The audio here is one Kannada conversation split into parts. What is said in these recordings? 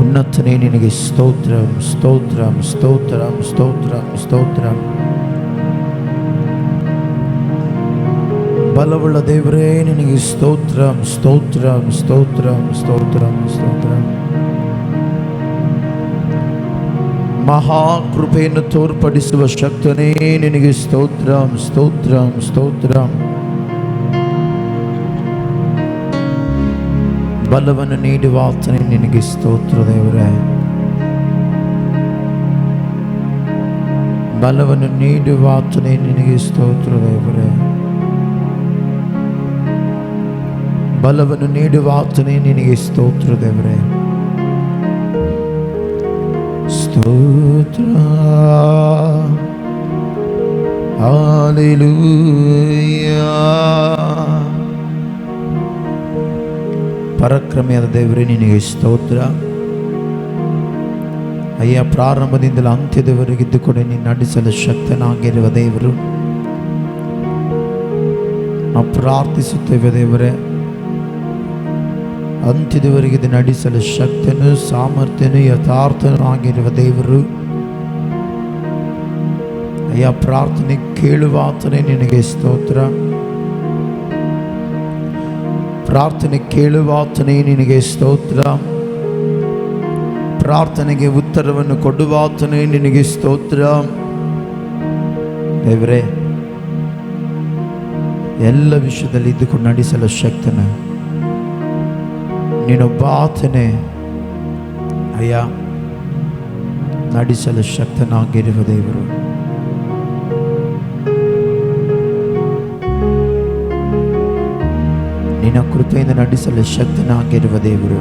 ಉನ್ನತನೇ ನಿನಗೆ ಸ್ತೋತ್ರಂ ಸ್ತೋತ್ರಂ ಸ್ತೋತ್ರಂ ಸ್ತೋತ್ರಂ ಸ್ತೋತ್ರಂ. ಬಲವುಳ್ಳ ದೇವರೇ ನಿನಗೆ ಸ್ತೋತ್ರಂ ಸ್ತೋತ್ರಂ ಸ್ತೋತ್ರಂ ಸ್ತೋತ್ರಂ ಸ್ತೋತ್ರಂ. ಮಹಾಕೃಪೆಯನ್ನು ತೋರ್ಪಡಿಸುವ ಶಕ್ತನೇ ನಿನಗೆ ಸ್ತೋತ್ರಂ ಸ್ತೋತ್ರಂ ಸ್ತೋತ್ರಂ. ಬಲವನ್ನು ನೀಡುವ ಆತನೇ ನಿನಗೆ ಸ್ತೋತ್ರ ದೇವರೇ. ಬಲವನ್ನು ನೀಡುವ ಆತನೇ ನಿನಗೆ ಸ್ತೋತ್ರ ದೇವರೇ. ಬಲವನ್ನು ನೀಡುವ ಆತನೇ ನಿನಗೆ ಸ್ತೋತ್ರ ದೇವರೇ. ಸ್ತೋತ್ರ ಹಲ್ಲೆಲೂಯಾ. ಪರಾಕ್ರಮಿಯಾದ ದೇವರೇ ನಿನಗೆ ಸ್ತೋತ್ರ ಅಯ್ಯ. ಪ್ರಾರಂಭದಿಂದಲೂ ಅಂತ್ಯದವರೆಗಿದ್ದು ಕೂಡ ನೀನು ನಡೆಸಲು ಶಕ್ತನಾಗಿರುವ ದೇವರು. ನಾವು ಪ್ರಾರ್ಥಿಸುತ್ತೇವೆ ದೇವರೇ, ಅಂತ್ಯದವರೆಗಿದ್ದು ನಡೆಸಲು ಶಕ್ತನು ಸಾಮರ್ಥ್ಯನು ಯಥಾರ್ಥನೂ ಆಗಿರುವ ದೇವರು. ಅಯ್ಯ, ಪ್ರಾರ್ಥನೆ ಕೇಳುವ ಆತನೇ ನಿನಗೆ ಸ್ತೋತ್ರ. ಪ್ರಾರ್ಥನೆ ಕೇಳುವ ಆತನೇ ನಿನಗೆ ಸ್ತೋತ್ರ. ಪ್ರಾರ್ಥನೆಗೆ ಉತ್ತರವನ್ನು ಕೊಡುವ ಆತನೇ ನಿನಗೆ ಸ್ತೋತ್ರ ದೇವರೇ. ಎಲ್ಲ ವಿಷಯದಲ್ಲಿ ಇದ್ದುಕೊಂಡು ನಡೆಸಲು ಶಕ್ತನ ನೀನೊಬ್ಬ ಆತನೇ ಅಯ್ಯ. ನಡೆಸಲು ಶಕ್ತನಾಗಿರುವ ದೇವರು. ನಿನ್ನ ಕೃಪೆಯಿಂದ ನಡೆಸಲು ಶಕ್ತನಾಗಿರುವ ದೇವರು.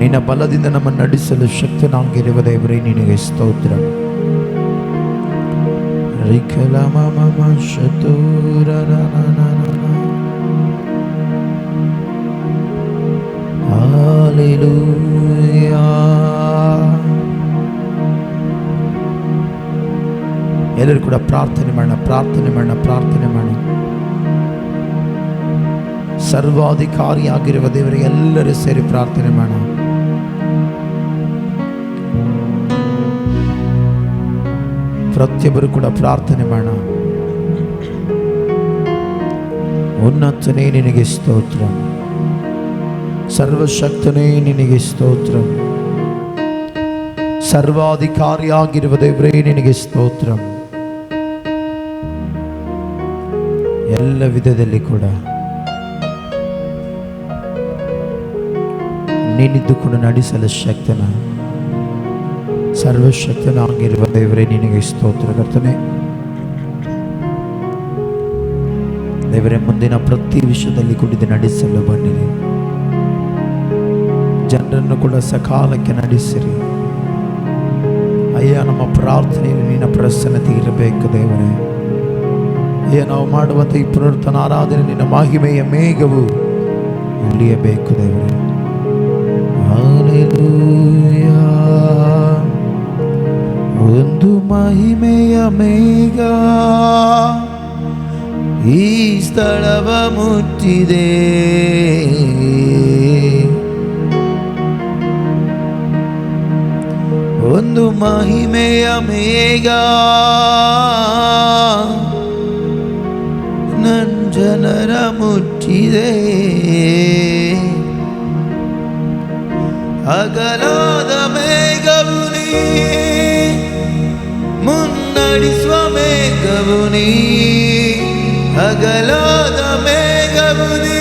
ನಿನ್ನ ಬಲದಿಂದ ನಮ್ಮನ್ನು ನಡೆಸಲು ಶಕ್ತನಾಗಿರುವ ದೇವರೇ ನಿನಗೆ ಸ್ತೋತ್ರ. ಹಲ್ಲೆಲೂಯಾ. ಎಲ್ಲರೂ ಕೂಡ ಪ್ರಾರ್ಥನೆ ಮಾಡೋಣ, ಪ್ರಾರ್ಥನೆ ಮಾಡೋಣ, ಪ್ರಾರ್ಥನೆ ಮಾಡೋಣ. ಸರ್ವಾಧಿಕಾರಿಯಾಗಿರುವ ದೇವರಿಗೆ ಎಲ್ಲರೂ ಸೇರಿ ಪ್ರಾರ್ಥನೆ ಮಾಡೋಣ. ಪ್ರತಿಯೊಬ್ಬರು ಕೂಡ ಪ್ರಾರ್ಥನೆ ಮಾಡೋಣ. ಉನ್ನತನೇ ನಿನಗೆ ಸ್ತೋತ್ರ, ಸರ್ವಶಕ್ತನೇ ನಿನಗೆ ಸ್ತೋತ್ರ, ಸರ್ವಾಧಿಕಾರಿಯಾಗಿರುವ ದೇವರೇ ನಿನಗೆ ಸ್ತೋತ್ರ. ಎಲ್ಲ ವಿಧದಲ್ಲಿ ಕೂಡ ನೀನಿದ್ದುಕೊಂಡು ನಡೆಸಲು ಶಕ್ತನ ಸರ್ವಶಕ್ತನಾಗಿರುವ ದೇವರೇ ನಿನಗೆ ಸ್ತೋತ್ರ ಕರ್ತನೆ. ದೇವರೇ, ಮುಂದಿನ ಪ್ರತಿ ವಿಷಯದಲ್ಲಿ ಕುಡಿದು ನಡೆಸಲು ಬನ್ನಿರಿ. ಜನರನ್ನು ಕೂಡ ಸಕಾಲಕ್ಕೆ ನಡೆಸಿರಿ ಅಯ್ಯ. ನಮ್ಮ ಪ್ರಾರ್ಥನೆಯಲ್ಲಿ ನಿನ್ನ ಪ್ರಸನ್ನತೆ ಇರಬೇಕು ದೇವರೇ. ಅಯ್ಯ, ನಾವು ಮಾಡುವಂಥ ಈ ಪುನರುತ್ಥಾನ ಆರಾಧನೆ ನಿನ್ನ ಮಹಿಮೆಯ ಮೇಘವು ಇಳಿಯಬೇಕು ದೇವರೇ. ಹಲ್ಲೆಲೂಯಾ. ಒಂದು ಮಹಿಮೆಯ ಮೇಘ ಈ ಸ್ಥಳವ ಮುಟ್ಟಿದೆ. ಒಂದು ಮಹಿಮೆಯ ಮೇಘ ನನ್ನ ಜನರ ಮುಟ್ಟಿದೆ. ಅಗಲಾದ ಮೇಘವು ನೀ, ಮುನ್ನಡೆಸುವ ಮೇಘವು ನೀ. ಅಗಲಾದ ಮೇಘವು ನೀ,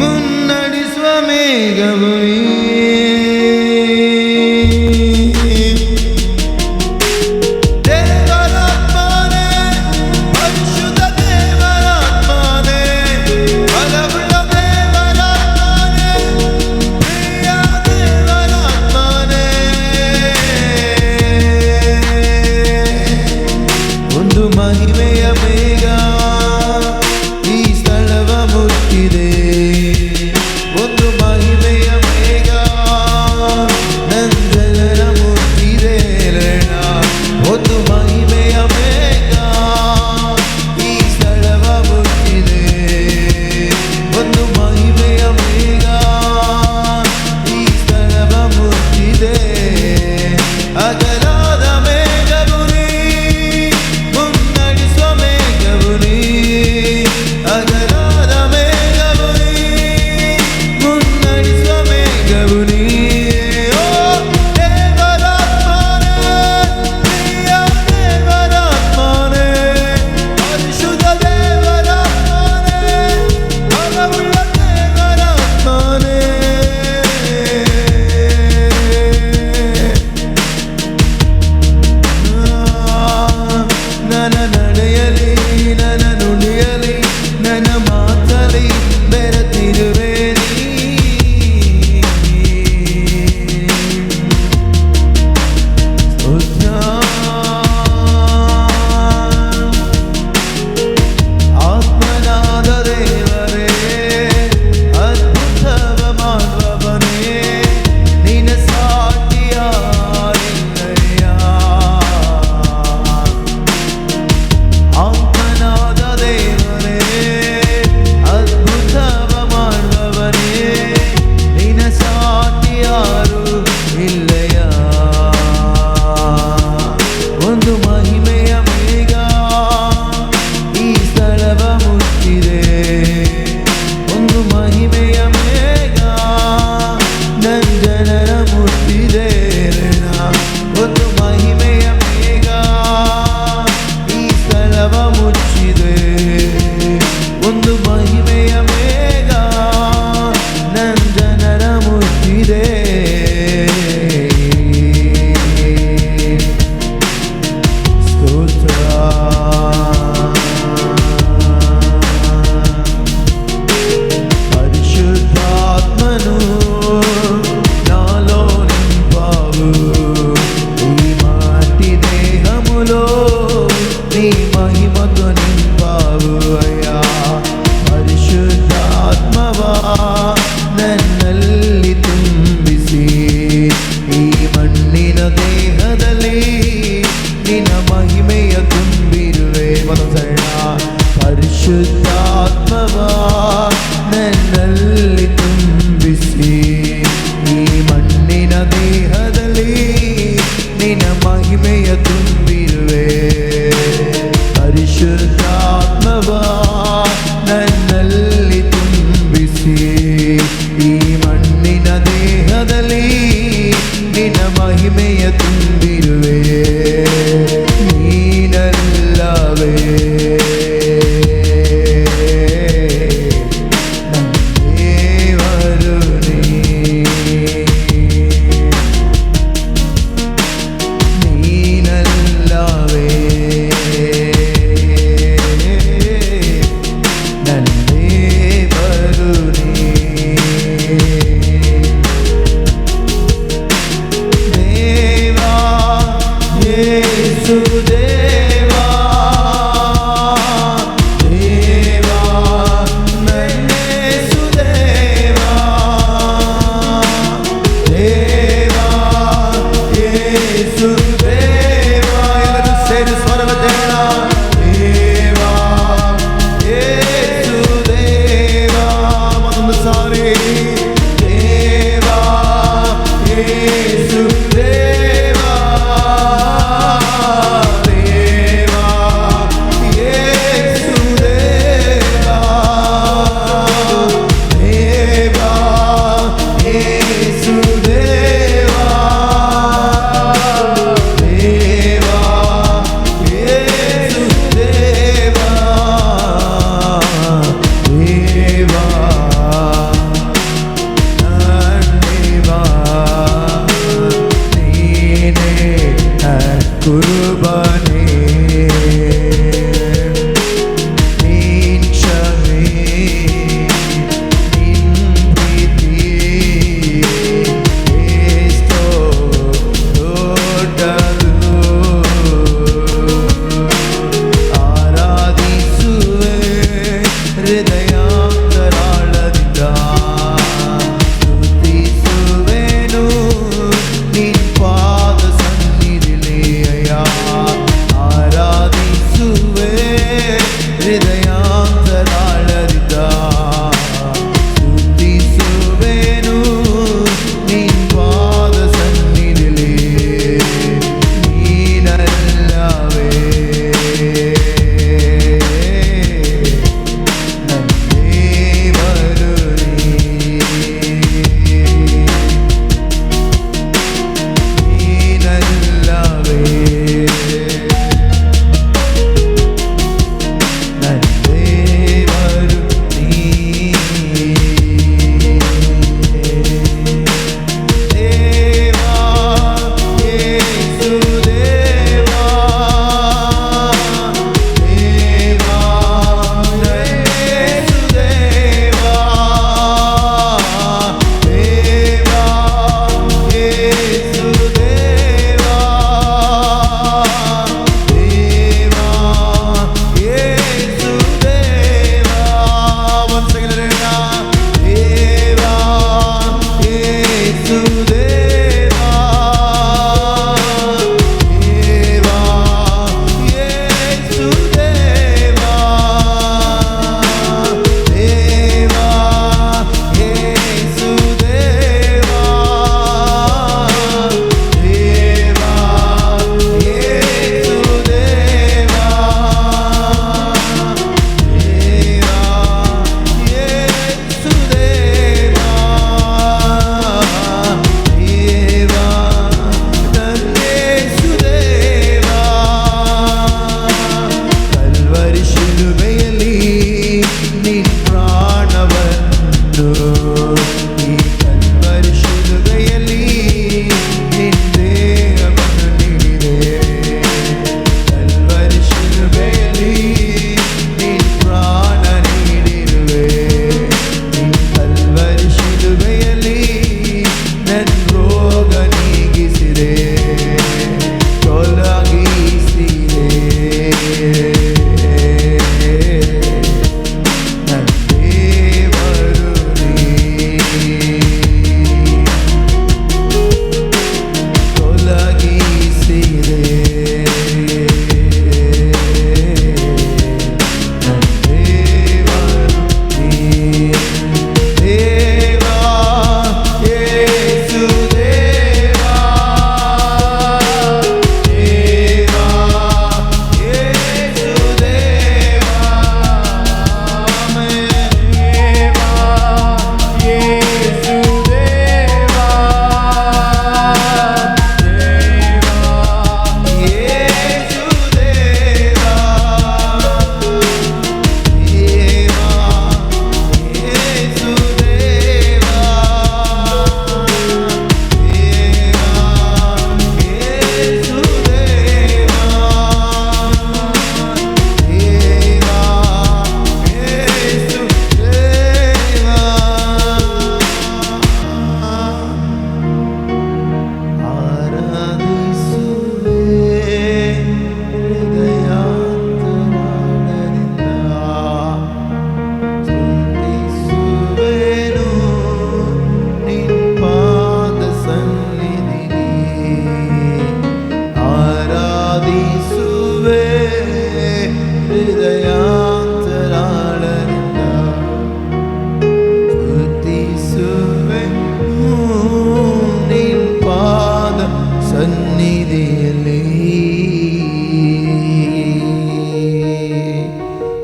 ಮುನ್ನಡೆಸುವ ಮೇಘವು ನೀ. ಮಹಿಮೆಯ ಮೇಘ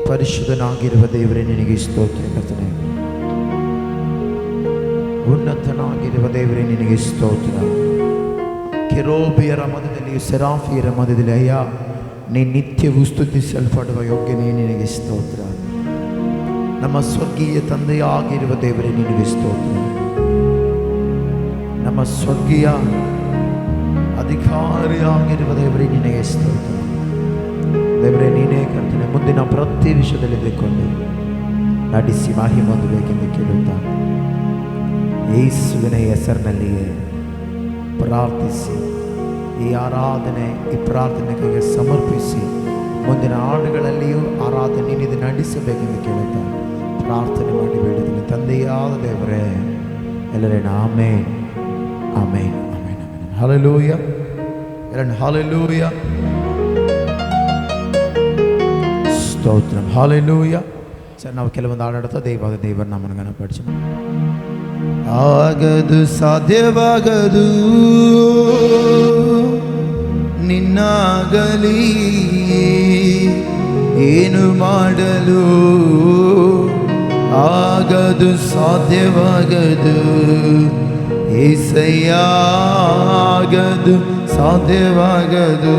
ಪರಿಶುದ್ಧನಾಗಿರುವ ದೇವರೇ ನಿನಗೆ ಸ್ತೋತ್ರ ಕರ್ತನೇ. ಉನ್ನತನಾಗಿರುವ ದೇವರೇ ನಿನಗೆ ಸ್ತೋತ್ರ. ಕೆರೂಬಿಯರ ಮಧ್ಯದಲ್ಲಿ ಸೆರಾಫಿಯರ ಮಧ್ಯದಲ್ಲಿ ಅಯ್ಯ ನೀ ನಿತ್ಯವೂ ಸ್ತುತಿಸಲ್ಪಡುವ ಯೋಗ್ಯನೇ ನಿನಗೆ ಸ್ತೋತ್ರ. ನಮ್ಮ ಸ್ವರ್ಗೀಯ ತಂದೆಯಾಗಿರುವ ದೇವರೇ ನಿನಗೆ ಸ್ತೋತ್ರ. ನಮ್ಮ ಸ್ವರ್ಗೀಯ ಅಧಿಕಾರಿಯಾಗಿರುವ ದೇವರೇ ನಿನಗೆ ಸ್ತೋತ್ರ. ದೇವರೇ ನೀನೇ ಕರ್ತನೆ ಮುಂದಿನ ಪ್ರತಿ ವಿಷಯದಲ್ಲಿ ಬೇಕೊಂಡು ನಡೆಸಿ ಮಹಿಮೆ ಹೊಂದಬೇಕೆಂದು ಕೇಳುತ್ತಾ ಯೇಸುವಿನ ಹೆಸರಿನಲ್ಲಿಯೇ ಪ್ರಾರ್ಥಿಸಿ ಈ ಆರಾಧನೆ ಈ ಪ್ರಾರ್ಥನೆಗೆ ಸಮರ್ಪಿಸಿ ಮುಂದಿನ ಹಾಡುಗಳಲ್ಲಿಯೂ ಆರಾಧನೆ ನೀನಿದು ನಡೆಸಬೇಕೆಂದು ಕೇಳುತ್ತಾ ಪ್ರಾರ್ಥನೆ ಮಾಡಿ ಬೇಡಿದ್ದೀನಿ ತಂದೆಯಾದ ದೇವರೇ. ಎಲ್ಲರೇನು ಆಮೇನ್ ಆಮೇನ್ ಆಮೇನ್ ಆಮೇನ್. ಹಲ್ಲೆಲೂಯ. ಎಲ್ಲರನ್ನು ಹಲ್ಲೆಲೂಯ ಸ್ತೋತ್ರಂ. ಹಲ್ಲೆಲೂಯ. ಸರ್, ನಾವು ಕೆಲವೊಂದು ಹಾಡಾಡ್ತಾ ದೇವರ ನಾಮನ ಗಣಪಡಿಸೋಣ. ಆಗದು, ಸಾಧ್ಯವಾಗದು ನಿನ್ನಾಗಲಿ ಏನು ಮಾಡಲು, ಆಗದು ಸಾಧ್ಯವಾಗದು ಏಸಯ್ಯ, ಆಗದು ಸಾಧ್ಯವಾಗದು.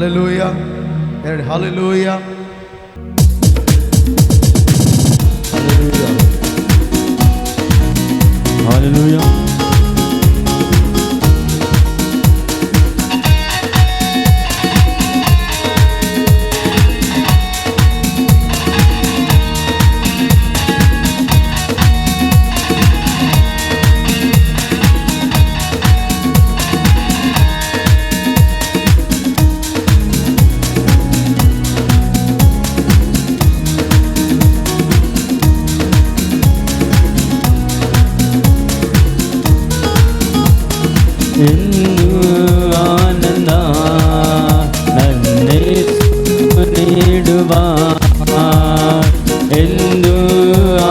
ಹಲ್ಲೆಲೂಯ. ಎರಡು ಹಲ್ಲೆಲೂಯ. ಹಲ್ಲೆಲೂಯ. ಎಂದು ಆನಂದ ನನ್ನೇಸು ನೀಡುವ, ಎಂದು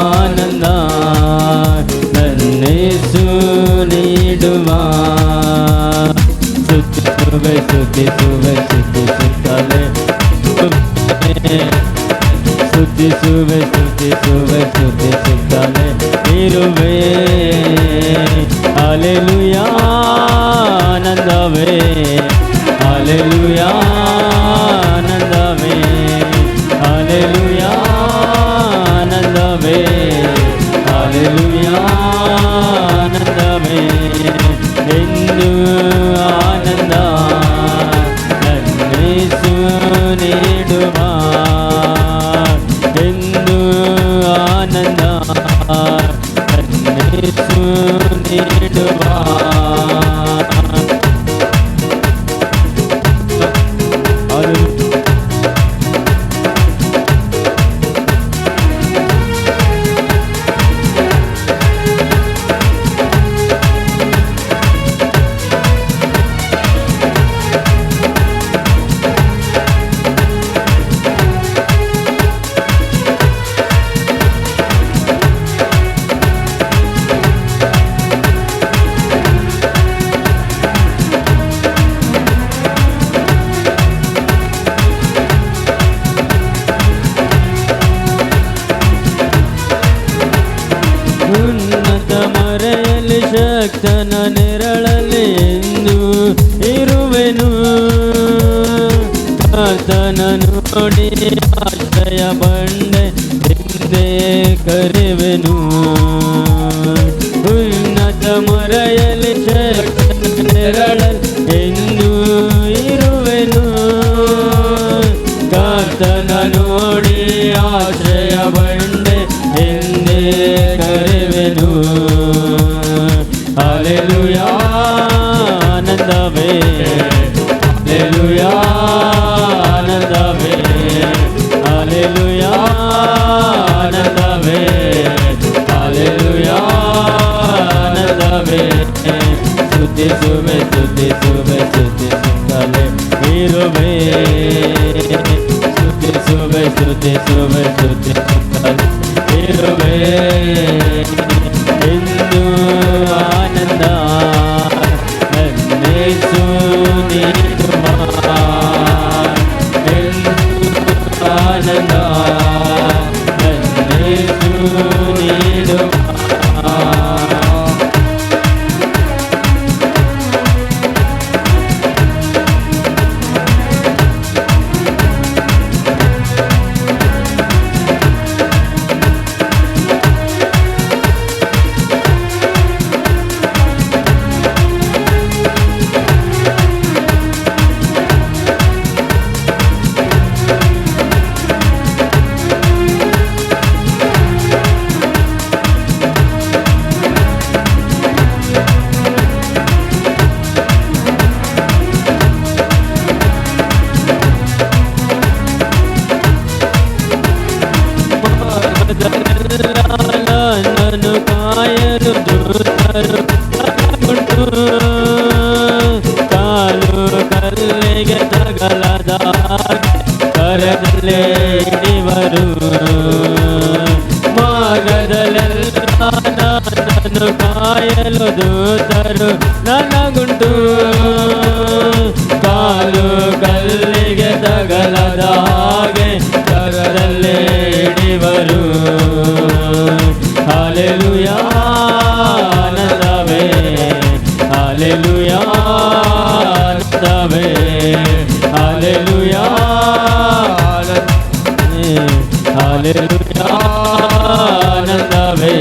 ಆನಂದ ನನ್ನೇಸು ನೀಡುವ. ಸ್ತುತಿಸುವೆ ಸ್ತುತಿಸುವೆ ಸ್ತುತಿಸುತ್ತಲೇ ಸ್ತುತಿಸುವೆ ಸ್ತುತಿಸುವೆ ಸ್ತುತಿಸುತ್ತಲೇ ಇರುವೆ. ಹಲ್ಲೆಲೂಯಾ ಆನಂದವೇ, ಹಲ್ಲೆಲೂಯಾ ಆನಂದವೇ, ಹಲ್ಲೆಲೂಯಾ ಆನಂದವೇ, ಹಲ್ಲೆಲೂಯಾ ಆನಂದವೇ. ಎಂದು ಆನಂದ ನನ್ನೇಸು ನೀಡುವ, ಎಂದು ಆನಂದ ನನ್ನೇಸು ನೀಡುವ. ಉನ್ನತ ಮರೆಯಲ್ಲಿ ಶಕ್ತನ ನೆರಳಲ್ಲಿ ಎಂದು ಇರುವೆನು. ಆತನ ನೋಡಿ ಆಶ್ರಯ ಬಂಡೆ ಎಂದೇ ಕರೆವೆನು. ಉನ್ನತ ಮರೆಯಲ್ಲಿ ಶಕ್ತನ ನೆರಳಲ್ಲಿ ಎಂದು ಇರುವೆನು. ಆತನ ನೋಡಿ ಆಶ್ರಯ ಬಂಡೆ ಎಂದೇ ಕರೆವೆನು. ಹಲ್ಲೆಲೂಯಾ ಆನಂದವೇ, ಹಲ್ಲೆಲೂಯಾ ಆನಂದವೇ, ಹಲ್ಲೆಲೂಯಾ ಆನಂದವೇ, ಹಲ್ಲೆಲೂಯಾ ಆನಂದವೇ. ಸ್ತುತಿಸುವೆ ಸ್ತುತಿಸುವೆ ಸ್ತುತಿಸುತ್ತಲೇ ಇರುವೆ. ಸ್ತುತಿಸುವೆ ಸ್ತುತಿಸುವೆ ಸ್ತುತಿಸುತ್ತಲೇ ಇರುವೆ. ಎಂದು ಆನಂದ ನನ್ನೇಸು ನೀಡುವ, ಎಂದು ಆನಂದ ನನ್ನೇಸು ನೀಡುವ. ನನ್ನನ್ನು ಕಾಯಲು ದೂತರು ಉಂಟು. ಕಾಲು ಕಲ್ಲಿಗೆ ತಗಲದ ಕರದಲ್ಲೇ ಇವರು. ಮಾರ್ಗದಲ್ಲೆಲ್ಲ ನನ್ನನ್ನು ಕಾಯಲು ದೂತರು ನನಗುಂಟು. ಕಾಲು ಕಲ್ಲಿಗೆ ತಗಲದ ಹಾಗೆ ಕರದಲ್ಲೇ ಇಡಿವರು. ಹಲ್ಲೆಲೂಯಾ ಆನಂದವೇ, ಹಲ್ಲೆಲೂಯಾ ಆನಂದವೇ, ಹಲ್ಲೆಲೂಯಾ ಹಾಲೆಲೂಯಾ ಆನಂದವೇ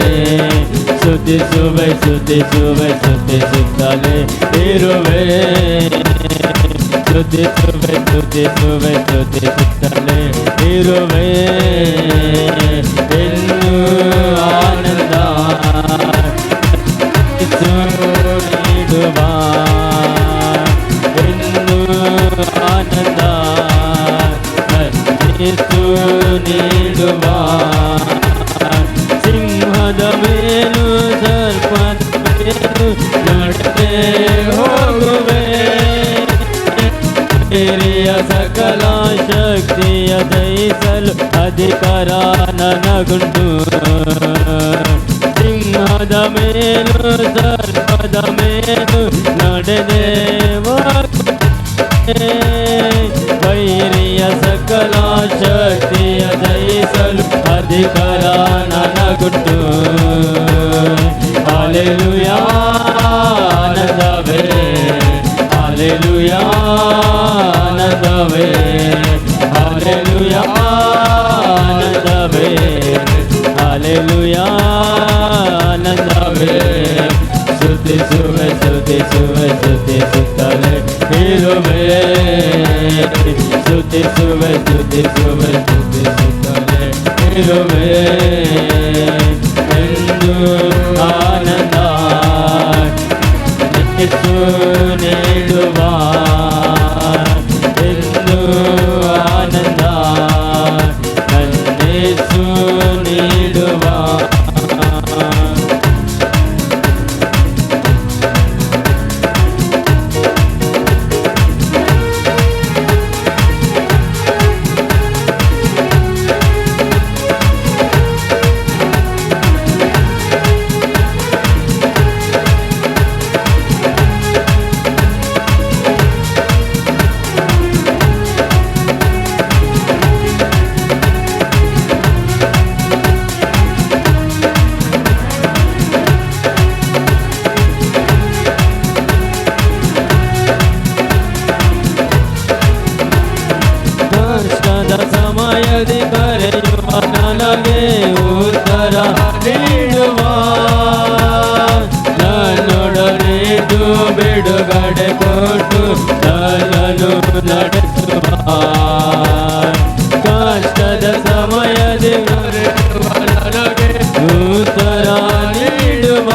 ಸ್ತುತಿಸುವೆ ಸ್ತುತಿಸುವೆ ಸ್ತುತಿಸುತ್ತಲೇ ಇರುವೆ ಸ್ತುತಿಸುವೆ ಸ್ತುತಿಸುವೆ ಸ್ತುತಿಸುತ್ತಲೇ ಇರುವೆ ಇನ್ನು ಆನಂದ ನೀಡುವ ಇನ್ನು ಆನಂದ ನೀಡುವ ಸಿಂಹದ ಮೇಲೂ ಸರ್ಪದ ಮೇಲೂ ನಡೆದೇ ಹೋಗುವೆ ಹಿರಿಯ ಸಕಲ ಶಕ್ತಿಯ ಜಯಿಸಲು ಅಧಿಕಾರ ನನಗುಂಟು ಸಿಂಹದ ಮೇಲೂ ಸರ್ಪದ ಮೇಲೂ ನಡೆದೇ ವೈರಿಯ ಸಕಲ ಶಕ್ತಿಯ ಜಯಿಸಲು ಅಧಿಕಾರ ನನಗುಂಟು ಹಾಲೆಲೂಯಾ ಆನಂದವೇ ಹಾಲೆಲೂಯಾ ಆನಂದವೇ ಹಾಲೆಲೂಯಾ ಆನಂದವೇ ಹಾಲೆಲೂಯಾ ಆನಂದವೇ ಸ್ತುತಿಸುವೆ ಸ್ತುತಿಸುವೆ ಸ್ತುತಿಸುತ್ತಲೇ ಇರುವೆ ಸ್ತುತಿಸುವೆ ಸ್ತುತಿಸುವೆ ಸ್ತುತಿಸುತ್ತಲೇ ಇರುವೆ ಎಂದು ಆನಂದ ನೀಡುವ ಎಂದು ಆನಂದ ನನ್ನೇಸು ನೀಡುವ ಸಮಯದಿ ಕರೆಯುವ ನನಗೆ ಉತ್ತರ ನೀಡುವ ನನ್ನೊಡನಿದ್ದು ಬಿಡುಗಡೆ ಕೊಟ್ಟು ನನ್ನನ್ನು ನಡೆಸುವ ಕಷ್ಟದ ಸಮಯದಿ ಕರೆಯುವ ನನಗೆ ಉತ್ತರ ನೀಡುವ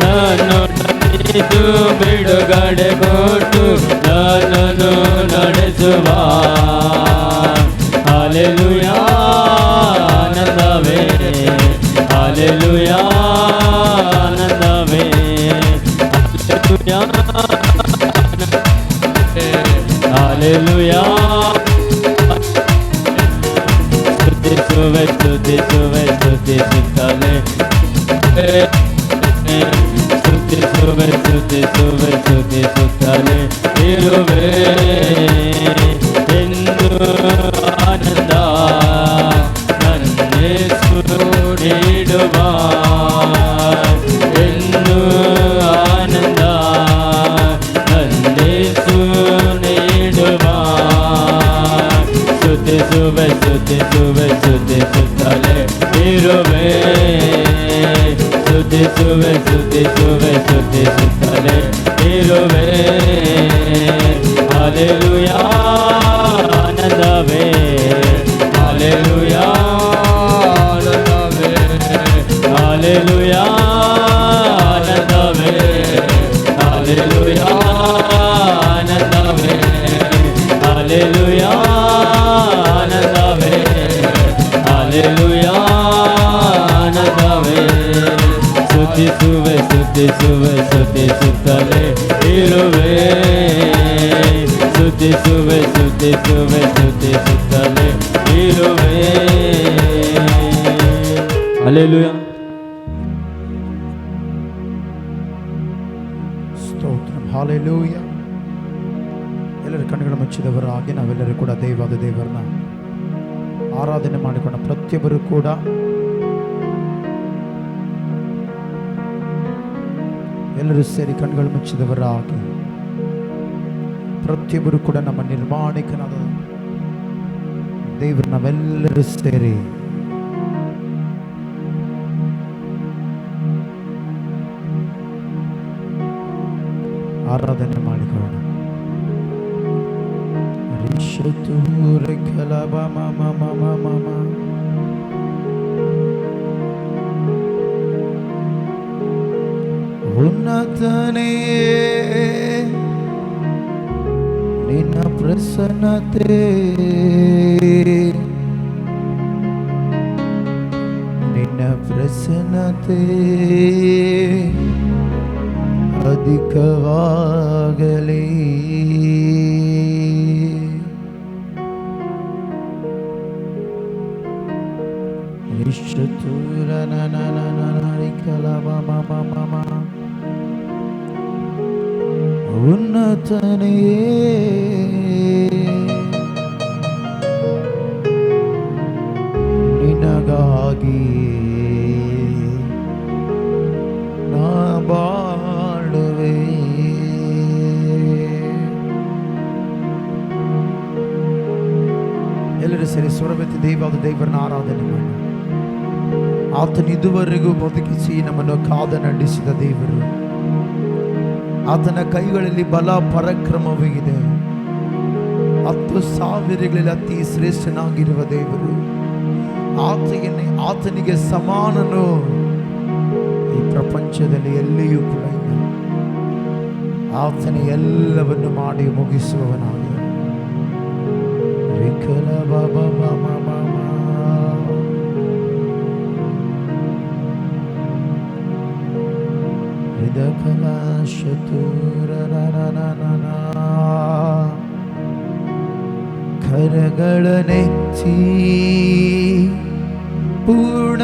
ನನ್ನೊಡನಿದ್ದು ಬಿಡುಗಡೆ ಕೊಟ್ಟು ನನ್ನನ್ನು ನಡೆಸುವ ಹಾಲೆಲೂಯಾ ಆನಂದವೇ ಹಾಲೆಲೂಯಾ ಆನಂದವೇ ಹಾಲೆಲೂಯಾ ಸ್ತುತಿಸುವೆ ಸ್ತುತಿಸುವೆ ಸ್ತುತಿಸುತ್ತಲೇ ಸ್ತುತಿಸುವೆ ಸ್ತುತಿಸುವೆ ಸ್ತುತಿಸುತ್ತಲೇ ಇರುವೆ ಎಂದು ಆನಂದ ನನ್ನೇಸು ನೀಡುವ ಎಂದು ಆನಂದ ನನ್ನೇಸು ನೀಡುವ ಸ್ತುತಿಸುವೆ ಸ್ತುತಿಸುವೆ ಸ್ತುತಿಸುತ್ತಲೇ ಇರುವೆ ಸ್ತುತಿಸುವೆ ಸ್ತುತಿಸುವೆ ಸ್ತುತಿಸುತ್ತಲೇ ಇರುವೆ ಹಾಲೆಲೂಯಾ ಆನಂದವೇ ಹಾಲೆಲೂಯಾ ಆನಂದವೇ ಹಾಲೆಲೂಯಾ ಆನಂದವೇ ಹಾಲೆಲೂಯಾ ಆನಂದವೇ ಹಾಲೆಲೂಯಾ ಆನಂದವೇ ಹಾಲೆಲೂಯಾ ಆನಂದವೇ ಸ್ತುತಿಸುವೆ ಸ್ತುತಿಸುವೆ ಸ್ತುತಿಸುತ್ತಲೇ ಇರುವೆ ಸ್ತುತಿಸುವೆ ಸ್ತುತಿಸುವೆ ಸ್ತುತಿಸುತ್ತಲೇ ಇರುವೆ ಹಲ್ಲೆಲೂಯಾ ಸ್ತೋತ್ರಂ ಹಾಲೆಲೂಯಾ. ಎಲ್ಲರ ಕಣ್ಣುಗಳು ಮುಚ್ಚಿದವರಾಗಿ ನಾವೆಲ್ಲರೂ ಕೂಡ ದೇವಾದ ದೇವರನ್ನ ಆರಾಧನೆ ಮಾಡಿಕೊಂಡ ಪ್ರತಿಯೊಬ್ಬರು ಕೂಡ ಎಲ್ಲರೂ ಸೇರಿ ಕಣ್ಣುಗಳು ಮುಚ್ಚಿದವರಾಗಿ ಪ್ರತಿಯೊಬ್ಬರು ಕೂಡ ನಮ್ಮ ನಿರ್ಮಾಣಿಕನಾದ ದೇವರು ನಾವೆಲ್ಲರೂ ಸೇರಿ ಆರಾಧನೆ ಮಾಡಿಕೊಳ್ಳೋಣ. ಉನ್ನತನೇ ನಿನ್ನ ಪ್ರಸನ್ನತೆ, ನಿನ್ನ ಪ್ರಸನ್ನತೆ ಅಧಿಕವಾಗಲಿ. ಉನ್ನತನೇ ನಿನಗಾಗಿ ನಾ ಬಾಳುವೆ. ಎಲ್ಲರೂ ಸೇರಿ ಸ್ವರವೆತ್ತಿ ದೇವರನ್ನ ಆರಾಧನೆ ಮಾಡಿ. ಆತನು ಇದುವರೆಗೂ ಬದುಕಿಸಿ ನಮ್ಮನ್ನು ಕಾದ ನಡೆಸಿದ ದೇವರು. ಆತನ ಕೈಗಳಲ್ಲಿ ಬಲ ಪರಾಕ್ರಮವಿದೆ. 10,000ಗಳಲ್ಲಿ ಅತಿ ಶ್ರೇಷ್ಠನಾಗಿರುವ ದೇವರು. ಆತನಿಗೆ ಸಮಾನನು ಈ ಪ್ರಪಂಚದಲ್ಲಿ ಎಲ್ಲಿಯೂ ಕೂಡ ಇಲ್ಲ. ಆತನ ಎಲ್ಲವನ್ನು ಮಾಡಿ ಮುಗಿಸುವವನಾಗ ವಿಕಲ ಬಾಬಾ ಮಾಮಾ ಮಾಮಾ ಹೃದಕಲ ಶತುರ ಕರಗಳ ನೆಚ್ಚಿ ಪೂರ್ಣ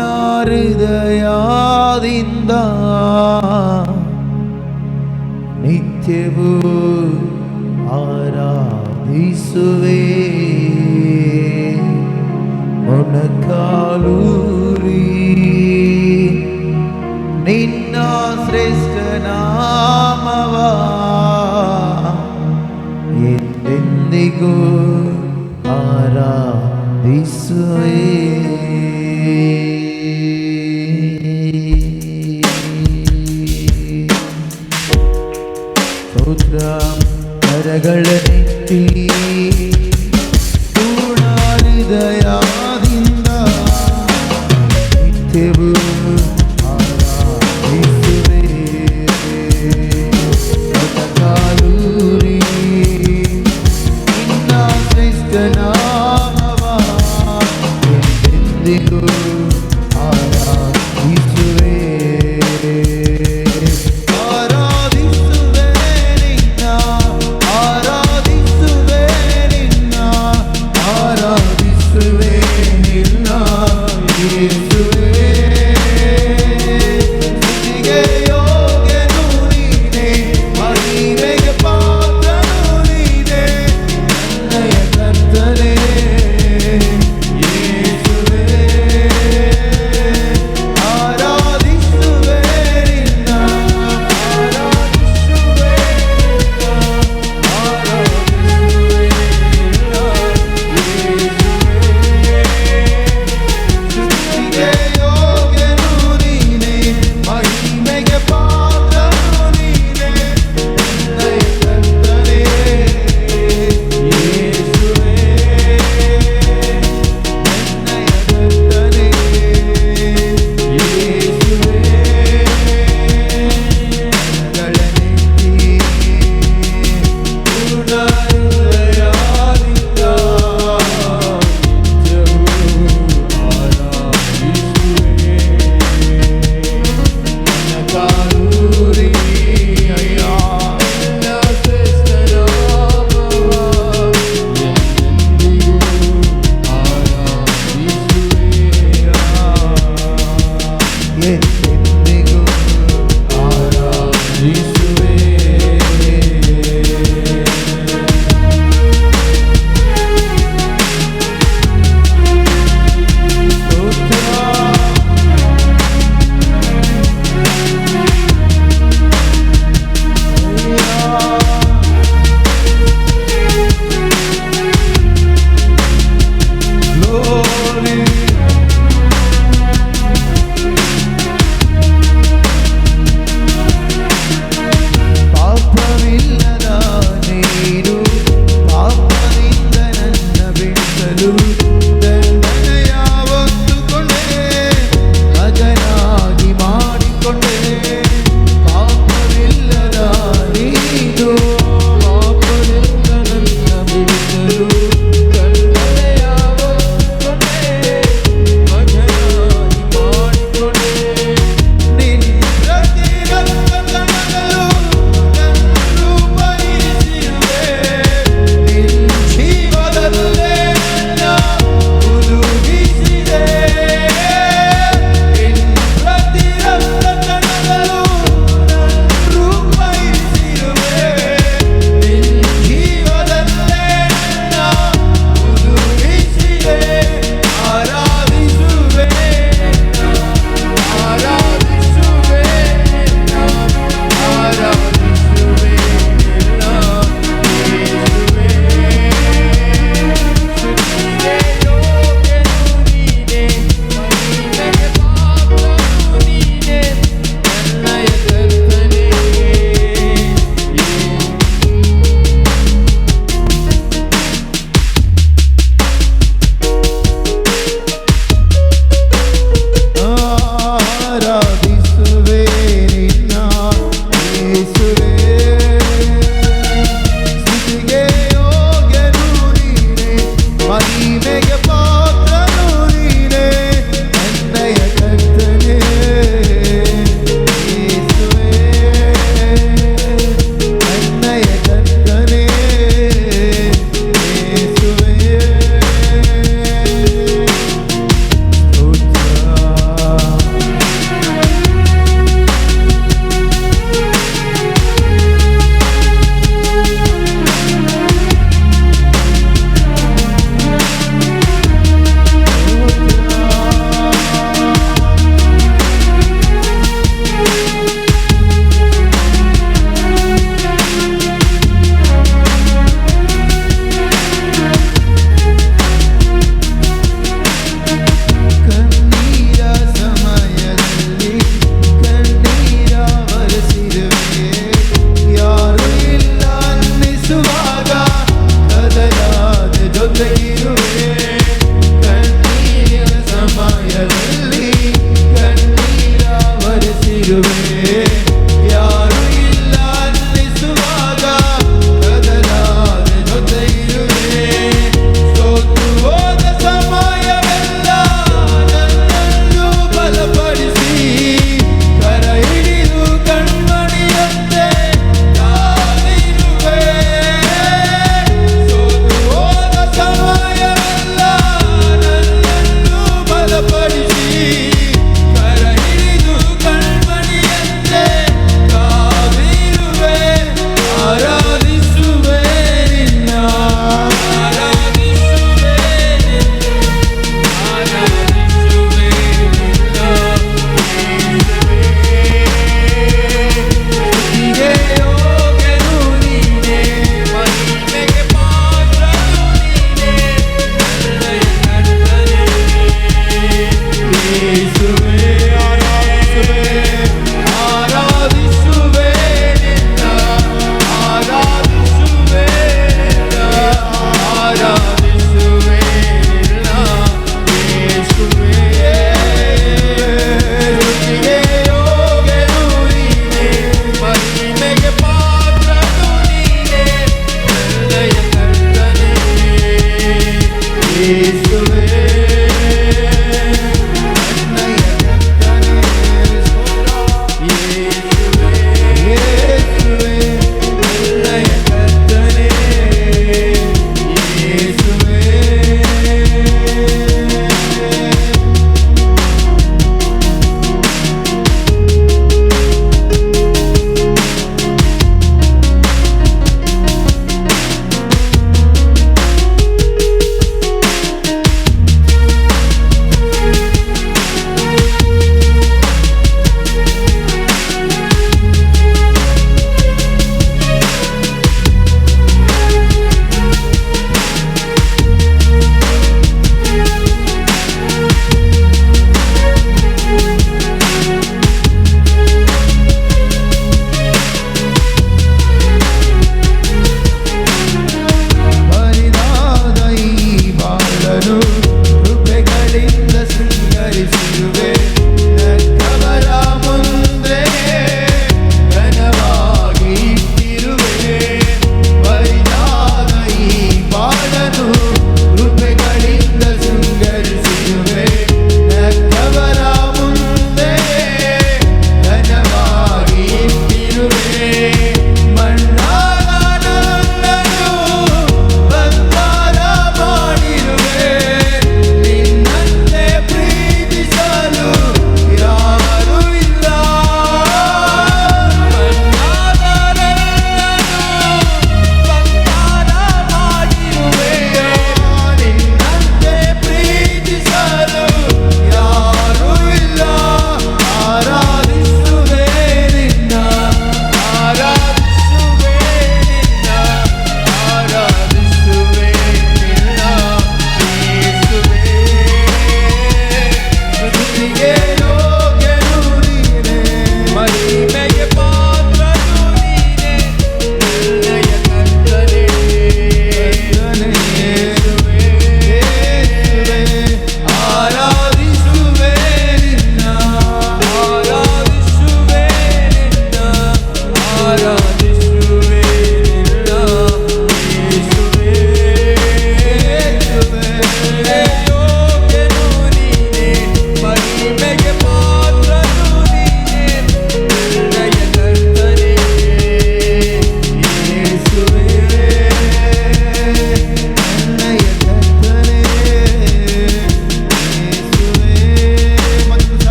ಹೃದಯದಿಂದ ನಿತ್ಯವೂ ಆರಾಧಿಸುವೆ. ಮೊಣಕಾಲೂರಿ ನಿನ್ನ ಶ್ರೇಷ್ಠ ನಾಮವ ಎಂದೆಂದಿಗೂ ಆರಾಧಿಸುವೆ. ಸ್ತೋತ್ರ ಕರಗಳ ನೆಟ್ಟಿ ಪೂರ್ಣ ಹೃದಯದಿಂದ ನಿತ್ಯವೂ ಆರಾಧಿಸುವೆ. ಮೊಣಕಾಲೂರಿ ನಿನ್ನ ಶ್ರೇಷ್ಠ ನಾಮವ ಎಂದೆಂದಿಗೂ ಆರಾಧಿಸುವೆ. ಆರಾಧಿಸುವೆ ನಿನ್ನ ಯೇಸುವೇ.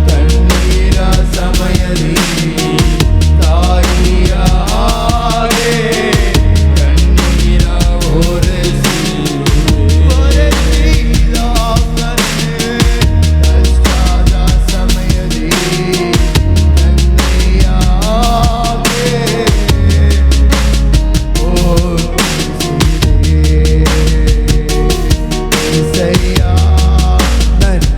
ಕಣ್ಣೀರ ಸಮಯದಿ ತಾಯಿಯ ಹಾಗೆ ಕಣ್ಣೀರ ಕಷ್ಟದ ಸಮಯದಿ ಕಣ್ಣೀರ ಹಾಗೆ ಏಸಯ್ಯ ನನ್ನ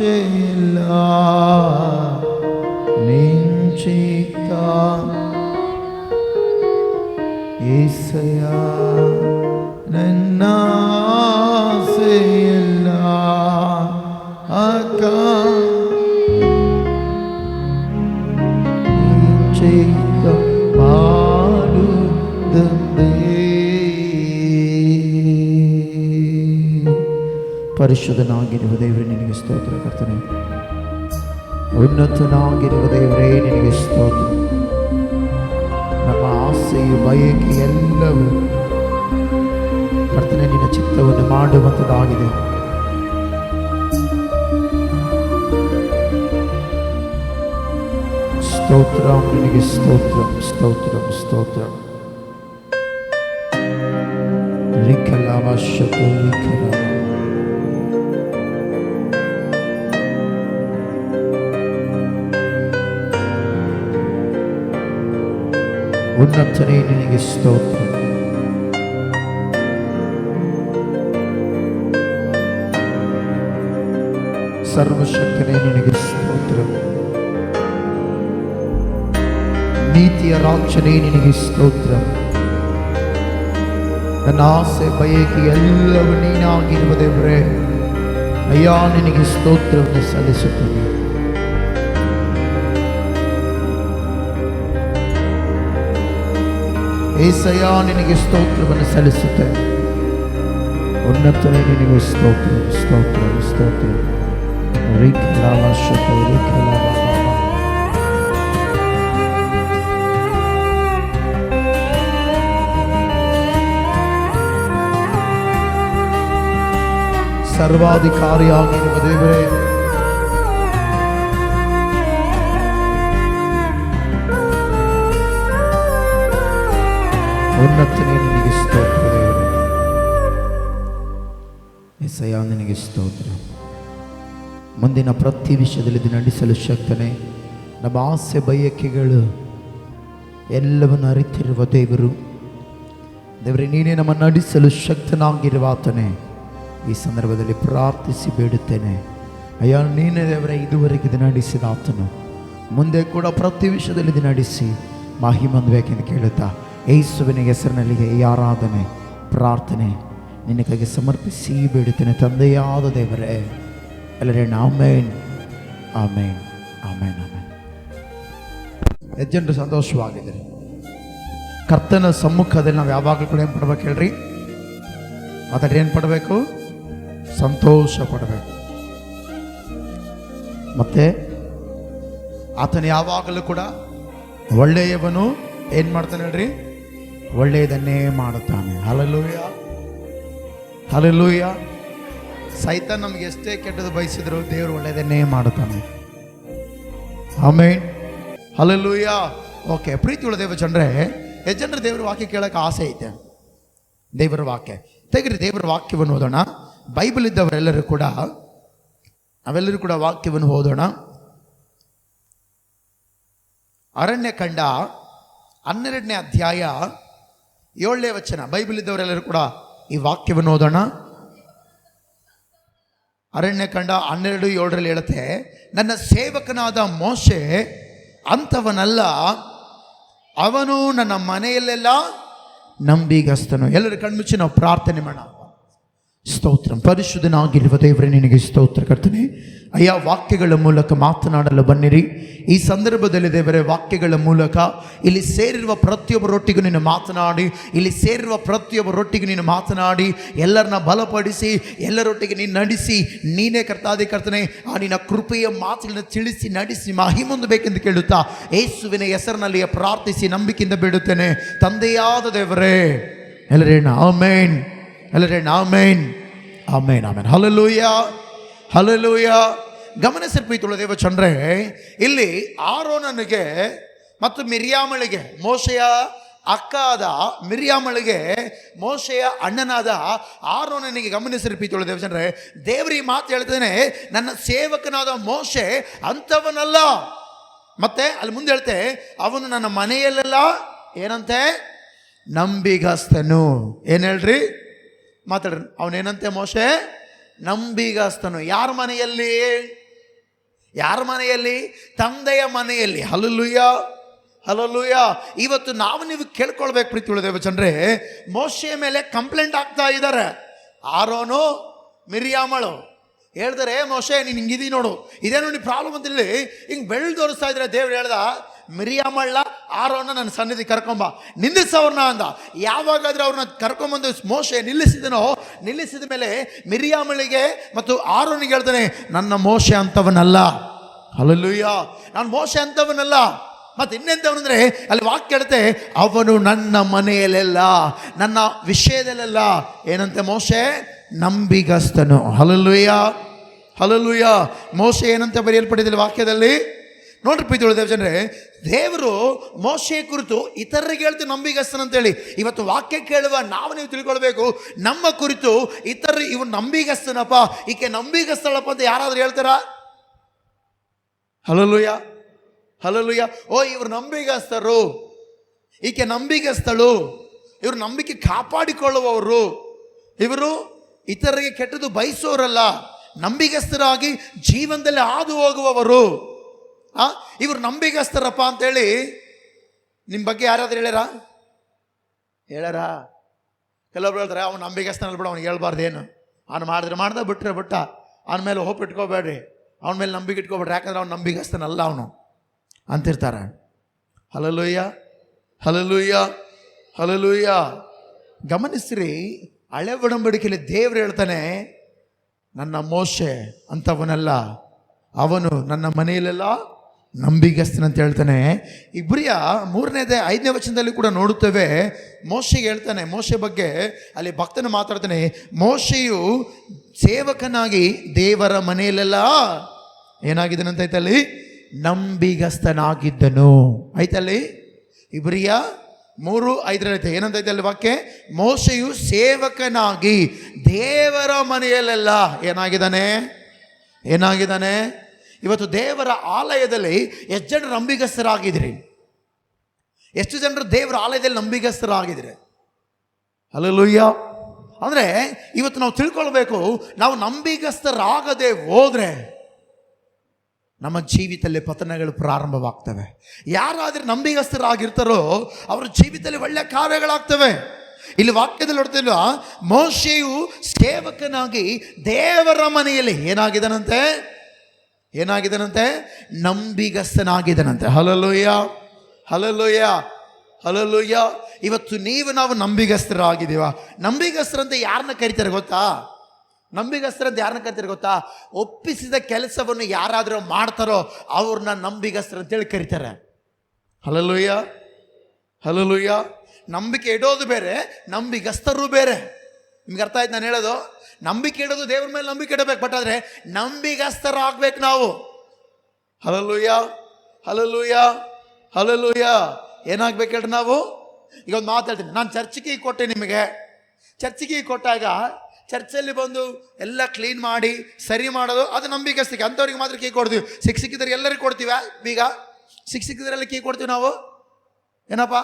ಆಸೆಯಿಲ್ಲ ನಿಂಚಿತ ಏಸಯ್ಯ ನನ್ನ ಆಸೆಯಿಲ್ಲ ಅಕ್ಕ ನಿಂಚಿತ ಮಾಡುತ್ತಂದೆ. ಪರಿಶುದ್ಧನಾಗಿರುವ ದೇವರೇ ನಿನಗೆ ಸ್ತೋತ್ರ ಕರ್ತನೆ. ಉನ್ನತನಾಗಿರುವ ದೇವರೇ ನಿನಗೆ ಸ್ತೋತ್ರ. ನಮ್ಮ ಆಸೆಯು ಬಯಕೆ ಎಲ್ಲವೂ ಕರ್ತನೆ ನಿನ್ನ ಚಿತ್ತವನ್ನು ಮಾಡುವಂಥದ್ದಾಗಿದೆ. ಸ್ತೋತ್ರ ನಿನಗೆ ಸ್ತೋತ್ರ ಸ್ತೋತ್ರ ಸ್ತೋತ್ರ. ಉನ್ನತನೇ ನಿನಗೆ ಸ್ತೋತ್ರ. ಸರ್ವಶಕ್ತನೇ ನಿನಗೆ ಸ್ತೋತ್ರ. ನೀತಿಯ ರಾಕ್ಷನೇ ನಿನಗೆ ಸ್ತೋತ್ರ. ನನ್ನ ಆಸೆ ಬಯಕೆ ಎಲ್ಲವೂ ನೀನಾಗಿರುವ ದೇವರೇ ಅಯ್ಯ ನಿನಗೆ ಸ್ತೋತ್ರವನ್ನು ಸಲ್ಲಿಸುತ್ತೇನೆ. ಏಸಯ್ಯ ನಿನಗೆ ಸ್ತೋತ್ರವನ್ನು ಸಲ್ಲಿಸುತ್ತೇನೆ. ಉನ್ನತನೇ ನಿನಗೆ ಸ್ತೋತ್ರ ಸ್ತೋತ್ರ ಸ್ತೋತ್ರ. ಸರ್ವಾಧಿಕಾರಿಯಾಗಿರುವ ದೇವರೇ ಉನ್ನತನೇ ನಿನಗೆ ಸ್ತೋತ್ರ ದೇವರೇ. ಏಸಯ್ಯ ನಿನಗೆ ಸ್ತೋತ್ರ. ಮುಂದಿನ ಪ್ರತಿ ವಿಷಯದಲ್ಲಿ ನಡೆಸಲು ಶಕ್ತನೇ. ನಮ್ಮ ಆಸೆ ಬಯಕೆಗಳು ಎಲ್ಲವನ್ನು ಅರಿತಿರುವ ದೇವರು ದೇವರೇ ನೀನೇ ನಮ್ಮನ್ನು ನಡೆಸಲು ಶಕ್ತನಾಗಿರುವ ಆತನೇ ಈ ಸಂದರ್ಭದಲ್ಲಿ ಪ್ರಾರ್ಥಿಸಿ ಬೇಡುತ್ತೇನೆ. ಅಯ್ಯ ನೀನೇ ದೇವರೇ ಇದುವರೆಗೆ ನಡೆಸಿದ ಆತನು ಮುಂದೆ ಕೂಡ ಪ್ರತಿ ವಿಷಯದಲ್ಲಿ ನಡೆಸಿ ಮಹಿಮಂದಬೇಕೆಂದು ಕೇಳುತ್ತಾ ಯೇಸುವಿನ ಹೆಸರಿನಲ್ಲಿ ಈ ಆರಾಧನೆ ಪ್ರಾರ್ಥನೆ ನಿನ್ನ ಕೈಗೆ ಸಮರ್ಪಿಸಿ ಬೇಡುತ್ತೇನೆ ತಂದೆಯಾದ ದೇವರೇ. ಎಲ್ಲರೇ ಆಮೇನ್ ಆಮೇನ್ ಆಮೇನ್ ಆಮೇನ್. ಜನರು ಸಂತೋಷವಾಗಿದ್ದಾರೆ. ಕರ್ತನ ಸಮ್ಮುಖದಲ್ಲಿ ನಾವು ಯಾವಾಗಲೂ ಕೂಡ ಏನು ಪಡ್ಬೇಕು ಹೇಳ್ರಿ? ಮಾತಾಡ್ರಿ, ಏನು ಪಡಬೇಕು? ಸಂತೋಷ ಪಡಬೇಕು. ಮತ್ತೆ ಆತನು ಯಾವಾಗಲೂ ಕೂಡ ಒಳ್ಳೆಯವನು ಏನು ಮಾಡ್ತಾನೆ ಹೇಳ್ರಿ? ಒಳ್ಳೆಯದನ್ನೇ ಮಾಡುತ್ತಾನೆ. Hallelujah hallelujah. ಸೈತಾನ್ ನಮ್ಗೆ ಎಷ್ಟೇ ಕೆಟ್ಟದ್ದು ಬಯಸಿದ್ರು ದೇವರು ಒಳ್ಳೆಯದನ್ನೇ ಮಾಡುತ್ತಾನೆ. ಆಮೇನ್ ಹಲ್ಲೆಲೂಯಾ. ಓಕೆ, ಪ್ರೀತಿ ಉಳ್ಳ ದೇವ ಜನರೇ, ಎಷ್ಟು ಜನರು ದೇವರ ವಾಕ್ಯ ಕೇಳೋಕೆ ಆಸೆ ಐತೆ? ದೇವರ ವಾಕ್ಯ ತೆಗಿರಿ, ದೇವರ ವಾಕ್ಯವನ್ನು ಓದೋಣ. ಬೈಬಲ್ ಇದ್ದವರೆಲ್ಲರೂ ಕೂಡ ನಾವೆಲ್ಲರೂ ಕೂಡ ವಾಕ್ಯವನ್ನು ಓದೋಣ. ಅರಣ್ಯಕಾಂಡ 12ನೇ ಅಧ್ಯಾಯ 7ನೇ ವಚನ. ಬೈಬಲ್ ಇದ್ದವರೆಲ್ಲರೂ ಕೂಡ ಈ ವಾಕ್ಯವನ್ನು ಓದೋಣ. ಅರಣ್ಯಕಾಂಡ 12:7 ಹೇಳುತ್ತೆ, ನನ್ನ ಸೇವಕನಾದ ಮೋಶೆ ಅಂಥವನಲ್ಲ, ಅವನು ನನ್ನ ಮನೆಯಲ್ಲೆಲ್ಲ ನಂಬಿಗಸ್ತನು. ಎಲ್ಲರೂ ಕಣ್ಮುಚ್ಚಿ ನಾವು ಪ್ರಾರ್ಥನೆ ಮಾಡೋಣ. ಸ್ತೋತ್ರ. ಪರಿಶುದ್ಧನಾಗಿರುವ ದೇವರೇ ನಿನಗೆ ಸ್ತೋತ್ರ ಕರ್ತನೆ. ಅಯ್ಯ ವಾಕ್ಯಗಳ ಮೂಲಕ ಮಾತನಾಡಲು ಬನ್ನಿರಿ. ಈ ಸಂದರ್ಭದಲ್ಲಿ ದೇವರೇ ವಾಕ್ಯಗಳ ಮೂಲಕ ಇಲ್ಲಿ ಸೇರಿರುವ ಪ್ರತಿಯೊಬ್ಬರೊಟ್ಟಿಗೂ ನೀನು ಮಾತನಾಡಿ, ಇಲ್ಲಿ ಸೇರಿರುವ ಪ್ರತಿಯೊಬ್ಬರೊಟ್ಟಿಗೆ ನೀನು ಮಾತನಾಡಿ, ಎಲ್ಲರನ್ನ ಬಲಪಡಿಸಿ, ಎಲ್ಲರೊಟ್ಟಿಗೆ ನೀನು ನಡೆಸಿ, ನೀನೇ ಕರ್ತನೆ ಆ ನಿನ್ನ ಕೃಪೆಯ ಮಾತುಗಳನ್ನು ತಿಳಿಸಿ ನಡೆಸಿ ಮಹಿಮೊಂದಬೇಕೆಂದು ಕೇಳುತ್ತಾ ಯೇಸುವಿನ ಹೆಸರಿನಲ್ಲಿ ಪ್ರಾರ್ಥಿಸಿ ನಂಬಿಕೆಯಿಂದ ಬಿಡುತ್ತೇನೆ ತಂದೆಯಾದ ದೇವರೇ. ಎಲ್ಲರೇನು ಆಮೇನ್, ಎಲ್ಲರೇನು amen amen amen. Hallelujah hallelujah. ಗಮನಿಸಿ ಪ್ರೀತಿಯುಳ್ಳ ದೇವ ಚಂದ್ರೆ, ಇಲ್ಲಿ ಆರೋನನಿಗೆ ಮತ್ತು ಮಿರ್ಯಾಮಳಿಗೆ, ಮೋಶೆಯ ಅಕ್ಕ ಆದ ಮಿರ್ಯಾಮಳಿಗೆ ಮೋಶೆಯ ಅಣ್ಣನಾದ ಆರೋನನಿಗೆ, ಗಮನಿಸಿ ಪ್ರೀತಿಯುಳ್ಳ ದೇವ ಚಂದ್ರೆ, ದೇವರಿ ಮಾತು ಹೇಳ್ತಾನೆ, ನನ್ನ ಸೇವಕನಾದ ಮೋಶೆ ಅಂಥವನಲ್ಲ. ಮತ್ತೆ ಅಲ್ಲಿ ಮುಂದೆ ಹೇಳ್ತೆ, ಅವನು ನನ್ನ ಮನೆಯಲ್ಲೆಲ್ಲ ಏನಂತೆ ನಂಬಿಗಸ್ತನು. ಏನು ಹೇಳ್ರಿ? ಮಾತಾಡ್ರಿ. ಅವನೇನಂತೆ? ಮೋಶೆ ನಂಬಿಗಸ್ತನು. ಯಾರ ಮನೆಯಲ್ಲಿ? ಯಾರ ಮನೆಯಲ್ಲಿ? ತಂದೆಯ ಮನೆಯಲ್ಲಿ. Hallelujah, hallelujah. ಇವತ್ತು ನಾವು ನೀವು ಕೇಳ್ಕೊಳ್ಬೇಕು ಪ್ರೀತಿ ಉಳಿದೇವ ಜನರೇ, ಮೋಶೆಯ ಮೇಲೆ ಕಂಪ್ಲೇಂಟ್ ಆಗ್ತಾ ಇದ್ದಾರೆ. ಆರೋನು ಮಿರಿಯಾಮಳು ಹೇಳ್ತಾರೆ, ಮೋಶೆ ನೀನು ಹಿಂಗಿದಿ ನೋಡು, ಇದೇನು ನೀನು ಪ್ರಾಬ್ಲಮ್ ಅಂತಿಲ್ಲ, ಹಿಂಗೆ ಬೆಳ್ಳು ತೋರಿಸ್ತಾ ಇದ್ರೆ ದೇವ್ರು ಹೇಳ್ದ, ಮಿರಿಯಾಮಳ್ಳ ಆರೋನ ನನ್ನ ಸನ್ನಿಧಿ ಕರ್ಕೊಂಬ, ನಿಲ್ಲಿಸವ್ರನ್ನ ಅಂದ. ಯಾವಾಗಾದ್ರೂ ಅವ್ರನ್ನ ಕರ್ಕೊಂಬಂದು ಮೋಶೆ ನಿಲ್ಲಿಸಿದ ಮೇಲೆ ಮಿರಿಯಾಮಳಿಗೆ ಮತ್ತು ಆರೋನಿಗೆ ಹೇಳ್ತಾನೆ, ನನ್ನ ಮೋಶೆ ಅಂತವನಲ್ಲ. ಹಲ್ಲೆಲೂಯ, ನಾನು ಮೋಶೆ ಅಂತವನಲ್ಲ. ಮತ್ತೆ ಇನ್ನೆಂತವನಂದ್ರೆ ಅಲ್ಲಿ ವಾಕ್ಯ ಹೇಳುತ್ತೆ, ಅವನು ನನ್ನ ಮನೆಯಲ್ಲೆಲ್ಲ, ನನ್ನ ವಿಷಯದಲ್ಲೆಲ್ಲ ಏನಂತೆ, ಮೋಶೆ ನಂಬಿಗಸ್ತನು. Hallelujah, hallelujah. ಮೋಶೆ ಏನಂತ ಬರೆಯಲ್ಪಟ್ಟಿದ್ದಲ್ಲಿ ವಾಕ್ಯದಲ್ಲಿ ನೋಡ್ರಿ ಪ್ರೀತಿ ಉಳಿದೇವ ಜನರೇ, ದೇವರು ಮೋಶೆ ಕುರಿತು ಇತರರಿಗೆ ಹೇಳ್ತು ನಂಬಿಗಸ್ತನಂತೇಳಿ. ಇವತ್ತು ವಾಕ್ಯ ಕೇಳುವ ನಾವು ನೀವು ತಿಳ್ಕೊಳ್ಬೇಕು, ನಮ್ಮ ಕುರಿತು ಇತರರು ಇವನು ನಂಬಿಗಸ್ತನಪ್ಪ, ಈಕೆ ನಂಬಿಗಸ್ತಳಪ್ಪ ಅಂತ ಯಾರಾದ್ರೂ ಹೇಳ್ತಾರ? Hallelujah, hallelujah. ಓ ಇವರು ನಂಬಿಗಸ್ತರು, ಈಕೆ ನಂಬಿಗಸ್ತಳು, ಇವರು ನಂಬಿಕೆ ಕಾಪಾಡಿಕೊಳ್ಳುವವರು, ಇವರು ಇತರರಿಗೆ ಕೆಟ್ಟದ್ದು ಬಯಸೋರಲ್ಲ, ನಂಬಿಗಸ್ತರಾಗಿ ಜೀವನದಲ್ಲಿ ಹಾದು ಹೋಗುವವರು. ಇವರು ನಂಬಿಗಸ್ತರಪ್ಪ ಅಂತೇಳಿ ನಿಮ್ಮ ಬಗ್ಗೆ ಯಾರಾದ್ರೂ ಹೇಳ್ಯಾರ? ಕೆಲವೊಬ್ರು ಹೇಳ್ತಾರೆ, ಅವ್ನು ನಂಬಿಗಸ್ತನಲ್ಲ ಬಿಡ, ಅವ್ನಿಗೆ ಹೇಳ್ಬಾರ್ದೇನು, ಅವ್ನು ಮಾಡ್ದ ಬಿಟ್ರೆ ಬಿಟ್ಟ, ಅವನ ಮೇಲೆ ಹೋಪ್ ಇಟ್ಕೋಬೇಡ್ರಿ, ಅವನ ಮೇಲೆ ನಂಬಿಕೆ ಇಟ್ಕೋಬೇಡ್ರಿ, ಯಾಕಂದ್ರೆ ಅವ್ನು ನಂಬಿಗಸ್ತನಲ್ಲ ಅವನು ಅಂತಿರ್ತಾರೆ. Hallelujah, hallelujah, hallelujah. ಗಮನಿಸ್ರಿ, ಹಳೆ ಒಡಂಬಡಿಕೆಯಲ್ಲಿ ದೇವ್ರು ಹೇಳ್ತಾನೆ, ನನ್ನ ಮೋಶೆ ಅಂತವನಲ್ಲ, ಅವನು ನನ್ನ ಮನೆಯಲ್ಲೆಲ್ಲ ನಂಬಿಗಸ್ತನಂತ ಹೇಳ್ತಾನೆ. ಇಬ್ರಿಯ 3ನೇ 5ನೇ ವಚನದಲ್ಲಿ ಕೂಡ ನೋಡುತ್ತೇವೆ, ಮೋಶೆಗೆ ಹೇಳ್ತಾನೆ, ಮೋಶೆ ಬಗ್ಗೆ ಅಲ್ಲಿ ಭಕ್ತನು ಮಾತಾಡ್ತಾನೆ, ಮೋಶೆಯು ಸೇವಕನಾಗಿ ದೇವರ ಮನೆಯಲ್ಲೆಲ್ಲ ಏನಾಗಿದ್ದನಂತ ಐತಲ್ಲಿ, ನಂಬಿಗಸ್ತನಾಗಿದ್ದನು. ಐತಲ್ಲಿ ಇಬ್ರಿಯ 3:5 ಏನಂತ ಐತೆ ಅಲ್ಲಿ ವಾಕ್ಯ, ಮೋಶೆಯು ಸೇವಕನಾಗಿ ದೇವರ ಮನೆಯಲ್ಲೆಲ್ಲ ಏನಾಗಿದ್ದಾನೆ. ಇವತ್ತು ದೇವರ ಆಲಯದಲ್ಲಿ ಎಷ್ಟು ಜನರು ನಂಬಿಗಸ್ತರಾಗಿದ್ರಿ? ಎಷ್ಟು ಜನರು ದೇವರ ಆಲಯದಲ್ಲಿ ನಂಬಿಗಸ್ತರಾಗಿದ್ರೆ? ಹಲ್ಲೆಲೂಯ. ಅಂದರೆ ಇವತ್ತು ನಾವು ತಿಳ್ಕೊಳ್ಬೇಕು, ನಾವು ನಂಬಿಗಸ್ತರಾಗದೆ ಹೋದ್ರೆ ನಮ್ಮ ಜೀವಿತದಲ್ಲಿ ಪತನಗಳು ಪ್ರಾರಂಭವಾಗ್ತವೆ. ಯಾರಾದರೆ ನಂಬಿಗಸ್ತರಾಗಿರ್ತಾರೋ ಅವರ ಜೀವಿತದಲ್ಲಿ ಒಳ್ಳೆಯ ಕಾರ್ಯಗಳಾಗ್ತವೆ. ಇಲ್ಲಿ ವಾಕ್ಯದಲ್ಲಿ ನೋಡ್ತಿಲ್ವ, ಮೋಶೆಯು ಸೇವಕನಾಗಿ ದೇವರ ಮನೆಯಲ್ಲಿ ಏನಾಗಿದನಂತೆ, ನಂಬಿಗಸ್ತನಾಗಿದನಂತೆ. Hallelujah, hallelujah, hallelujah. ಇವತ್ತು ನಾವು ನಂಬಿಗಸ್ತರಾಗಿದ್ದೀವ? ನಂಬಿಗಸ್ತರಂತೆ ಯಾರನ್ನ ಕರಿತಾರೆ ಗೊತ್ತಾ? ನಂಬಿಗಸ್ತರಂತ ಯಾರನ್ನ ಕರಿತಾರೆ ಗೊತ್ತಾ? ಒಪ್ಪಿಸಿದ ಕೆಲಸವನ್ನು ಯಾರಾದರೂ ಮಾಡ್ತಾರೋ ಅವ್ರನ್ನ ನಂಬಿಗಸ್ತರಂತೇಳಿ ಕರೀತಾರೆ. Hallelujah, hallelujah. ನಂಬಿಕೆ ಇಡೋದು ಬೇರೆ, ನಂಬಿಗಸ್ತರು ಬೇರೆ. ನಿಮ್ಗೆ ಅರ್ಥ ಆಯ್ತು ನಾನು ಹೇಳೋದು? ನಂಬಿಕೆ ಇಡೋದು ದೇವ್ರ ಮೇಲೆ ನಂಬಿಕೆ ಇಡಬೇಕು, ಬಟ್ ಆದರೆ ನಂಬಿಗಸ್ತರಾಗಬೇಕು ನಾವು. Hallelujah, hallelujah, hallelujah. ಏನಾಗ್ಬೇಕು ಹೇಳ್ರಿ ನಾವು? ಈಗ ಒಂದು ಮಾತು ಹೇಳ್ತೀನಿ, ನಾನು ಚರ್ಚಿಗೆ ಕೊಟ್ಟೆ ನಿಮಗೆ. ಚರ್ಚಿಗೆ ಕೊಟ್ಟಾಗ ಚರ್ಚಲ್ಲಿ ಬಂದು ಎಲ್ಲ ಕ್ಲೀನ್ ಮಾಡಿ ಸರಿ ಮಾಡೋದು ಅದು ನಂಬಿಗಸ್ತಿಕೆ. ಅಂಥವ್ರಿಗೆ ಮಾತ್ರ ಕೀ ಕೊಡ್ತೀವಿ. ಸಿಕ್ಕಿದ್ರೆ ಎಲ್ಲರಿಗೂ ಕೊಡ್ತೀವ? ಬೀಗ ಸಿಕ್ಕಿದ್ರೆಲ್ಲ ಕೀ ಕೊಡ್ತೀವಿ ನಾವು. ಏನಪ್ಪ,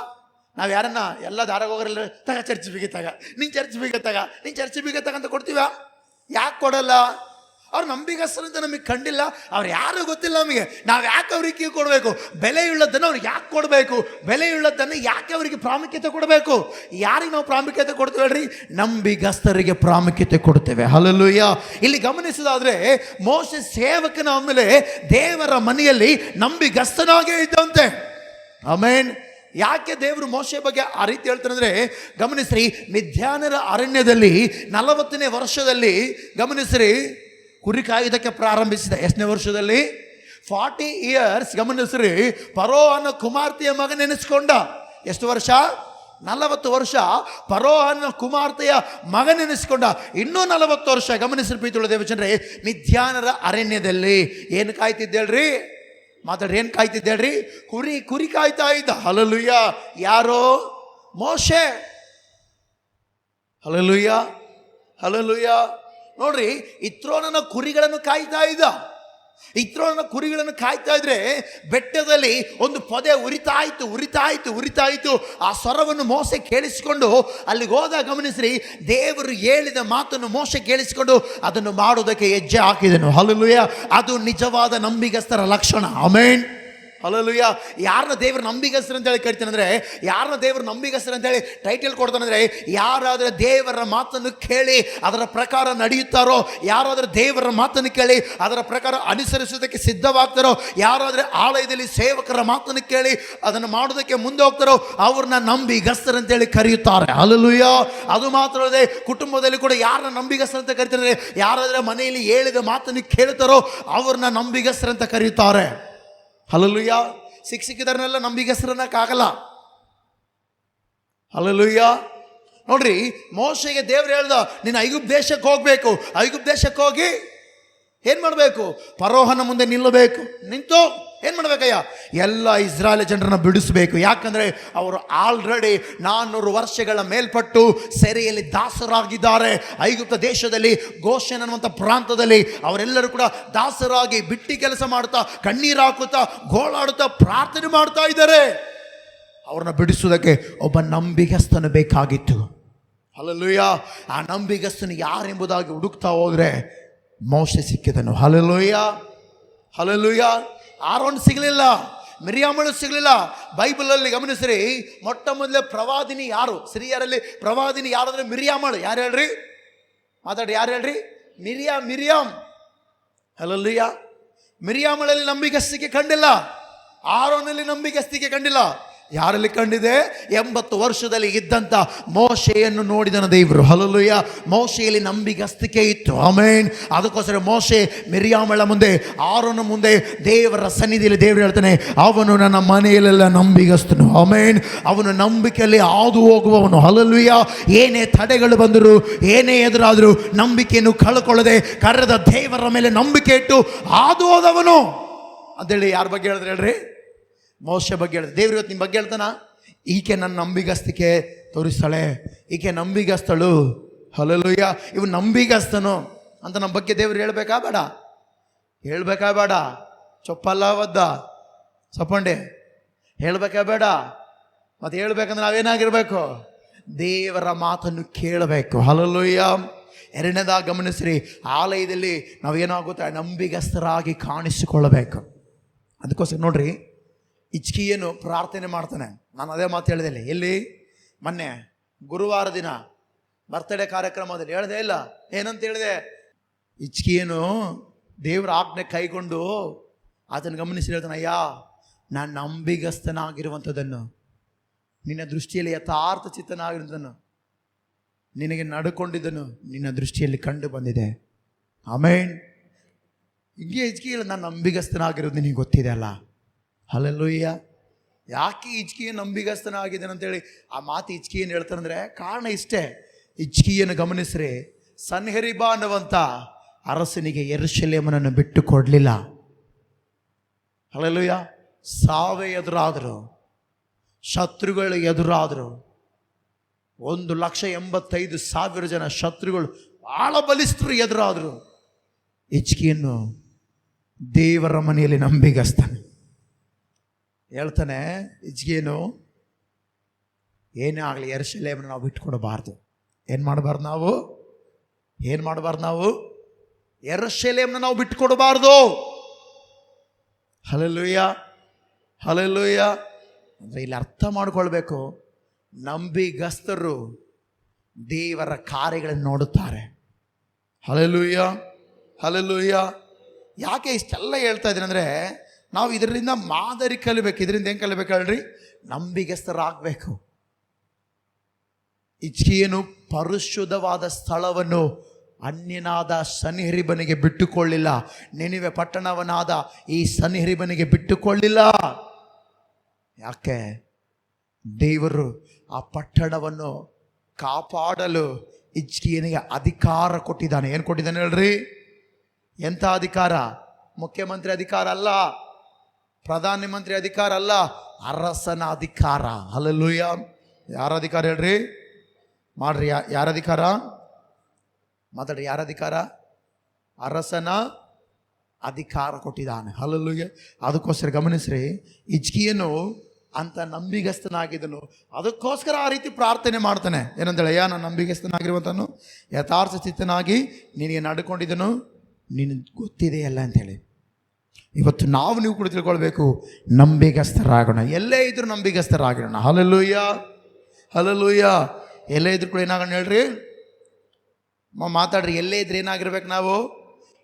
ನಾವು ಯಾರನ್ನ ಎಲ್ಲ ದಾರಾಗ ಹೋಗ್ರಲ್ಲ, ತಗ ಚರ್ಚ್ ಬೀಗ ತಗ, ನೀನು ಚರ್ಚ್ ಬೀಗ ತಗ, ನೀನು ಚರ್ಚ್ ಬೀಗ ತಗಂತ ಕೊಡ್ತೀವ? ಯಾಕೆ ಕೊಡಲ್ಲ? ಅವ್ರು ನಂಬಿಗಸ್ತರು ಅಂತ ನಮಗೆ ಕಂಡಿಲ್ಲ, ಅವ್ರು ಯಾರು ಗೊತ್ತಿಲ್ಲ ನಮಗೆ. ನಾವು ಯಾಕೆ ಅವ್ರಿಗೆ ಕೀ ಕೊಡಬೇಕು? ಬೆಲೆಯುಳ್ಳದನ್ನು ಅವ್ರಿಗೆ ಯಾಕೆ ಕೊಡಬೇಕು? ಬೆಲೆಯುಳ್ಳದನ್ನು ಯಾಕೆ ಅವರಿಗೆ ಪ್ರಾಮುಖ್ಯತೆ ಕೊಡಬೇಕು? ಯಾರಿಗೆ ನಾವು ಪ್ರಾಮುಖ್ಯತೆ ಕೊಡ್ತೇವೆ ಹೇಳ್ರಿ? ನಂಬಿಗಸ್ತರಿಗೆ ಪ್ರಾಮುಖ್ಯತೆ ಕೊಡ್ತೇವೆ. ಹಲ್ಲೆಲೂಯ. ಇಲ್ಲಿ ಗಮನಿಸೋದಾದ್ರೆ ಮೋಶೆ ಸೇವಕನ ಆಮೇಲೆ ದೇವರ ಮನೆಯಲ್ಲಿ ನಂಬಿಗಸ್ತನಾಗೇ ಇದ್ದಂತೆ. ಆಮೇನ್. ಯಾಕೆ ದೇವರು ಮೋಶೆ ಬಗ್ಗೆ ಆ ರೀತಿ ಹೇಳ್ತಾರಂದ್ರೆ, ಗಮನಿಸ್ರಿ, ಮಿದ್ಯಾನರ ಅರಣ್ಯದಲ್ಲಿ 40ನೇ ವರ್ಷದಲ್ಲಿ ಗಮನಿಸ್ರಿ ಕುರಿ ಕಾಯುವುದಕ್ಕೆ ಪ್ರಾರಂಭಿಸಿದ. ಎಷ್ಟನೇ ವರ್ಷದಲ್ಲಿ? 40 years. ಗಮನಿಸ್ರಿ, ಫರೋ ಅನ್ನೋ ಕುಮಾರ್ತೆಯ ಮಗ ನೆನೆಸ್ಕೊಂಡ. ಎಷ್ಟು ವರ್ಷ? 40 ವರ್ಷ ಫರೋ ಅನ್ನೋ ಕುಮಾರ್ತೆಯ ಮಗ ನೆನೆಸ್ಕೊಂಡ. ಇನ್ನೂ 40 ವರ್ಷ ಗಮನಿಸ್ರಿ ಪ್ರೀತಿಯುಳ್ಳ ದೇವಜನರೇ, ಮಿದ್ಯಾನರ ಅರಣ್ಯದಲ್ಲಿ ಏನು ಕಾಯ್ತಿದ್ದೇಳ್ರಿ? ಮಾತಾಡ್ರಿ, ಏನು ಕಾಯ್ತಿದ್ದೇಳ್ರಿ? ಕುರಿ ಕಾಯ್ತಾ ಇದ್ದ. ಹಲ್ಲೆಲೂಯ. ಯಾರೋ? ಮೋಶೆ. Hallelujah, hallelujah. ನೋಡ್ರಿ, ಇತ್ರೋನನ ಕುರಿಗಳನ್ನು ಕಾಯ್ತಾ ಇದ್ದ. ಇತ್ರೋನ ಕುರಿಗಳನ್ನು ಕಾಯ್ತಾ ಇದ್ರೆ ಬೆಟ್ಟದಲ್ಲಿ ಒಂದು ಪೊದೆ ಉರಿತಾಯಿತು. ಆ ಸ್ವರವನ್ನು ಮೋಸೆ ಕೇಳಿಸಿಕೊಂಡು ಅಲ್ಲಿಗೆ ಹೋದಾಗ ಗಮನಿಸ್ರಿ, ದೇವರು ಹೇಳಿದ ಮಾತನ್ನು ಮೋಸೆ ಕೇಳಿಸಿಕೊಂಡು ಅದನ್ನು ಮಾಡುವುದಕ್ಕೆ ಹೆಜ್ಜೆ ಹಾಕಿದನು. ಹಲ್ಲೆಲೂಯಾ. ಅದು ನಿಜವಾದ ನಂಬಿಗಸ್ತರ ಲಕ್ಷಣ. ಆಮೆನ್. ಹಲ್ಲೆಲೂಯಾ. ಯಾರನ್ನ ದೇವ್ರ ನಂಬಿಗಸ್ತರು ಅಂತೇಳಿ ಕರಿತಾನೆ ಅಂದರೆ, ಯಾರನ್ನ ದೇವ್ರ ನಂಬಿಗಸ್ತರು ಅಂತೇಳಿ ಟೈಟಲ್ ಕೊಡ್ತಾನಂದರೆ, ಯಾರಾದರೆ ದೇವರ ಮಾತನ್ನು ಕೇಳಿ ಅದರ ಪ್ರಕಾರ ನಡೆಯುತ್ತಾರೋ, ಯಾರಾದರೆ ದೇವರ ಮಾತನ್ನು ಕೇಳಿ ಅದರ ಪ್ರಕಾರ ಅನುಸರಿಸೋದಕ್ಕೆ ಸಿದ್ಧವಾಗ್ತಾರೋ, ಯಾರಾದರೆ ಆಲಯದಲ್ಲಿ ಸೇವಕರ ಮಾತನ್ನು ಕೇಳಿ ಅದನ್ನು ಮಾಡೋದಕ್ಕೆ ಮುಂದೆ ಹೋಗ್ತಾರೋ ಅವ್ರನ್ನ ನಂಬಿಗಸ್ತರು ಅಂತೇಳಿ ಕರೆಯುತ್ತಾರೆ. ಹಲ್ಲೆಲೂಯಾ. ಅದು ಮಾತ್ರ ಅಲ್ಲದೆ ಕುಟುಂಬದಲ್ಲಿ ಕೂಡ ಯಾರನ್ನ ನಂಬಿಗಸ್ತರು ಅಂತ ಕರಿತಾರೆ, ಯಾರಾದರೆ ಮನೆಯಲ್ಲಿ ಹೇಳಿದ ಮಾತನ್ನು ಕೇಳ್ತಾರೋ ಅವ್ರನ್ನ ನಂಬಿಗಸ್ತರು ಅಂತ ಕರೆಯುತ್ತಾರೆ. ಹಲ್ಲೆಲೂಯಾ. ಸಿಕ್ಕಿದರನ್ನೆಲ್ಲ ನಂಬಿಗಸ್ತರನ್ನಕ್ಕಾಗಲ್ಲ. ಹಲ್ಲೆಲೂಯಾ. ನೋಡ್ರಿ, ಮೋಶೆಗೆ ದೇವ್ರು ಹೇಳ್ದ, ನೀನು ಐಗುಪ್ತ ದೇಶಕ್ಕೆ ಹೋಗ್ಬೇಕು. ಐಗುಪ್ತ ದೇಶಕ್ಕೆ ಹೋಗಿ ಏನು ಮಾಡಬೇಕು? ಫರೋಹನ ಮುಂದೆ ನಿಲ್ಲಬೇಕು. ನಿಂತು ಏನು ಮಾಡ್ಬೇಕಯ್ಯ? ಎಲ್ಲ ಇಸ್ರಾಯೇಲ್ ಜನರನ್ನ ಬಿಡಿಸಬೇಕು. ಯಾಕಂದರೆ ಅವರು ಆಲ್ರೆಡಿ 400 ವರ್ಷಗಳ ಮೇಲ್ಪಟ್ಟು ಸೆರೆಯಲ್ಲಿ ದಾಸರಾಗಿದ್ದಾರೆ. ಐಗುಪ್ತ ದೇಶದಲ್ಲಿ ಗೋಷೆನ್ ಅನ್ನುವಂಥ ಪ್ರಾಂತದಲ್ಲಿ ಅವರೆಲ್ಲರೂ ಕೂಡ ದಾಸರಾಗಿ ಬಿಟ್ಟಿ ಕೆಲಸ ಮಾಡ್ತಾ, ಕಣ್ಣೀರು ಹಾಕುತ್ತಾ, ಗೋಳಾಡುತ್ತಾ, ಪ್ರಾರ್ಥನೆ ಮಾಡ್ತಾ ಇದ್ದಾರೆ. ಅವ್ರನ್ನ ಬಿಡಿಸೋದಕ್ಕೆ ಒಬ್ಬ ನಂಬಿಗಸ್ತನು ಬೇಕಾಗಿತ್ತು. ಹಲ್ಲೆಲೂಯಾ. ಆ ನಂಬಿಗಸ್ತನು ಯಾರೆಂಬುದಾಗಿ ಹುಡುಕ್ತಾ ಹೋದರೆ ಮೋಶೆ ಸಿಕ್ಕಿದನು. ಹಲ್ಲೆಲೂಯಾ. ಹಲ್ಲೆಲೂಯಾ. ಆರೋನ್ ಸಿಗಲಿಲ್ಲ, ಮಿರಿಯಾಮಳು ಸಿಗಲಿಲ್ಲ. ಬೈಬಲಲ್ಲಿ ಗಮನಿಸ್ರಿ, ಮೊಟ್ಟ ಮೊದಲೇ ಪ್ರವಾದಿನಿ ಯಾರು? ಸ್ತ್ರೀಯರಲ್ಲಿ ಪ್ರವಾದಿನಿ ಯಾರಂದ್ರೆ ಮಿರಿಯಾಮಳು. ಯಾರು ಹೇಳ್ರಿ? ಮಾತಾಡಿ, ಯಾರು ಹೇಳ್ರಿ? ಮಿರಿಯಾಮ್. ಹಲ್ಲೆಲೂಯಾ. ಮಿರಿಯಾಮಳಲ್ಲಿ ನಂಬಿಗಸ್ತಿಕೆ ಕಂಡಿಲ್ಲ, ಆರೋನಲ್ಲಿ ನಂಬಿಗಸ್ತಿಕೆ ಕಂಡಿಲ್ಲ. ಯಾರಲ್ಲಿ ಕಂಡಿದೆ? 80 ವರ್ಷದಲ್ಲಿ ಇದ್ದಂಥ ಮೋಶೆಯನ್ನು ನೋಡಿದನ ದೇವರು. ಹಲ್ಲೆಲೂಯಾ. ಮೋಶೆಯಲ್ಲಿ ನಂಬಿಗಸ್ತಿಕೆ ಇತ್ತು. ಆಮೆನ್. ಅದಕ್ಕೋಸ್ಕರ ಮೋಶೆ ಮಿರಿಯಾಮಳ ಮುಂದೆ, ಆರೋನ ಮುಂದೆ ದೇವರ ಸನ್ನಿಧಿಯಲ್ಲಿ ದೇವರು ಹೇಳ್ತಾನೆ, ಅವನು ನನ್ನ ಮನೆಯಲ್ಲೆಲ್ಲ ನಂಬಿಗಸ್ತನು. ಆಮೆನ್. ಅವನು ನಂಬಿಕೆಯಲ್ಲಿ ಹಾದು ಹೋಗುವವನು. ಹಲ್ಲೆಲೂಯಾ. ಏನೇ ತಡೆಗಳು ಬಂದರು, ಏನೇ ಎದುರಾದರೂ ನಂಬಿಕೆಯನ್ನು ಕಳ್ಕೊಳ್ಳದೆ ಕರೆದ ದೇವರ ಮೇಲೆ ನಂಬಿಕೆ ಇಟ್ಟು ಹಾದು ಹೋದವನು ಅಂತೇಳಿ ಯಾರ ಬಗ್ಗೆ ಹೇಳಿದ್ರೆ ಹೇಳ್ರಿ? ಮೋಶೆ ಬಗ್ಗೆ ಹೇಳಿದ್ರೆ. ದೇವ್ರು ಇವತ್ತು ನಿಮ್ಮ ಬಗ್ಗೆ ಹೇಳ್ತಾನ, ಈಕೆ ನನ್ನ ನಂಬಿಗಸ್ತಿಕೆ ತೋರಿಸ್ತಾಳೆ, ಈಕೆ ನಂಬಿಗಸ್ತಳು. ಹಲ್ಲೆಲೂಯಾ. ಇವು ನಂಬಿಗಸ್ತನು ಅಂತ ನಮ್ಮ ಬಗ್ಗೆ ದೇವ್ರು ಹೇಳ್ಬೇಕಾ ಬೇಡ? ಹೇಳ್ಬೇಕಾ ಬೇಡ? ಚೊಪ್ಪಲ್ಲ ಒದ್ದ ಸಪಂಡೆ ಹೇಳ್ಬೇಕಾ ಬೇಡ? ಮತ್ತೆ ಹೇಳ್ಬೇಕಂದ್ರೆ ನಾವೇನಾಗಿರ್ಬೇಕು? ದೇವರ ಮಾತನ್ನು ಕೇಳಬೇಕು. ಹಲ್ಲೆಲೂಯಾ. ಎರಡನೇದಾಗಿ ಗಮನಿಸ್ರಿ, ಆಲಯದಲ್ಲಿ ನಾವೇನಾಗುತ್ತೆ? ನಂಬಿಗಸ್ತರಾಗಿ ಕಾಣಿಸಿಕೊಳ್ಳಬೇಕು. ಅದಕ್ಕೋಸ್ಕರ ನೋಡ್ರಿ, ಹಿಜ್ಕೀಯನು ಪ್ರಾರ್ಥನೆ ಮಾಡ್ತಾನೆ. ನಾನು ಅದೇ ಮಾತು ಹೇಳಿದೆ. ಎಲ್ಲಿ? ಮೊನ್ನೆ ಗುರುವಾರ ದಿನ ಬರ್ತ್ಡೇ ಕಾರ್ಯಕ್ರಮದಲ್ಲಿ ಹೇಳಿದೆ ಇಲ್ಲ? ಏನಂತ ಹೇಳಿದೆ? ಹಿಜ್ಕೀಯನು ದೇವರ ಆಜ್ಞೆ ಕೈಗೊಂಡು ಅದನ್ನು ಗಮನಿಸಿ ಹೇಳ್ತಾನೆ, ಅಯ್ಯ, ನಾನು ನಂಬಿಗಸ್ತನಾಗಿರುವಂಥದ್ದನ್ನು, ನಿನ್ನ ದೃಷ್ಟಿಯಲ್ಲಿ ಯಥಾರ್ಥ ಚಿತ್ತನಾಗಿರುವುದನ್ನು, ನಿನಗೆ ನಡ್ಕೊಂಡಿದ್ದನು ನಿನ್ನ ದೃಷ್ಟಿಯಲ್ಲಿ ಕಂಡು ಬಂದಿದೆ. ಆಮೇನ್. ಹಿಂಗೆ ಹಿಜ್ಕೀಯ ನಾನು ನಂಬಿಗಸ್ತನಾಗಿರೋದು ನಿನಗೆ ಗೊತ್ತಿದೆ ಅಲ್ಲ. ಹಲ್ಲೆಲೂಯಾ. ಯಾಕೆ ಹಿಜ್ಕೀಯ ನಂಬಿಗಸ್ತನಾಗಿದ್ದಾನೆ ಅಂತೇಳಿ ಆ ಮಾತು ಹಿಜ್ಕೀಯನು ಹೇಳ್ತಾರಂದ್ರೆ ಕಾರಣ ಇಷ್ಟೇ. ಹಿಜ್ಕೀಯನು ಗಮನಿಸ್ರಿ, ಸನ್ಹೆರೀಬ ಅನ್ನುವಂಥ ಅರಸನಿಗೆ ಯೆರೂಸಲೇಮನ್ನು ಬಿಟ್ಟು ಕೊಡಲಿಲ್ಲ. ಹಲ್ಲೆಲೂಯಾ. ಸಾವೇ ಎದುರಾದರು, ಶತ್ರುಗಳು ಎದುರಾದರು. 1,85,000 ಜನ ಶತ್ರುಗಳು, ಭಾಳ ಬಲಿಷ್ಠರು ಎದುರಾದರು. ಹಿಜ್ಕೀಯನು ದೇವರ ಮನೆಯಲ್ಲಿ ನಂಬಿಗಸ್ತನು. ಹೇಳ್ತಾನೆ ಹಿಜ್ಕೀಯನು, ಏನೇ ಆಗಲಿ ಯೆರೂಸಲೇಮನ್ನು ನಾವು ಬಿಟ್ಕೊಡಬಾರ್ದು. ಏನು ಮಾಡಬಾರ್ದು ನಾವು? ಯೆರೂಸಲೇಮನ್ನು ನಾವು ಬಿಟ್ಟುಕೊಡಬಾರ್ದು. ಹಲ್ಲೆಲೂಯಾ. ಹಲ್ಲೆಲೂಯಾ. ಅಂದರೆ ಇಲ್ಲಿ ಅರ್ಥ ಮಾಡ್ಕೊಳ್ಬೇಕು, ನಂಬಿಗಸ್ತರು ದೇವರ ಕಾರ್ಯಗಳನ್ನು ನೋಡುತ್ತಾರೆ. ಹಲ್ಲೆಲೂಯಾ. ಹಲ್ಲೆಲೂಯಾ. ಯಾಕೆ ಇಷ್ಟೆಲ್ಲ ಹೇಳ್ತಾ ಇದ್ದೀನಿ ಅಂದರೆ, ನಾವು ಇದರಿಂದ ಮಾದರಿ ಕಲಿಬೇಕು. ಇದರಿಂದ ಏನು ಕಲಿಬೇಕು ಹೇಳ್ರಿ? ನಂಬಿಗಸ್ತರಾಗಬೇಕು. ಹಿಜ್ಕೀಯನು ಪರಿಶುದ್ಧವಾದ ಸ್ಥಳವನ್ನು ಅನ್ಯನಾದ ಸನ್ಹೆರೀಬನಿಗೆ ಬಿಟ್ಟುಕೊಳ್ಳಿಲ್ಲ. ನಿನೆವೆ ಪಟ್ಟಣವನಾದ ಈ ಸನ್ಹೆರೀಬನಿಗೆ ಬಿಟ್ಟುಕೊಳ್ಳಿಲ್ಲ. ಯಾಕೆ? ದೇವರು ಆ ಪಟ್ಟಣವನ್ನು ಕಾಪಾಡಲು ಹಿಜ್ಕೀಯನಿಗೆ ಅಧಿಕಾರ ಕೊಟ್ಟಿದ್ದಾನೆ. ಏನು ಕೊಟ್ಟಿದ್ದಾನೆ ಹೇಳ್ರಿ? ಎಂಥ ಅಧಿಕಾರ? ಮುಖ್ಯಮಂತ್ರಿ ಅಧಿಕಾರ ಅಲ್ಲ, ಪ್ರಧಾನಮಂತ್ರಿ ಅಧಿಕಾರ ಅಲ್ಲ, ಅರಸನ ಅಧಿಕಾರ. ಹಲ್ಲೆಲೂಯಾ. ಯಾರ ಅಧಿಕಾರ ಹೇಳ್ರಿ? ಮಾಡ್ರಿ, ಯಾರ ಅಧಿಕಾರ? ಮಾತಾಡ್ರಿ, ಯಾರ ಅಧಿಕಾರ? ಅರಸನ ಅಧಿಕಾರ ಕೊಟ್ಟಿದ್ದಾನೆ. ಹಲ್ಲೆಲೂಯಾ. ಅದಕ್ಕೋಸ್ಕರ ಗಮನಿಸ್ರಿ, ಹಿಜ್ಕೀಯನು ಅಂತ ನಂಬಿಗಸ್ತನಾಗಿದ್ದನು. ಅದಕ್ಕೋಸ್ಕರ ಆ ರೀತಿ ಪ್ರಾರ್ಥನೆ ಮಾಡ್ತಾನೆ. ಏನಂತೇಳಿ, ಅಯ್ಯ ನಾನು ನಂಬಿಗಸ್ತನಾಗಿರುವಂತನು, ಯಥಾರ್ಥ ಚಿತ್ತನಾಗಿ ನಿನಗೆ ನಡ್ಕೊಂಡಿದ್ದನು, ನಿನಗೆ ಗೊತ್ತಿದೆಯಲ್ಲ ಅಂಥೇಳಿ. ಇವತ್ತು ನೀವು ಕೂಡ ತಿಳ್ಕೊಳ್ಬೇಕು, ನಂಬಿಗಸ್ತರಾಗೋಣ. ಎಲ್ಲೇ ಇದ್ರೂ ನಂಬಿಗಸ್ತರಾಗಿರೋಣ. Hallelujah, hallelujah. ಎಲ್ಲೇ ಇದ್ರು ಕೂಡ ಏನಾಗೋಣ ಹೇಳ್ರಿ, ಮಾತಾಡ್ರಿ. ಎಲ್ಲೇ ಇದ್ರೆ ಏನಾಗಿರ್ಬೇಕು ನಾವು?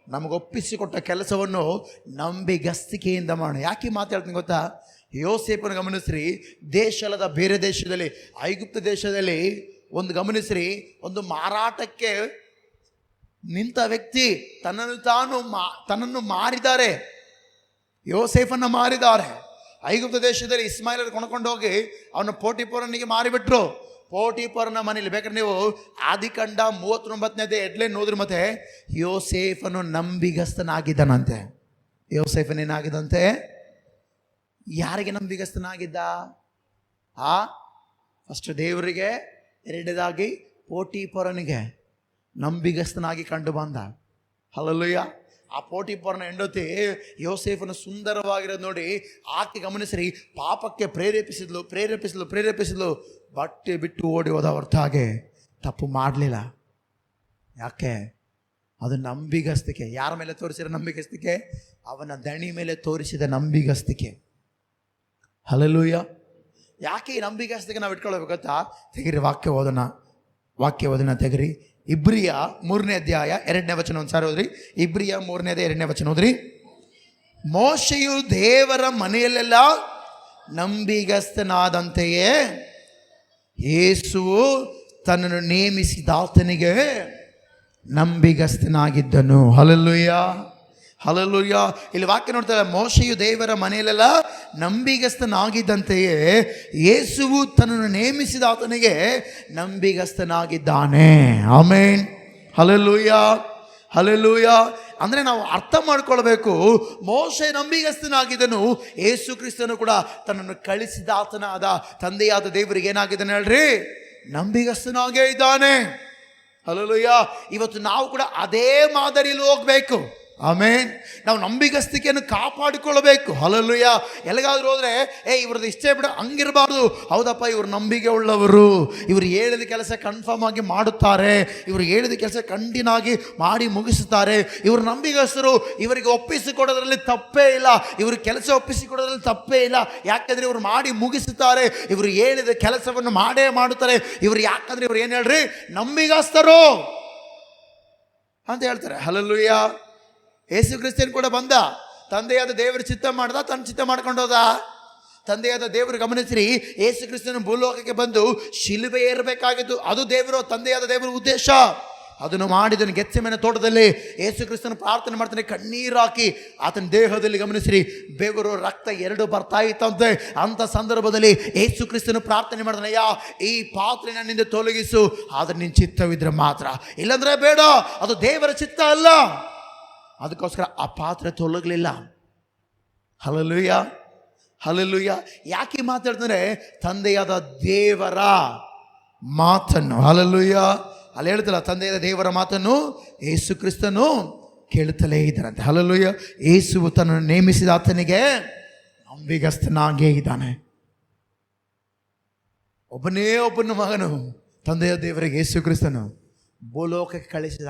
ನಮಗೆ ಒಪ್ಪಿಸಿಕೊಟ್ಟ ಕೆಲಸವನ್ನು ನಂಬಿಗಸ್ತಿಕೆಯಿಂದ ಮಾಡೋಣ. ಯಾಕೆ ಮಾತಾಡ್ತೀನಿ ಗೊತ್ತಾ? ಯೋಸೇಫನ ಗಮನಿಸ್ರಿ, ದೇಶದ ಬೇರೆ ದೇಶದಲ್ಲಿ, ಐಗುಪ್ತ ದೇಶದಲ್ಲಿ ಒಂದು ಗಮನಿಸ್ರಿ, ಒಂದು ಮಾರಾಟಕ್ಕೆ ನಿಂತ ವ್ಯಕ್ತಿ ತನ್ನನ್ನು ಮಾರಿದ್ದಾರೆ. ಯೋಸೇಫನ್ನು ಮಾರಿದ್ದಾರೆ. ಐಗುಪ್ತ ದೇಶದಲ್ಲಿ ಇಸ್ಮಾಯಿಲರು ಕೊಂಡ್ಕೊಂಡು ಹೋಗಿ ಅವನ ಪೋಟಿಫರನಿಗೆ ಮಾರಿಬಿಟ್ರು. ಪೋಟಿಫರನ ಮನೇಲಿ ಬೇಕಾದ್ರೆ ನೀವು ಆದಿಕಾಂಡ 39ನೇ ಹೆಡ್ಲೈನ್ ನೋಡ್ರಿ. ಮತ್ತೆ ಯೋಸೇಫನು ನಂಬಿಗಸ್ತನಾಗಿದ್ದನಂತೆ. ಯೋಸೇಫನೇನಾಗಿದ್ದಂತೆ? ಯಾರಿಗೆ ನಂಬಿಗಸ್ತನಾಗಿದ್ದ? ಫಸ್ಟ್ ದೇವರಿಗೆ, ಎರಡನೇದಾಗಿ ಪೋಟಿಫರನಿಗೆ ನಂಬಿಗಸ್ತನಾಗಿ ಕಂಡು ಬಂದ. ಹಲ್ಲೆಲೂಯಾ. ಆ ಪೋಟಿಫರನ ಹೆಂಡತಿ ಯೋಸೇಫನು ಸುಂದರವಾಗಿರೋದು ನೋಡಿ ಆಕೆ ಗಮನಿಸ್ರಿ, ಪಾಪಕ್ಕೆ ಪ್ರೇರೇಪಿಸಿದ್ಲು. ಬಟ್ಟೆ ಬಿಟ್ಟು ಓಡಿ ಹೋದ ಹೊರತಾಗೆ ತಪ್ಪು ಮಾಡಲಿಲ್ಲ. ಯಾಕೆ? ಅದು ನಂಬಿಗಸ್ತಿಕೆ. ಯಾರ ಮೇಲೆ ತೋರಿಸಿದ ನಂಬಿಗಸ್ತಿಕೆ? ಅವನ ದಣಿ ಮೇಲೆ ತೋರಿಸಿದ ನಂಬಿಗಸ್ತಿಕೆ. ಹಲ್ಲೆಲೂಯಾ. ಯಾಕೆ ಈ ನಂಬಿಗಸ್ತಿಕೆ ನಾವು ಇಟ್ಕೊಳ್ಬೇಕು ಗೊತ್ತಾ? ತೆಗಿರಿ, ವಾಕ್ಯ ಓದೋಣ ತೆಗಿರಿ. ಇಬ್ರಿಯ 3ನೇ ಅಧ್ಯಾಯ 2ನೇ ವಚನ ಒಂದ್ಸಾರಿ ಓದ್ರಿ. ಇಬ್ರಿಯ 3ನೇ ಅಧ್ಯಾಯ 2ನೇ ವಚನ ಓದ್ರಿ. ಮೋಶೆಯು ದೇವರ ಮನೆಯಲ್ಲೆಲ್ಲ ನಂಬಿಗಸ್ತನಾದಂತೆಯೇ ಯೇಸುವು ತನ್ನನ್ನು ನೇಮಿಸಿದಾತನಿಗೆ ನಂಬಿಗಸ್ತನಾಗಿದ್ದನು. Hallelujah, hallelujah. ಇಲ್ಲಿ ವಾಕ್ಯ ನೋಡ್ತಾರೆ, ಮೋಶೆಯು ದೇವರ ಮನೆಯಲ್ಲೆಲ್ಲ ನಂಬಿಗಸ್ತನಾಗಿದ್ದಂತೆಯೇ ಯೇಸುವು ತನ್ನನ್ನು ನೇಮಿಸಿದ ಆತನಿಗೆ ನಂಬಿಗಸ್ತನಾಗಿದ್ದಾನೆ. ಆಮೆನ್. Hallelujah, hallelujah. ಅಂದರೆ ನಾವು ಅರ್ಥ ಮಾಡ್ಕೊಳ್ಬೇಕು, ಮೋಶೆ ನಂಬಿಗಸ್ತನಾಗಿದ್ದನು, ಯೇಸು ಕ್ರಿಸ್ತನು ಕೂಡ ತನ್ನನ್ನು ಕಳಿಸಿದ ಆತನಾದ ತಂದೆಯಾದ ದೇವರಿಗೆ ಏನಾಗಿದ್ದಾನೆ ಹೇಳ್ರಿ? ನಂಬಿಗಸ್ತನಾಗೇ ಇದ್ದಾನೆ. ಹಲ್ಲೆಲೂಯಾ. ಇವತ್ತು ನಾವು ಕೂಡ ಅದೇ ಮಾದರಿಯಲ್ಲಿ ಹೋಗ್ಬೇಕು. ಆಮೇನ್. ನಾವು ನಂಬಿಗಸ್ತಿಕೆಯನ್ನು ಕಾಪಾಡಿಕೊಳ್ಳಬೇಕು. ಹಲ್ಲೆಲೂಯಾ. ಎಲ್ಲಿಗಾದ್ರೂ ಹೋದ್ರೆ ಇವ್ರದ್ದು ಇಷ್ಟೇ ಬಿಡ, ಹಂಗಿರಬಾರ್ದು. ಹೌದಪ್ಪ, ಇವರು ನಂಬಿಕೆ ಉಳ್ಳವರು, ಇವರು ಹೇಳಿದ ಕೆಲಸ ಕನ್ಫರ್ಮ್ ಆಗಿ ಮಾಡುತ್ತಾರೆ, ಇವರು ಹೇಳಿದ ಕೆಲಸ ಕಂಟಿನ್ಯೂ ಮಾಡಿ ಮುಗಿಸುತ್ತಾರೆ, ಇವರು ನಂಬಿಗಸ್ತರು, ಇವರಿಗೆ ಒಪ್ಪಿಸಿಕೊಡೋದ್ರಲ್ಲಿ ತಪ್ಪೇ ಇಲ್ಲ, ಇವರು ಕೆಲಸ ಒಪ್ಪಿಸಿಕೊಡೋದ್ರಲ್ಲಿ ತಪ್ಪೇ ಇಲ್ಲ. ಯಾಕಂದ್ರೆ ಇವರು ಮಾಡಿ ಮುಗಿಸುತ್ತಾರೆ, ಇವರು ಹೇಳಿದ ಕೆಲಸವನ್ನು ಮಾಡೇ ಮಾಡುತ್ತಾರೆ. ಇವರು ಯಾಕಂದ್ರೆ ಇವರು ಏನು ಹೇಳ್ರಿ? ನಂಬಿಗಸ್ತರು ಅಂತ ಹೇಳ್ತಾರೆ. ಹಲ್ಲೆಲೂಯಾ. ಯೇಸು ಕ್ರಿಸ್ತನ್ ಕೂಡ ಬಂದ, ತಂದೆಯಾದ ದೇವರು ಚಿತ್ತ ಮಾಡ್ದ, ತನ್ನ ಚಿತ್ತ ಮಾಡ್ಕೊಂಡು ಹೋದ. ತಂದೆಯಾದ ದೇವರು ಗಮನಿಸ್ರಿ, ಯೇಸು ಕ್ರಿಸ್ತನ ಭೂಲೋಕಕ್ಕೆ ಬಂದು ಶಿಲುಬೆ ಏರಬೇಕಾಗಿತ್ತು. ಅದು ತಂದೆಯಾದ ದೇವರ ಉದ್ದೇಶ. ಅದನ್ನು ಮಾಡಿದನು. ಗೆತ್ಸೆಮನೆ ತೋಟದಲ್ಲಿ ಯೇಸು ಕ್ರಿಸ್ತನ ಪ್ರಾರ್ಥನೆ ಮಾಡ್ತಾನೆ, ಕಣ್ಣೀರು ಹಾಕಿ. ಆತನ ದೇಹದಲ್ಲಿ ಗಮನಿಸ್ರಿ, ಬೆವರು ರಕ್ತ 2 ಬರ್ತಾ ಇತ್ತಂತೆ. ಅಂಥ ಸಂದರ್ಭದಲ್ಲಿ ಯೇಸು ಕ್ರಿಸ್ತನ ಪ್ರಾರ್ಥನೆ ಮಾಡ್ತಾನೆ, ಅಯ್ಯ, ಈ ಪಾತ್ರೆ ನನ್ನಿಂದ ತೊಲಗಿಸು, ಆದ್ರೆ ನಿನ್ನ ಚಿತ್ತವಿದ್ರೆ ಮಾತ್ರ, ಇಲ್ಲಾಂದ್ರೆ ಬೇಡ. ಅದು ದೇವರ ಚಿತ್ತ ಅಲ್ಲ. ಅದಕ್ಕೋಸ್ಕರ ಆ ಪಾತ್ರೆ ತೊಲಗಲಿಲ್ಲ. Hallelujah, hallelujah. ಯಾಕೆ ಮಾತಾಡ್ತಾರೆ? ತಂದೆಯಾದ ದೇವರ ಮಾತನ್ನು, ಹಲ್ಲೆಲೂಯಾ, ಅಲ್ಲಿ ಹೇಳ್ತಲ್ಲ, ತಂದೆಯಾದ ದೇವರ ಮಾತನ್ನು ಯೇಸು ಕ್ರಿಸ್ತನು ಕೇಳುತ್ತಲೇ ಇದ್ದಾರಂತೆ. ಹಲ್ಲೆಲೂಯಾ. ಯೇಸುವು ತನ್ನನ್ನು ನೇಮಿಸಿದ ಆತನಿಗೆ ನಂಬಿಗಸ್ತನಾಗೇ ಇದ್ದಾನೆ. ಒಬ್ಬನ ಮಗನು ತಂದೆಯ ದೇವರಿಗೆ ಯೇಸು ಕ್ರಿಸ್ತನು ಭೂಲೋಕಕ್ಕೆ ಕಳಿಸಿದ.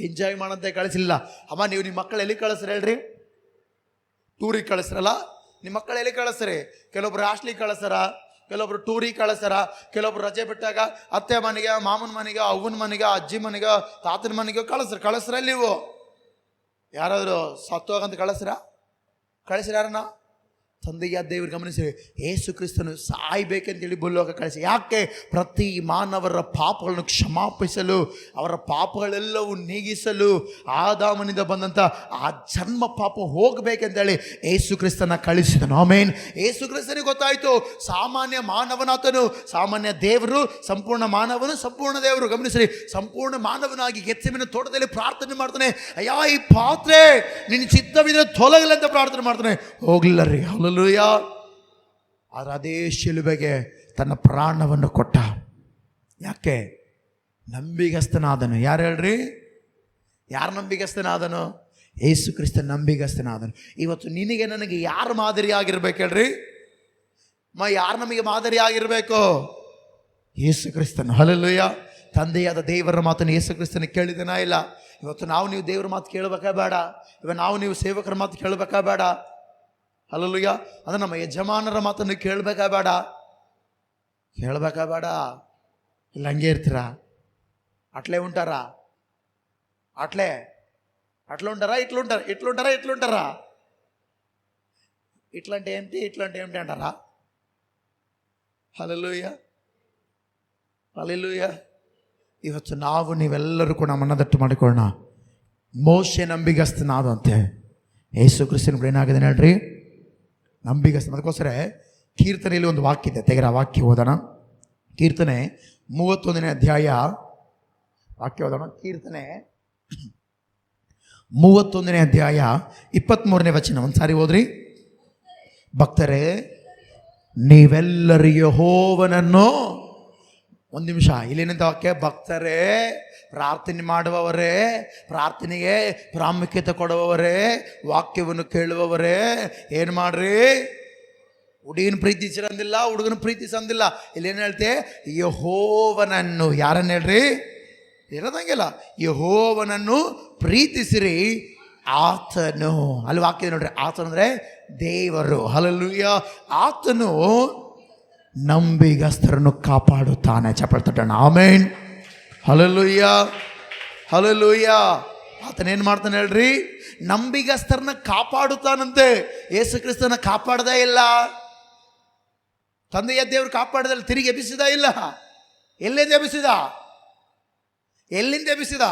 ಎಂಜಾಯ್ ಮಾಡಂತೆ ಕಳಿಸಲಿಲ್ಲ. ಅಮ್ಮ, ನೀವು ನಿಮ್ಮ ಮಕ್ಕಳು ಎಲ್ಲಿ ಕಳಿಸ್ರಿ ಹೇಳ್ರಿ? ಟೂರಿಗೆ ಕಳಿಸ್ರಲ್ಲ, ನಿಮ್ಮ ಮಕ್ಕಳು ಎಲ್ಲಿ ಕಳಿಸ್ರಿ? ಕೆಲವೊಬ್ರು ಹಾಸ್ಟ್ಲಿಗೆ ಕಳಿಸ್ತಾರ, ಕೆಲವೊಬ್ರು ಟೂರಿಗೆ ಕಳಿಸ್ತಾರ, ಕೆಲವೊಬ್ರು ರಜೆ ಬಿಟ್ಟಾಗ ಅತ್ತೆ ಮನೆಗೆ, ಮಾಮನ ಮನೆಗೆ, ಅವ್ವನ ಮನೆಗೆ, ಅಜ್ಜಿ ಮನೆಗೆ, ತಾತನ ಮನೆಗೆ ಕಳಿಸ್ರ. ನೀವು ಯಾರಾದರೂ ಸತ್ತೋಗಂತ ಕಳಿಸ್ರ ಯಾರನ್ನ? ತಂದೆಯ ದೇವರು ಗಮನಿಸಿ, ಯೇಸು ಕ್ರಿಸ್ತನು ಸಾಯ್ಬೇಕಂತೇಳಿ ಭೂಲೋಕ ಕಳಿಸಿ. ಯಾಕೆ? ಪ್ರತಿ ಮಾನವರ ಪಾಪಗಳನ್ನು ಕ್ಷಮಾಪಿಸಲು, ಅವರ ಪಾಪಗಳೆಲ್ಲವೂ ನೀಗಿಸಲು, ಆದಾಮನಿಂದ ಬಂದಂಥ ಆ ಜನ್ಮ ಪಾಪ ಹೋಗಬೇಕಂತೇಳಿ ಯೇಸು ಕ್ರಿಸ್ತನ ಕಳಿಸಿದನು. ಆಮೇನ್. ಯೇಸು ಕ್ರಿಸ್ತನಿಗೆ ಗೊತ್ತಾಯಿತು, ಸಾಮಾನ್ಯ ಮಾನವನಾತನು, ಸಾಮಾನ್ಯ ದೇವರು, ಸಂಪೂರ್ಣ ಮಾನವನು, ಸಂಪೂರ್ಣ ದೇವರು. ಗಮನಿಸ್ರಿ, ಸಂಪೂರ್ಣ ಮಾನವನಾಗಿ ಗೆತ್ಸೆಮನೆ ತೋಟದಲ್ಲಿ ಪ್ರಾರ್ಥನೆ ಮಾಡ್ತಾನೆ, ಅಯ್ಯ, ಈ ಪಾತ್ರೆ ನಿನ್ನ ಚಿತ್ತವಿದ್ರೆ ತೊಲಗಲ್ಲ ಅಂತ ಪ್ರಾರ್ಥನೆ ಮಾಡ್ತಾನೆ. ಹೋಗ್ಲಿಲ್ಲ ರೀ. ಹಲ್ಲೆಲೂಯಾ. ಆದರೆ ಅದೇ ಶಿಲುಬೆಗೆ ತನ್ನ ಪ್ರಾಣವನ್ನು ಕೊಟ್ಟ. ಯಾಕೆ? ನಂಬಿಗಸ್ತನಾದನು. ಯಾರು ಹೇಳ್ರಿ? ಯಾರು ನಂಬಿಗಸ್ತನಾದನು? ಯೇಸು ಕ್ರಿಸ್ತ ನಂಬಿಗಸ್ತನಾದನು. ಇವತ್ತು ನಿನಗೆ ನನಗೆ ಯಾರು ಮಾದರಿ ಆಗಿರ್ಬೇಕು ಹೇಳ್ರಿ? ಯಾರು ನಮಗೆ ಮಾದರಿ ಆಗಿರಬೇಕು? ಯೇಸು ಕ್ರಿಸ್ತನು. ಹಲ್ಲೆಲೂಯಾ. ತಂದೆಯಾದ ದೇವರ ಮಾತನ್ನು ಯೇಸು ಕ್ರಿಸ್ತನ ಕೇಳಿದನಾ ಇಲ್ಲ? ಇವತ್ತು ನಾವು ನೀವು ದೇವರ ಮಾತು ಕೇಳಬೇಕಾ ಬೇಡ? ಇವಾಗ ನಾವು ನೀವು ಸೇವಕರ ಮಾತು ಕೇಳಬೇಕಾ ಬೇಡ? ಹಲ್ಲೆಲೂಯಾ. ಅದು ನಮ್ಮ ಯಜಮಾನರ ಮಾತನ್ನು ಕೇಳಬೇಕಾ ಬೇಡ? ಕೇಳಬೇಕಾ ಬೇಡ? ಇಲ್ಲ ಹಂಗೆ ಇರ್ತೀರಾ? ಅಟ್ಲೇ ಉಂಟಾರಾ? ಅಟ್ಲೇ ఉంటారా? ఇట్లుంటారా? ఇట్లాంటి ఏమిటి అంటారా? హల్లెలూయా. ಇವತ್ತು ನಾವು ನೀವೆಲ್ಲರೂ ಕೂಡ ಮನದಟ್ಟು ಮಾಡಿಕೊಳ್ಳೋಣ. ಮೋಶೆ ನಂಬಿಗಸ್ತನಾದಂತೆ ಯೇಸು ಕ್ರಿಸ್ತನ ಕೂಡ ಏನಾಗಿದೆ ಹೇಳ್ರಿ? ನಂಬಿಗಸ್ತ. ಅದಕ್ಕೋಸ್ಕರ ಕೀರ್ತನೆಯಲ್ಲಿ ಒಂದು ವಾಕ್ಯ ಇದೆ, ತೆಗೆರ ವಾಕ್ಯ ಓದೋಣ. ಕೀರ್ತನೆ 31ನೇ ಅಧ್ಯಾಯ ವಾಕ್ಯ ಓದೋಣ. ಕೀರ್ತನೆ 31ನೇ ಅಧ್ಯಾಯ 23ನೇ ವಚನ ಒಂದು ಸಾರಿ ಓದ್ರಿ. ಭಕ್ತರೇ, ನೀವೆಲ್ಲರೂ ಯೆಹೋವನನ್ನು, ಒಂದು ನಿಮಿಷ ಇಲ್ಲೇನಂತ ವಾಕ್ಯ? ಭಕ್ತರೇ, ಪ್ರಾರ್ಥನೆ ಮಾಡುವವರೇ, ಪ್ರಾರ್ಥನೆಗೆ ಪ್ರಾಮುಖ್ಯತೆ ಕೊಡುವವರೇ, ವಾಕ್ಯವನ್ನು ಕೇಳುವವರೇ, ಏನು ಮಾಡ್ರಿ? ಹುಡುಗಿನ ಪ್ರೀತಿಸಿರಂದಿಲ್ಲ, ಹುಡುಗನ ಪ್ರೀತಿಸಂದಿಲ್ಲ. ಇಲ್ಲೇನು ಹೇಳ್ತೆ? ಯೆಹೋವನನ್ನು. ಯಾರನ್ನು ಹೇಳ್ರಿ? ಇರೋದಂಗಿಲ್ಲ. ಯೆಹೋವನನ್ನು ಪ್ರೀತಿಸಿರಿ, ಆತನು. ಅಲ್ಲಿ ವಾಕ್ಯ ನೋಡ್ರಿ, ಆತನು ಅಂದರೆ ದೇವರು. ಹಲ್ಲೆಲೂಯಾ. ಆತನು ನಂಬಿಗಸ್ತರನ್ನು ಕಾಪಾಡುತ್ತಾನೆ. ಚಪ್ಪಾಳೆ ತಟ್ಟೋಣ. ಆಮೆನ್. ಹಲ್ಲೆಲೂಯಾ. ಆತನೇನು ಮಾಡ್ತಾನೆ ಹೇಳ್ರಿ? ನಂಬಿಗಸ್ತರನ್ನ ಕಾಪಾಡುತ್ತಾನಂತೆ. ಯೇಸು ಕ್ರಿಸ್ತನ ಕಾಪಾಡದೇ ಇಲ್ಲ. ತಂದೆಯ ದೇವರು ಕಾಪಾಡದಲ್ಲಿ ತಿರುಗಿ ಎಬ್ಬಿಸಿದ ಇಲ್ಲ. ಎಲ್ಲಿಂದ ಎಬ್ಬಿಸಿದ?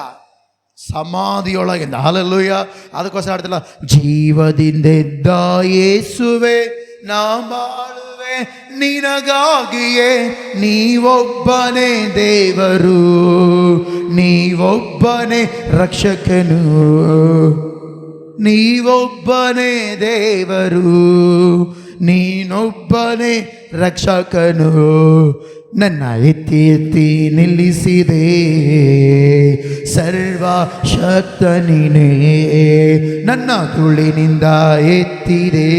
ಸಮಾಧಿಯೊಳಗಿಂದ. ಹಲ್ಲೆಲೂಯಾ. ಅದಕ್ಕೋಸ್ಕರ ಆಡ್ತಿಲ್ಲ, ಜೀವದಿಂದೆದ್ದ ಯೇಸುವೆ ನಾ ಬಾಳುವೆ ನಿನಗಾಗಿಯೇ, ನೀವೊಬ್ಬನೇ ದೇವರು, ನೀವೊಬ್ಬನೇ ರಕ್ಷಕನು, ನೀವೊಬ್ಬನೇ ದೇವರು, ನೀನೊಬ್ಬನೇ ರಕ್ಷಕನು. ನನ್ನ ಎತ್ತಿ ಎತ್ತಿ ನಿಲ್ಲಿಸಿದೆ ಸರ್ವಶಕ್ತ ನೀನೇ, ನನ್ನ ತುಳಿನಿಂದ ಎತ್ತಿದೆ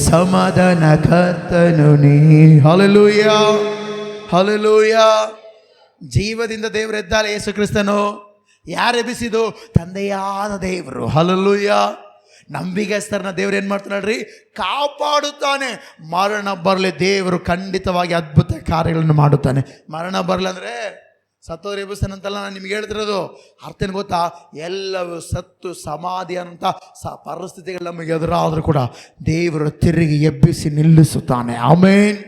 ಸಮಾಧಾನ ಕರ್ತನು ನೀ. ಹಲ್ಲೆಲೂಯಾ. ಜೀವದಿಂದ ದೇವರು ಎದ್ದಾಲ ಯೇಸು ಕ್ರಿಸ್ತನು. ಯಾರು ಎಬ್ಬಿಸಿದು? ತಂದೆಯಾದ ದೇವರು. ಹಲ್ಲೆಲೂಯಾ. ನಂಬಿಗಸ್ತರನ್ನ ದೇವರು ಏನು ಮಾಡ್ತಾನೆ ಹೇಳ್ರಿ? ಕಾಪಾಡುತ್ತಾನೆ. ಮರಣ ಬರಲಿ, ದೇವರು ಖಂಡಿತವಾಗಿ ಅದ್ಭುತ ಕಾರ್ಯಗಳನ್ನು ಮಾಡುತ್ತಾನೆ. ಮರಣ ಬರಲಿ ಅಂದರೆ ಸತ್ತೋರು ಎಬ್ಬಿಸ್ತಾನಂತಲ್ಲ ನಾನು ನಿಮ್ಗೆ ಹೇಳ್ತಿರೋದು. ಅರ್ಥ ಏನು ಗೊತ್ತಾ? ಎಲ್ಲವೂ ಸತ್ತು ಸಮಾಧಿ ಅಂತ ಪರಿಸ್ಥಿತಿಗಳು ನಮಗೆ ಎದುರಾದರೂ ಕೂಡ ದೇವರು ತಿರುಗಿ ಎಬ್ಬಿಸಿ ನಿಲ್ಲಿಸುತ್ತಾನೆ. ಆಮೆನ್.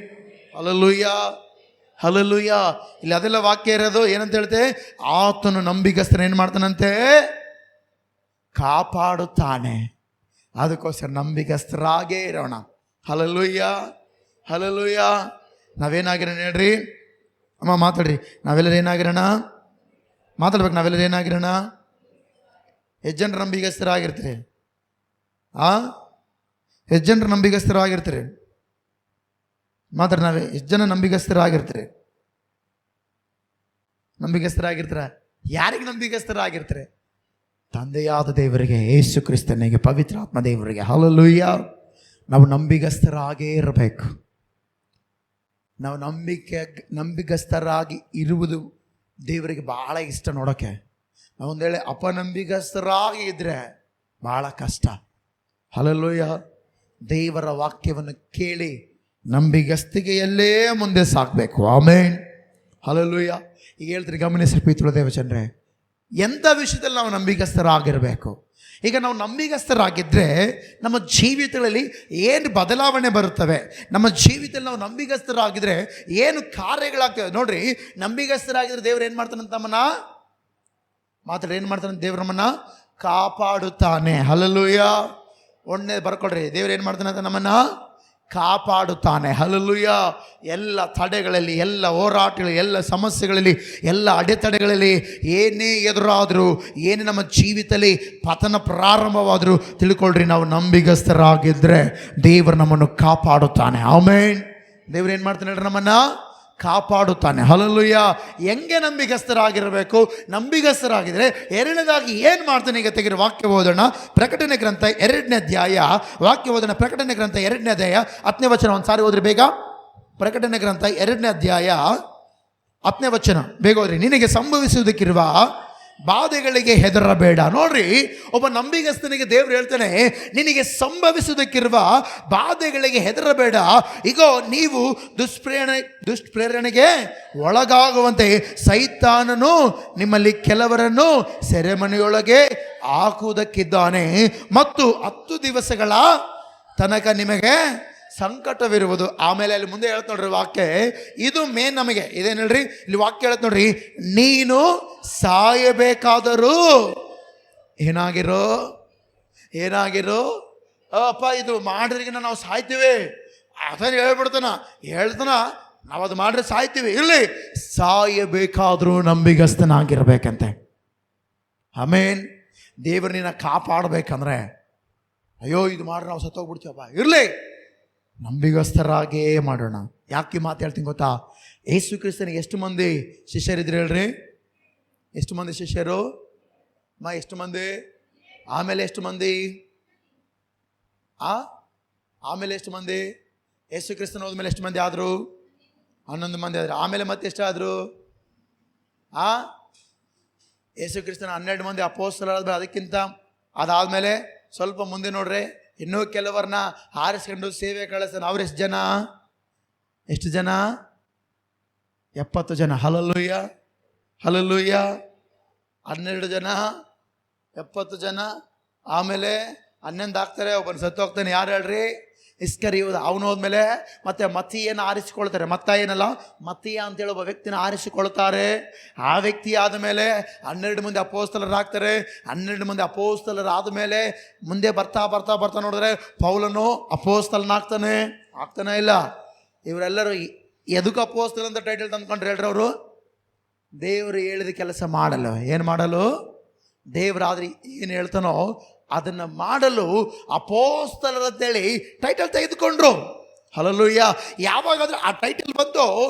ಹಲ್ಲೆಲೂಯಾ. ಇಲ್ಲಿ ಅದೆಲ್ಲ ವಾಕ್ಯ ಇರೋದು ಏನಂತ ಹೇಳ್ತೆ? ಆತನು ನಂಬಿಗಸ್ತನ ಏನು ಮಾಡ್ತಾನಂತೆ? ಕಾಪಾಡುತ್ತಾನೆ. ಅದಕ್ಕೋಸ್ಕರ ನಂಬಿಗಸ್ತರಾಗೇ ಇರೋಣ. ಹಲ್ಲೆಲೂಯಾ. ನಾವೇನಾಗಿರೋಣ ಹೇಳ್ರಿ? ಅಮ್ಮ ಮಾತಾಡ್ರಿ. ನಾವೆಲ್ಲರೂ ಏನಾಗಿರೋಣ? ಮಾತಾಡ್ಬೇಕು. ನಾವೆಲ್ಲರೂ ಏನಾಗಿರೋಣ? ಎಷ್ಟು ಜನರು ನಂಬಿಗಸ್ತರಾಗಿರ್ತೀರಿ? ಎಷ್ಟು ಜನರು ನಂಬಿಗಸ್ತರಾಗಿರ್ತೀರಿ? ಮಾತಾಡ್ರಿ. ನಾವೇ ಎಷ್ಟು ಜನ ನಂಬಿಗಸ್ತರಾಗಿರ್ತೀರಿ? ಯಾರಿಗೆ ನಂಬಿಗಸ್ತರಾಗಿರ್ತೀರಿ? ತಂದೆಯಾದ ದೇವರಿಗೆ, ಯೇಸು ಕ್ರಿಸ್ತನಿಗೆ, ಪವಿತ್ರಾತ್ಮ ದೇವರಿಗೆ. ಹಲ್ಲೆಲೂಯಾ. ನಾವು ನಂಬಿಗಸ್ತರಾಗೇ ಇರಬೇಕು. ನಾವು ನಂಬಿಗಸ್ತರಾಗಿ ಇರುವುದು ದೇವರಿಗೆ ಬಹಳ ಇಷ್ಟ ನೋಡೋಕ್ಕೆ. ನಾವು ಒಂದು ವೇಳೆ ಅಪನಂಬಿಗಸ್ತರಾಗಿ ಇದ್ದರೆ ಬಹಳ ಕಷ್ಟ. ಹಲ್ಲೆಲೂಯಾ. ದೇವರ ವಾಕ್ಯವನ್ನು ಕೇಳಿ ನಂಬಿಗಸ್ತಿಗೆ ಎಲ್ಲೇ ಮುಂದೆ ಸಾಕಬೇಕು. ಆಮೆನ್. ಹಲ್ಲೆಲೂಯಾ. ಈಗ ಹೇಳ್ತೀರಿ, ಗಮನಿಸಿ ಪ್ರೀತಿಯುಳ್ಳ ದೇವಜನರೇ, ಎಂಥ ವಿಷಯದಲ್ಲಿ ನಾವು ನಂಬಿಗಸ್ತರಾಗಿರಬೇಕು? ಈಗ ನಾವು ನಂಬಿಗಸ್ತರಾಗಿದ್ದರೆ ನಮ್ಮ ಜೀವಿತಗಳಲ್ಲಿ ಏನು ಬದಲಾವಣೆ ಬರುತ್ತವೆ? ನಮ್ಮ ಜೀವಿತದಲ್ಲಿ ನಾವು ನಂಬಿಗಸ್ತರಾಗಿದ್ದರೆ ಏನು ಕಾರ್ಯಗಳಾಗ್ತವೆ? ನೋಡ್ರಿ, ನಂಬಿಗಸ್ತರಾಗಿದ್ದರೆ ದೇವರು ಏನು ಮಾಡ್ತಾನಂತ ನಮ್ಮನ್ನ ಏನು ಮಾಡ್ತಾನಂತ? ದೇವರು ನಮ್ಮನ್ನ ಕಾಪಾಡುತ್ತಾನೆ. ಹಲ್ಲೆಲೂಯಾ. ಒಳ್ಳೆ ಬರ್ಕೊಳ್ರಿ. ದೇವರು ಏನು ಮಾಡ್ತಾನಂತ? ನಮ್ಮನ್ನ ಕಾಪಾಡುತ್ತಾನೆ. ಹಲ್ಲೆಲೂಯಾ. ಎಲ್ಲ ತಡೆಗಳಲ್ಲಿ, ಎಲ್ಲ ಹೋರಾಟಗಳಲ್ಲಿ, ಎಲ್ಲ ಸಮಸ್ಯೆಗಳಲ್ಲಿ, ಎಲ್ಲ ಅಡೆತಡೆಗಳಲ್ಲಿ ಏನೇ ಎದುರಾದರೂ, ಏನೇ ನಮ್ಮ ಜೀವಿತದಲ್ಲಿ ಪತನ ಪ್ರಾರಂಭವಾದರೂ ತಿಳ್ಕೊಳ್ರಿ, ನಾವು ನಂಬಿಗಸ್ತರಾಗಿದ್ದರೆ ದೇವರು ನಮ್ಮನ್ನು ಕಾಪಾಡುತ್ತಾನೆ. ಆಮೆನ್. ದೇವರು ಏನು ಮಾಡ್ತಾನೆ ಹೇಳ್ರಿ? ನಮ್ಮನ್ನು ಕಾಪಾಡುತ್ತಾನೆ. ಹಲ್ಲೆಲೂಯ. ಹೆಂಗೆ ನಂಬಿಗಸ್ತರಾಗಿರಬೇಕು? ನಂಬಿಗಸ್ತರಾಗಿದ್ರೆ ಎರಡನೇದಾಗಿ ಏನು ಮಾಡ್ತಾನೆ? ಈಗ ತೆಗೆದು ವಾಕ್ಯ ಓದೋಣ. ಪ್ರಕಟಣೆ ಗ್ರಂಥ 2ನೇ ಅಧ್ಯಾಯ, ವಾಕ್ಯ ಓದೋಣ. ಪ್ರಕಟಣೆ ಗ್ರಂಥ 2ನೇ ಅಧ್ಯಾಯ 10ನೇ ವಚನ. ಒಂದು ಸಾರಿ ಓದ್ರಿ ಬೇಗ. ಪ್ರಕಟಣೆ ಗ್ರಂಥ 2ನೇ ಅಧ್ಯಾಯ 10ನೇ ವಚನ, ಬೇಗ ಓದ್ರಿ. ನಿನಗೆ ಸಂಭವಿಸುವುದಕ್ಕಿರುವ ಬಾಧೆಗಳಿಗೆ ಹೆದರಬೇಡ. ನೋಡ್ರಿ, ಒಬ್ಬ ನಂಬಿಗಸ್ತನಿಗೆ ದೇವ್ರು ಹೇಳ್ತಾನೆ, ನಿನಗೆ ಸಂಭವಿಸುವುದಕ್ಕಿರುವ ಬಾಧೆಗಳಿಗೆ ಹೆದರಬೇಡ. ಈಗ ನೀವು ದುಷ್ಪ್ರೇರಣೆಗೆ ಒಳಗಾಗುವಂತೆ ಸೈತಾನನು ನಿಮ್ಮಲ್ಲಿ ಕೆಲವರನ್ನು ಸೆರೆಮನೆಯೊಳಗೆ ಹಾಕುವುದಕ್ಕಿದ್ದಾನೆ ಮತ್ತು 10 ದಿವಸಗಳ ತನಕ ನಿಮಗೆ ಸಂಕಟವಿರುವುದು. ಆಮೇಲೆ ಅಲ್ಲಿ ಮುಂದೆ ಹೇಳ್ತ ನೋಡ್ರಿ ವಾಕ್ಯ, ಇದು ಮೇನ್ ನಮಗೆ ಇದೇನು ಹೇಳ್ರಿ, ಇಲ್ಲಿ ವಾಕ್ಯ ಹೇಳ್ತ ನೋಡ್ರಿ, ನೀನು ಸಾಯಬೇಕಾದರೂ ಏನಾಗಿರೋ ಅಪ್ಪ ಇದು ಮಾಡ್ರಿಗಿನ ನಾವು ಸಾಯ್ತೀವಿ ಅದನ್ನು ಹೇಳ್ತಾನ ನಾವು ಅದು ಮಾಡ್ರೆ ಸಾಯ್ತೀವಿ. ಇಲ್ಲಿ ಸಾಯಬೇಕಾದರೂ ನಂಬಿಗಸ್ತನಾಗಿರ್ಬೇಕಂತೆ. ಆಮೇನ್. ದೇವರು ನಿನ್ನ ಕಾಪಾಡಬೇಕಂದ್ರೆ, ಅಯ್ಯೋ ಇದು ಮಾಡ್ರೆ ನಾವು ಸತ್ತೋಗ್ಬಿಡ್ತೀವಪ್ಪ, ಇರಲಿ ನಂಬಿಗಸ್ತರಾಗೇ ಮಾಡೋಣ. ಯಾಕೆ ಮಾತು ಹೇಳ್ತೀನಿ ಗೊತ್ತಾ? ಯೇಸು ಕ್ರಿಸ್ತನಿಗೆ ಎಷ್ಟು ಮಂದಿ ಶಿಷ್ಯರಿದ್ರು ಹೇಳ್ರಿ? ಎಷ್ಟು ಮಂದಿ ಶಿಷ್ಯರು? ಎಷ್ಟು ಮಂದಿ? ಆಮೇಲೆ ಎಷ್ಟು ಮಂದಿ? ಆಮೇಲೆ ಎಷ್ಟು ಮಂದಿ? ಯೇಸು ಕ್ರಿಸ್ತನ ಹೋದ್ಮೇಲೆ ಎಷ್ಟು ಮಂದಿ ಆದರು? 11 ಮಂದಿ ಆದರು. ಆಮೇಲೆ ಮತ್ತೆ ಎಷ್ಟು ಆದರು? ಯೇಸು ಕ್ರಿಸ್ತನ 12 ಮಂದಿ ಅಪೊಸ್ತಲರಾದ್ಮೇಲೆ, ಅದಕ್ಕಿಂತ ಅದಾದಮೇಲೆ ಸ್ವಲ್ಪ ಮುಂದೆ ನೋಡ್ರಿ, ಇನ್ನೂ ಕೆಲವರನ್ನ ಆರಿಸ್ಕೊಂಡು ಸೇವೆ ಕಳಿಸ್ತಾನೆ. ಅವ್ರೆಷ್ಟು ಜನ? ಎಷ್ಟು ಜನ? 70 ಜನ. ಹಲ್ಲೆಲೂಯ. 12 ಜನ, 70 ಜನ. ಆಮೇಲೆ 11 ಆಗ್ತಾರೆ, ಒಬ್ಬನು ಸತ್ತು ಹೋಗ್ತಾನೆ. ಯಾರು ಹೇಳ್ರಿ? ಇಸ್ಕರಿಯೋದ. ಅವನು ಹೋದ್ಮೇಲೆ ಮತ್ತೆ ಮತ್ತಿಯನ್ನು ಆರಿಸಿಕೊಳ್ತಾರೆ. ಮತ್ತಿಯ ಅಂತೇಳಿ ಒಬ್ಬ ವ್ಯಕ್ತಿನ ಆರಿಸಿಕೊಳ್ತಾರೆ. ಆ ವ್ಯಕ್ತಿ ಆದಮೇಲೆ 12 ಮಂದಿ ಅಪೊಸ್ತಲರಾಗ್ತಾರೆ. 12 ಮಂದಿ ಅಪೊಸ್ತಲರಾದ ಮೇಲೆ ಮುಂದೆ ಬರ್ತಾ ನೋಡಿದ್ರೆ ಪೌಲನು ಅಪೊಸ್ತಲನಾಗ್ತಾನೆ ಇಲ್ಲ. ಇವರೆಲ್ಲರೂ ಎದಕ್ಕೆ ಅಪೊಸ್ತಲ ಅಂತ ಟೈಟಲ್ ತಂದ್ಕೊಂಡ್ರೆ ಹೇಳ್ರಿ? ಅವರು ದೇವರು ಹೇಳಿದ ಕೆಲಸ ಮಾಡಲು, ಏನು ಮಾಡಲು? ದೇವರಾದ್ರೆ ಏನು ಹೇಳ್ತಾನೋ ಅದನ್ನು ಮಾಡಲು ಅಪೊಸ್ತಲರಂತೇಳಿ ಟೈಟಲ್ ತೆಗೆದುಕೊಂಡ್ರು. ಹಲ್ಲೆಲೂಯ. ಯಾವಾಗಾದ್ರೂ ಆ ಟೈಟಲ್ ಬಂತು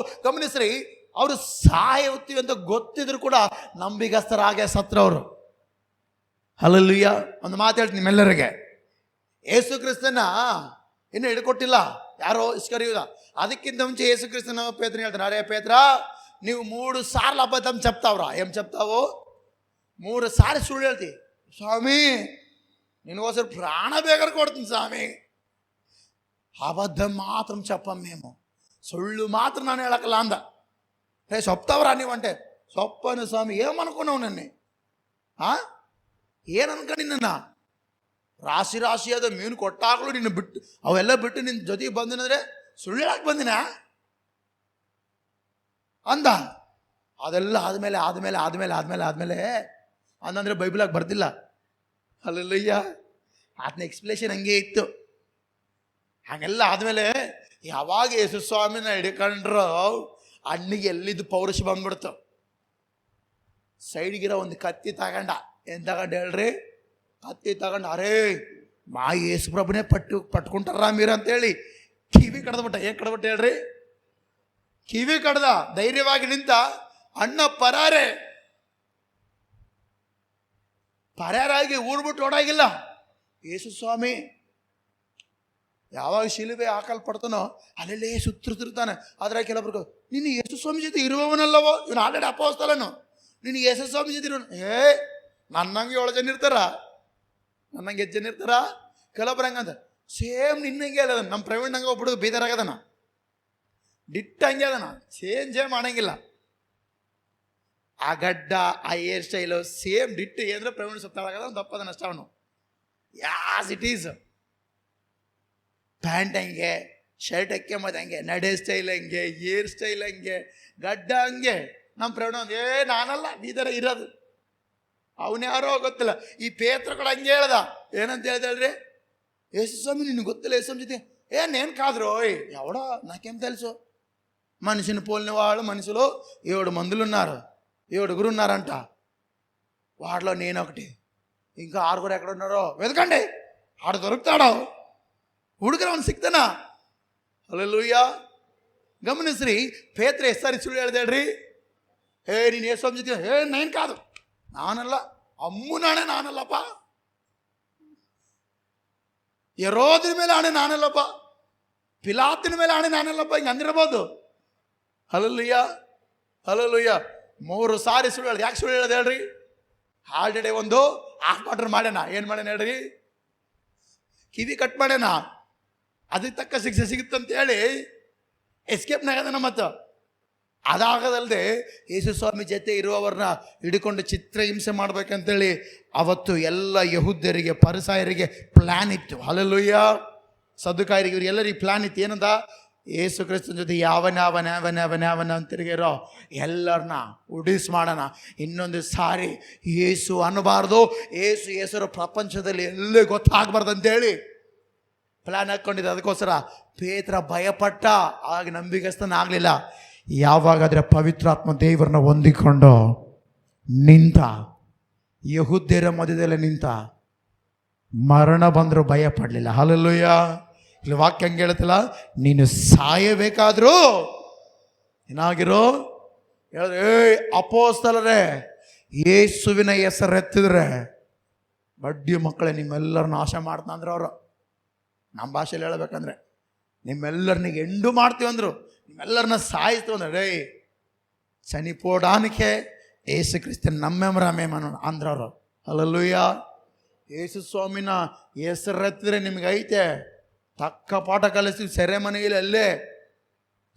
ಗಮನಿಸ್ರಿ, ಅವರು ಸಾಯುತ್ತೀವಿ ಅಂತ ಗೊತ್ತಿದ್ರು ಕೂಡ ನಂಬಿಗಸ್ತರಾಗೆ ಸತ್ರವರು. ಹಲ್ಲೆಲೂಯ. ಒಂದು ಮಾತು ಹೇಳ್ತೀನಿ ನಿಮ್ಮೆಲ್ಲರಿಗೆ, ಯೇಸು ಕ್ರಿಸ್ತನ ಇನ್ನು ಹಿಡ್ಕೊಟ್ಟಿಲ್ಲ ಯಾರೋ ಇಸ್ಕರಿಯೋದ. ಅದಕ್ಕಿಂತ ಮುಂಚೆ ಯೇಸು ಕ್ರಿಸ್ತನ ಪೇತ್ರನ ಹೇಳ್ತಾನೆ, ಅರೇ ಪೇತ್ರ, ನೀವು 3 ಸಾರ್లు అబద్ధం చెప్తావురా. ఏం చెప్తావు? 3 సార్లు సుಳ್ಳು ಹೇಳ್ತಿ. స్వామి నిన్నకోసం ప్రాణ బేగర్ కొడుతుంది స్వామి. అబద్ధం మాత్రం చెప్పం మేము, సుళ్ళు మాత్రం నన్ను ಹೇಳಕಲ್ಲ ಅಂದ. రే చెప్తావురా ನೀವಂటే ಸೊಪ್ಪನು ಸ್ವಾಮಿ. ఏమనుకున్నావు నన్ను? ಏನನ್ಕೊಂಡು ನಿನ್ನ ರಾಶಿ ಅದ ಮೀನು ಕೊಟ್ಟಾಗಲೂ ನಿನ್ನ ಬಿಟ್ಟು ಅವೆಲ್ಲ ಬಿಟ್ಟು ನಿನ್ನ ಜೊತೆಗೆ ಬಂದಿನಂದ್ರೆ ಸುಳ್ಳು ಹೇಳಕ್ಕೆ ಬಂದಿನ ಅಂದ. ಅದೆಲ್ಲ ಆದಮೇಲೆ ಅಂದಂದ್ರೆ ಬೈಬಲಾಗಿ ಬರ್ತಿಲ್ಲ. ಹಲ್ಲೆಲೂಯ. ಅದನ್ನ ಎಕ್ಸ್ಪ್ಲೇಷನ್ ಹಂಗೆ ಇತ್ತು. ಹಾಗೆಲ್ಲ ಆದಮೇಲೆ ಯಾವಾಗ ಯೇಸು ಸ್ವಾಮಿನ ಹಿಡ್ಕೊಂಡ್ರು ಅಣ್ಣಿಗೆ ಎಲ್ಲಿದ್ದು ಪೌರುಷ ಬಂದ್ಬಿಡ್ತು. ಸೈಡ್ಗಿರೋ ಒಂದು ಕತ್ತಿ ತಗೊಂಡ. ಏನು ತಗೊಂಡು ಹೇಳ್ರಿ? ಕತ್ತಿ ತಗೊಂಡು, ಅರೇ ಮಾ ಯೇಸು ಪ್ರಭುನೇ ಪಟ್ಕೊಂಟಾರ ಮೀರ ಅಂತೇಳಿ ಕಿವಿ ಕಡ್ದ್ಬಿಟ್ಟ. ಏನು ಕಡ್ಬಿಟ್ಟ ಹೇಳ್ರಿ? ಕಿವಿ ಕಡ್ದ. ಧೈರ್ಯವಾಗಿ ನಿಂತ. ಅಣ್ಣ ಪರ್ಯಾರಾಗಿ ಊರ್ಬಿಟ್ಟು ಓಡಾಗಿಲ್ಲ. ಯೇಸು ಸ್ವಾಮಿ ಯಾವಾಗ ಶಿಲುಬೆ ಹಾಕಲ್ಪಡ್ತಾನೋ ಅಲ್ಲೆಲ್ಲೇ ಸುತ್ತಿರ್ತಾನೆ. ಆದರೆ ಕೆಲವ್ರಿಗೂ, ನೀನು ಯೇಸು ಸ್ವಾಮಿ ಜೊತೆ ಇರುವವನಲ್ಲವೋ? ಇವನು ಆಲ್ರೆಡಿ ಅಪೊಸ್ತಲನು, ನೀನು ಯೇಸು ಸ್ವಾಮಿ ಜೊತೆ ಇರೋನು. ನನ್ನಂಗೆ 7 ಜನ ಇರ್ತಾರ, ನನ್ನಂಗೆ 8 ಜನ ಇರ್ತಾರ. ಕೆಲವೊಬ್ರು ಹಂಗಂತ ಸೇಮ್ ನಿನ್ನಂಗೆ ಅಲ್ಲ. ನಮ್ಮ ಪ್ರವೀಣ್ ನಂಗೆ ಒಬ್ಬಡು ಬೀದರಾಗದನ, ಡಿಟ್ಟ ಹಂಗೆ ಅದನ, ಚೇಂಜೇ ಮಾಡಂಗಿಲ್ಲ. ಆ ಗಡ್ಡ, ಆ ಹೇರ್ ಸ್ಟೈಲು ಸೇಮ್ ಡಿಟ್. ಏನಂದ್ರೆ ಪ್ರವೀಣ್ ಸುತ್ತಾಗದ ಒಂದು ದಪ್ಪದನ ಅಷ್ಟ. ಅವನು ಯಾಸ್ ಇಟ್ ಈಸ್. ಪ್ಯಾಂಟ್ ಹಂಗೆ, ಶರ್ಟ್ ಹಾಕ್ಯಂಬದು ಹಂಗೆ, ನಡೆ ಸ್ಟೈಲ್ ಹಂಗೆ, ಹೇರ್ ಸ್ಟೈಲ್ ಹಂಗೆ, ಗಡ್ಡ ಹಂಗೆ. ನಮ್ಮ ಪ್ರವೀಣ ನಾನಲ್ಲ ಬೀದರ ಇರೋದು, ಅವನ್ಯಾರೋ ಗೊತ್ತಿಲ್ಲ. ಈ ಪೇತ್ರ ಕೂಡ ಹಂಗೆ ಹೇಳ್ದ. ಏನಂತ ಹೇಳ್ದಲ್ರಿ? ಯೇಸು ಸ್ವಾಮಿ ನಿನ್ಗೆ ಗೊತ್ತಿಲ್ಲ ಯೇಸು ಸ್ವಾಮಿ ಜೊತೆ ఏం కాదురో ఎవడో నాకేం తెలుసు. మనిషిని పోలిన వాళ్ళు మనుషులు 7 మందులు ఉన్నారు, 7గురు ఉన్నారంట. వాడిలో నేను ఒకటి, ఇంకా 6గురు ఎక్కడ ఉన్నారో వెతకండి. ఆడు దొరుకుతాడో, ಹುಡುಗರವನು ಸಿಗ್ತಾನ. ಹಲ್ಲೆಲೂಯಾ. ಗಮನಿಸ್ರಿ, ಪೇತ್ರ ಎಷ್ಟು ಸಾರಿ ಸುಳ್ಳು ಹೇಳ್ದೆ ಹೇಳ್ರಿ? ನೀನು ಯೇಸು ಜೊತೆ ನೈನ್ ಕಾದು ನಾನಲ್ಲ, ಅಮ್ಮನಾಣೆ ನಾನಲ್ಲಪ್ಪ, ಯರೋದಿನ ಮೇಲೆ ಆಣೆ ನಾನಲ್ಲಪ್ಪ, ಪಿಲಾತಿನ ಮೇಲೆ ಆಣೆ ನಾನಲ್ಲಪ್ಪ, ಹಿಂಗೆ ಅಂದಿರಬಹುದು. Hallelujah, hallelujah. 3 ಸಾರಿ ಸುಳ್ಳು ಹೇಳ್ದೆ. ಯಾಕೆ ಸುಳ್ಳು ಹೇಳ್ದೆ ಹೇಳ್ರಿ? ಆಲ್ರೆಡಿ ಒಂದು ಆರ್ಡರ್ ಮಾಡ್ಯಾನ. ಏನು ಮಾಡ್ಯಾನ ಹೇಳ್ರಿ? ಕಿವಿ ಕಟ್ ಮಾಡ್ಯಾನ. ಅದಕ್ಕೆ ತಕ್ಕ ಶಿಕ್ಷೆ ಸಿಗುತ್ತಂತ ಹೇಳಿ ಎಸ್ಕೇಪ್ನಾಗದನ. ಮತ್ತು ಅದಾಗದಲ್ಲದೆ ಯೇಸು ಸ್ವಾಮಿ ಜೊತೆ ಇರುವವ್ರನ್ನ ಹಿಡ್ಕೊಂಡು ಚಿತ್ರಹಿಂಸೆ ಮಾಡ್ಬೇಕಂತೇಳಿ ಅವತ್ತು ಎಲ್ಲ ಯಹೂದ್ಯರಿಗೆ, ಪರಿಸಾಯರಿಗೆ ಪ್ಲ್ಯಾನ್ ಇತ್ತು. ಹಲ್ಲೆಲೂಯಾ. ಸದ್ದುಕಾಯರಿಗೆ, ಇವ್ರು ಎಲ್ಲರಿಗೆ ಪ್ಲ್ಯಾನ್ ಇತ್ತು. ಏನಂತ? ಯೇಸು ಕ್ರಿಸ್ತನ ಜೊತೆ ಯಾವನ ಅಂತಿರುಗಿರೋ ಎಲ್ಲರನ್ನ ಉಡಿಸ್ ಮಾಡೋಣ. ಇನ್ನೊಂದು ಸಾರಿ ಯೇಸು ಅನ್ನಬಾರ್ದು, ಯೇಸುರ ಪ್ರಪಂಚದಲ್ಲಿ ಎಲ್ಲೇ ಗೊತ್ತಾಗಬಾರ್ದು ಅಂತೇಳಿ ಪ್ಲ್ಯಾನ್ ಹಾಕ್ಕೊಂಡಿದ್ದೆ. ಅದಕ್ಕೋಸ್ಕರ ಪೇತ್ರ ಭಯಪಟ್ಟ, ಆಗ ನಂಬಿಗಸ್ತನ ಆಗಲಿಲ್ಲ. ಯಾವಾಗಾದರೆ ಪವಿತ್ರಾತ್ಮ ದೇವರನ್ನ ಹೊಂದಿಕೊಂಡು ನಿಂತ, ಯಹೂದ್ಯರ ಮಧ್ಯದಲ್ಲೇ ನಿಂತ, ಮರಣ ಬಂದರೂ ಭಯ ಪಡಲಿಲ್ಲ. ಹಲ್ಲೆಲೂಯಾ. ಇಲ್ಲಿ ವಾಕ್ಯ ಹಂಗೆ ಹೇಳುತ್ತಿಲ್ಲ, ನೀನು ಸಾಯಬೇಕಾದ್ರೂ ಏನಾಗಿರೋ ಹೇಳಿದ್ರೆ, ಅಪೊಸ್ತಲರೇ ಯೇಸುವಿನ ಹೆಸರೆತ್ತಿದ್ರೆ ಬಡ್ಡಿ ಮಕ್ಕಳೇ ನಿಮ್ಮೆಲ್ಲರ ನಾಶ ಮಾಡ್ತಂದ್ರೆ ಅವರು. ನಮ್ಮ ಭಾಷೆಯಲ್ಲಿ ಹೇಳ್ಬೇಕಂದ್ರೆ ನಿಮ್ಮೆಲ್ಲರನಿಗೆ ಎಂಡು ಮಾಡ್ತೀವಿ ಅಂದರು, ನಿಮ್ಮೆಲ್ಲರನ್ನ ಸಾಯಿಸ್ತೀವಿ ಅಂದ್ರೆ, ರೇ ಚನಿಪೋಡಾನಿಕೆ ಯೇಸು ಕ್ರಿಸ್ತನ್ ನಮ್ಮೆಮರಾಮೇಮನು ಅಂದ್ರವರು. ಹಲ್ಲೆಲೂಯಾ. ಯೇಸು ಸ್ವಾಮಿನ ಹೆಸರೆತ್ತಿದ್ರೆ ನಿಮ್ಗೆ ಐತೆ, ತಕ್ಕ ಪಾಠ ಕಲಿಸ್ತೀವಿ ಸೆರೆಮನೆಯಲ್ಲಿ ಅಲ್ಲೇ.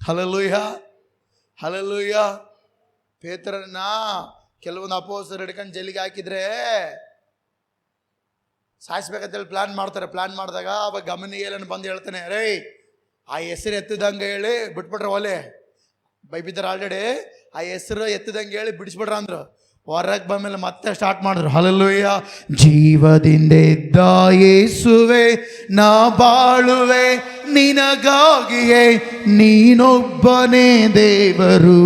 Hallelujah, hallelujah. ಪೇತ್ರನ ಕೆಲವೊಂದು ಅಪೊಸ್ತಲರು ಹಿಡ್ಕೊಂಡು ಜೈಲಿಗೆ ಹಾಕಿದ್ರೆ ಸಾಯಿಸ್ಬೇಕಂತೇಳಿ ಪ್ಲ್ಯಾನ್ ಮಾಡ್ತಾರೆ. ಪ್ಲ್ಯಾನ್ ಮಾಡಿದಾಗ ಅವಾಗ ಗಮನಿಗೆಲ್ಲ ಬಂದು ಹೇಳ್ತಾನೆ, ರೇ ಆ ಹೆಸರು ಎತ್ತಿದಂಗೆ ಹೇಳಿ ಬಿಟ್ಬಿಟ್ರೆ ಒಲೆ ಬೈಬಿದ್ದಾರೆ. ಆಲ್ರೆಡಿ ಆ ಹೆಸರು ಎತ್ತಿದಂಗೆ ಹೇಳಿ ಬಿಡಿಸ್ಬಿಡ್ರ ಅಂದರು. ಹೊರಗೆ ಬಂದಮೇಲೆ ಮತ್ತೆ ಸ್ಟಾರ್ಟ್ ಮಾಡಿದ್ರು. ಹಲ್ಲೆಲೂಯಾ. ಜೀವದಿಂದ ಇದ್ದ ಯೇಸುವೆ ನಾ ಬಾಳುವೆ ನಿನಗಾಗಿಯೇ, ನೀನೊಬ್ಬನೇ ದೇವರು,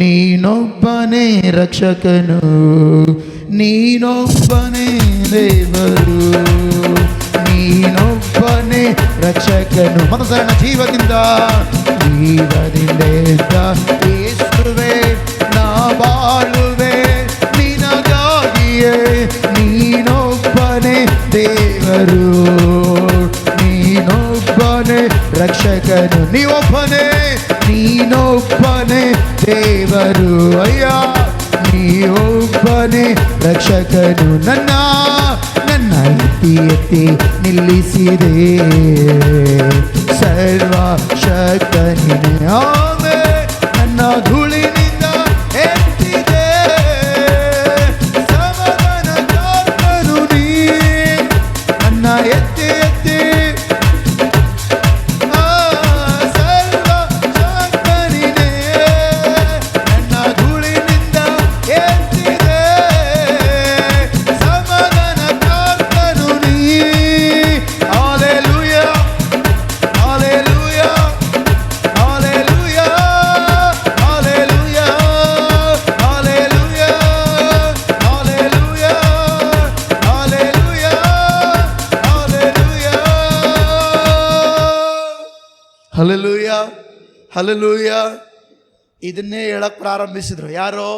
ನೀನೊಬ್ಬನೇ ರಕ್ಷಕನು, ನೀನೊಬ್ಬನೇ ದೇವರು, ನೀನೊಬ್ಬನೇ ರಕ್ಷಕನು. ಮನಸ್ಸನ್ನ ಜೀವದಿಂದ ಇದ್ದ ಯೇಸುವೆ ನಾ ಬಾಳುವೆ ನಿನಗಾಗಿಯೇ, ನೀನೊಬ್ಬನೇ ದೇವರು, ನೀನೊಬ್ಬನೇ ರಕ್ಷಕನು, ನೀನೊಬ್ಬನೇ ದೇವರು, ಅಯ್ಯ ನೀನೊಬ್ಬನೇ ರಕ್ಷಕನು. ನನ್ನ ಎತ್ತಿ ನಿಲ್ಲಿಸಿದೆ ಸರ್ವಶಕ್ತನಿನೇ. ಆಮೆನ್. ನನ್ನ ಧೂಳಿನಿಂದ ಎತ್ತಿದೆ ಸಮಾಧಾನಕರ್ತನು ನೀ. ನನ್ನ ಎತ್ತಿ ಸರ್ವಶಕ್ತನಿನೇ, ನನ್ನ ಧೂಳಿನಿಂದ ಎತ್ತಿದೆ ಸಮಾಧಾನಕರ್ತನು ನೀ. Hallelujah, hallelujah, hallelujah, hallelujah, hallelujah, hallelujah, hallelujah, hallelujah, hallelujah. ಇದನ್ನೇ ಹೇಳಕ್ ಪ್ರಾರಂಭಿಸಿದ್ರು. ಯಾರು?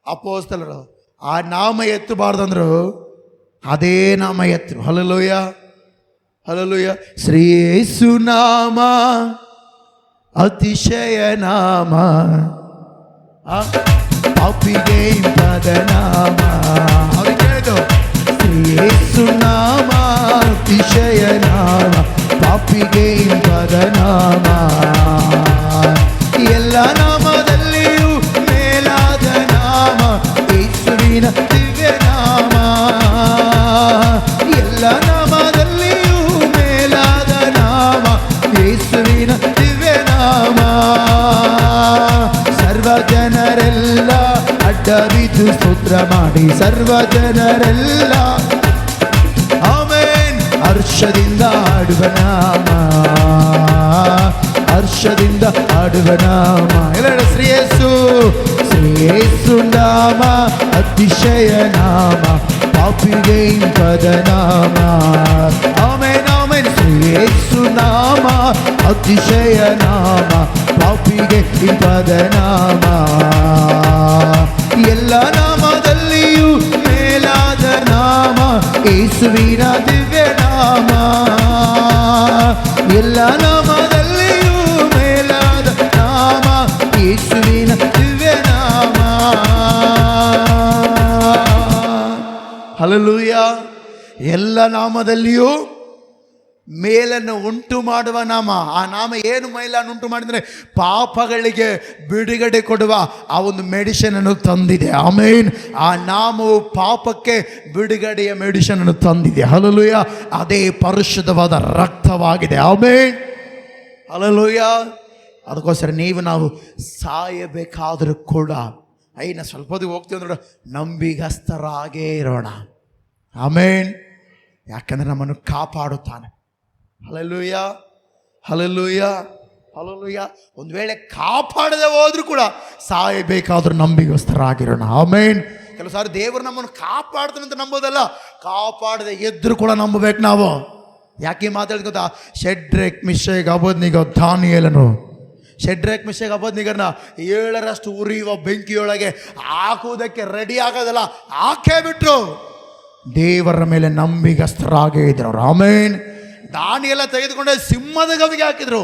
ಅಪೊಸ್ತಲರು. ಆ ನಾಮ ಎತ್ತಬಾರ್ದಂದ್ರು, ಅದೇ ನಾಮ ಎತ್ತರು. Hallelujah, hallelujah. ಶ್ರೀ ಯೇಸು ನಾಮ ಅತಿಶಯ ನಾಮ, ಪಾಪಿಗೆ ಇಂಪಾದ ನಾಮ. ಅವ್ರಿಗೆ ಹೇಳಿದ್ರು, ಶ್ರೀ ಯೇಸು ನಾಮ ಅತಿಶಯ ನಾಮ, ಪಾಪಿಗೆ ಇಂಪಾದ ನಾಮ. ಎಲ್ಲ ನಾಮದಲ್ಲಿಯೂ ಮೇಲಾದ ನಾಮ ಯೇಸುವಿನ ದಿವ್ಯ ನಾಮ. ಎಲ್ಲ ನಾಮದಲ್ಲಿಯೂ ಮೇಲಾದ ನಾಮ ಯೇಸುವಿನ ದಿವ್ಯ ನಾಮ. ಸರ್ವ ಜನರೆಲ್ಲ ಅಡ್ಡ ಬಿದ್ದು ಸ್ತೋತ್ರ ಮಾಡಿ, ಸರ್ವ ಜನರೆಲ್ಲ ಆಮೆನ್ ಹರ್ಷದಿಂದ ಆಡುವ ನಾಮ, ಹರ್ಷದಿಂದ ಆಡುವ ನಾಮ. ಎಲ್ಲ ಶ್ರೀ ಯೇಸು, ಶ್ರೀ ಯೇಸು ನಾಮ ಅತಿಶಯ ನಾಮ, ಪಾಪಿಗೆ ಇಂಪದ ನಾಮ. Amen, amen. ಶ್ರೀ ಯೇಸು ನಾಮ ಅತಿಶಯ ನಾಮ, ಪಾಪಿಗೆ ಇಂಪದ ನಾಮ. ಎಲ್ಲ ನಾಮದಲ್ಲಿಯೂ ಮೇಲಾದ ನಾಮ ಯೇಸುವಿನ ದಿವ್ಯ ನಾಮ. ಎಲ್ಲ ನಾಮದಲ್ಲಿಯೂ ಮೇಲಾದ ನಾಮ ಯೇಸುವಿನ ದಿವ್ಯ ನಾಮ. ಹಲ್ಲೆಲೂಯಾ. ಎಲ್ಲ ನಾಮದಲ್ಲಿಯೂ ಮೇಲನ್ನು ಉಂಟು ಮಾಡುವ ನಾಮ. ಆ ನಾಮ ಏನು ಮೇಲನ್ನು ಉಂಟು ಮಾಡಿದರೆ ಪಾಪಗಳಿಗೆ ಬಿಡುಗಡೆ ಕೊಡುವ ಆ ಒಂದು ಮೆಡಿಸಿನ್ ಅನ್ನು ತಂದಿದೆ. ಆಮೇನ್. ಆ ನಾಮವು ಪಾಪಕ್ಕೆ ಬಿಡುಗಡೆಯ ಮೆಡಿಸಿನ್ ಅನ್ನು ತಂದಿದೆ. ಹಲ್ಲೆಲೂಯಾ. ಅದೇ ಪರಿಶುದ್ಧವಾದ ರಕ್ತವಾಗಿದೆ. ಆಮೇನ್. ಹಲ್ಲೆಲೂಯಾ. ಅದಕ್ಕೋಸ್ಕರ ನಾವು ಸಾಯಬೇಕಾದರೂ ಕೂಡ ನಾ ಸ್ವಲ್ಪ ಹೊತ್ತಿಗೆ ಹೋಗ್ತೀವಿ ಅಂದ್ರೆ ನಂಬಿಗಸ್ತರಾಗೇ ಇರೋಣ. ಆಮೇನ್. ಯಾಕಂದರೆ ನಮ್ಮನ್ನು ಕಾಪಾಡುತ್ತಾನೆ. Hallelujah, hallelujah, hallelujah. ಒಂದು ವೇಳೆ ಕಾಪಾಡದೆ ಹೋದ್ರೂ ಕೂಡ ಸಾಯಬೇಕಾದ್ರೂ ನಂಬಿಗಸ್ತರಾಗಿರೋಣ. ಆಮೇನ್. ಕೆಲವು ಸಾರಿ ದೇವರು ನಮ್ಮನ್ನು ಕಾಪಾಡ್ತಾನೆ ಅಂತ ನಂಬೋದಲ್ಲ, ಕಾಪಾಡದೆ ಎದ್ರು ಕೂಡ ನಂಬಬೇಕು ನಾವು. ಯಾಕೆ ಮಾತಾಡಿದ ಗೊತ್ತಾ? ಶೆಡ್ರೆಕ್, ಮಿಶಕ್, ಅಬೇದ್ನೆಗೋ, ದಾನಿಯೇಲನು. ಶೆಡ್ರೆಕ್, ಮಿಶಕ್, ಅಬೇದ್ನೆಗೋರನ್ನ 7ರಷ್ಟು ಉರಿಯುವ ಬೆಂಕಿಯೊಳಗೆ ಹಾಕುವುದಕ್ಕೆ ರೆಡಿ ಆಗೋದಲ್ಲ, ಹಾಕೇ ಬಿಟ್ರು. ದೇವರ ಮೇಲೆ ನಂಬಿಗಸ್ತರಾಗೇ ಇದ್ರು ಅವರು. ಆಮೇನ್. ದಾನಿಯೆಲ್ಲ ತೆಗೆದುಕೊಂಡೆ ಸಿಂಹದ ಗವಿಗೆ ಹಾಕಿದ್ರು,